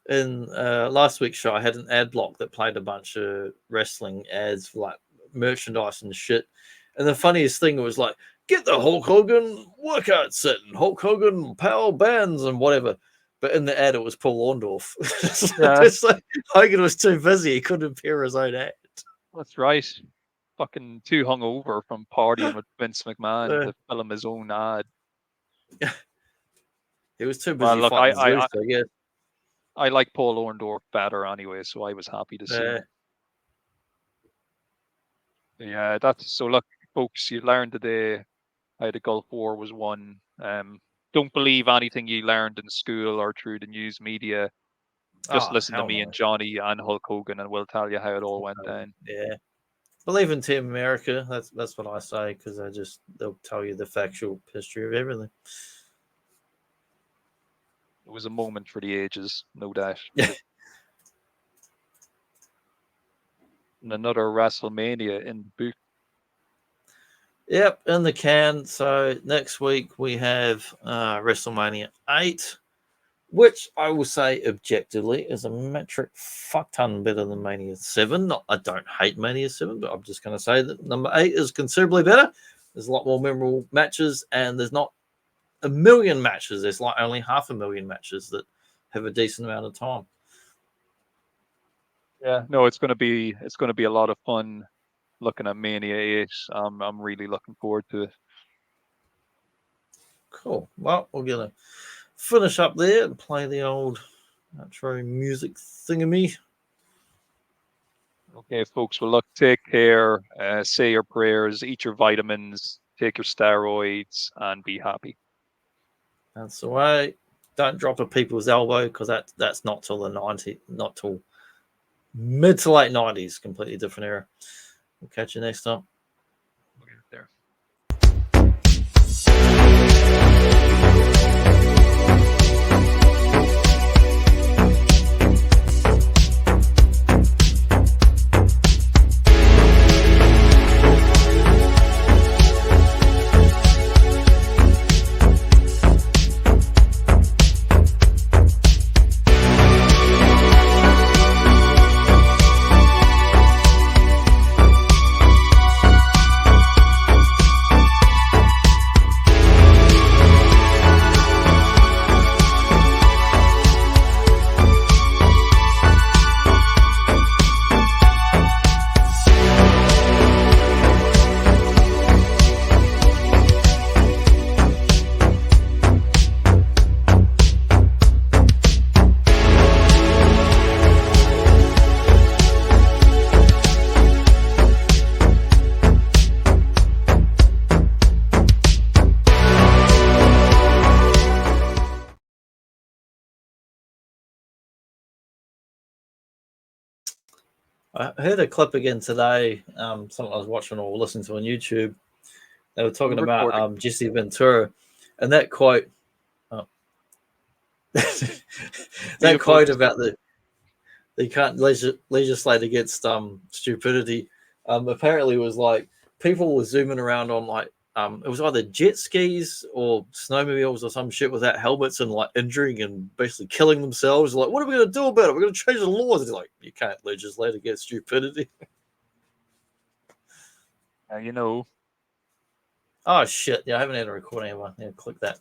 S1: In last week's show, I had an ad block that played a bunch of wrestling ads for merchandise and shit. And the funniest thing was get the Hulk Hogan workout set and Hulk Hogan power bands and whatever. But in the ad, it was Paul Orndorff. Hogan was too busy. He couldn't appear his own ad.
S2: That's right. Fucking too hungover from partying with Vince McMahon to film his own ad.
S1: He was too busy fighting Zeus, I guess.
S2: I like Paul Orndorff better anyway, so I was happy to see him. Yeah, so look, folks, you learned today how the Gulf War was won. Don't believe anything you learned in school or through the news media. Just listen to me and Johnny and Hulk Hogan, and we'll tell you how it all went down.
S1: Yeah. Believe in Team America. That's what I say, because they'll tell you the factual history of everything.
S2: It was a moment for the ages, no doubt. And another WrestleMania in the book.
S1: Yep, in the can. So next week we have WrestleMania 8, which I will say objectively is a metric fuck ton better than Mania 7. I don't hate Mania 7, but I'm just going to say that number 8 is considerably better. There's a lot more memorable matches, and there's not a million matches. There's only 500,000 matches that have a decent amount of time.
S2: Yeah, no, it's going to be a lot of fun looking at Mania 8. I'm really looking forward to it.
S1: Cool. Well, we're going to finish up there and play the old outro music thingamy.
S2: Okay, folks. Well, look, take care. Say your prayers. Eat your vitamins. Take your steroids, and be happy.
S1: That's the way. Don't drop a people's elbow, because that's not till the 90s, not till mid to late 90s. Completely different era. We'll catch you next time.
S2: We'll get there.
S1: I heard a clip again today, something I was watching or listening to on YouTube. They were talking about Jesse Ventura, and that quote, that quote about they can't legislate against stupidity, apparently was people were zooming around on it was either jet skis or snowmobiles or some shit without helmets and like injuring and basically killing themselves. Like, what are we going to do about it? We're going to change the laws. It's like, you can't legislate against stupidity.
S2: You know.
S1: Oh shit! Yeah, I haven't had a recording of one. Yeah, click that.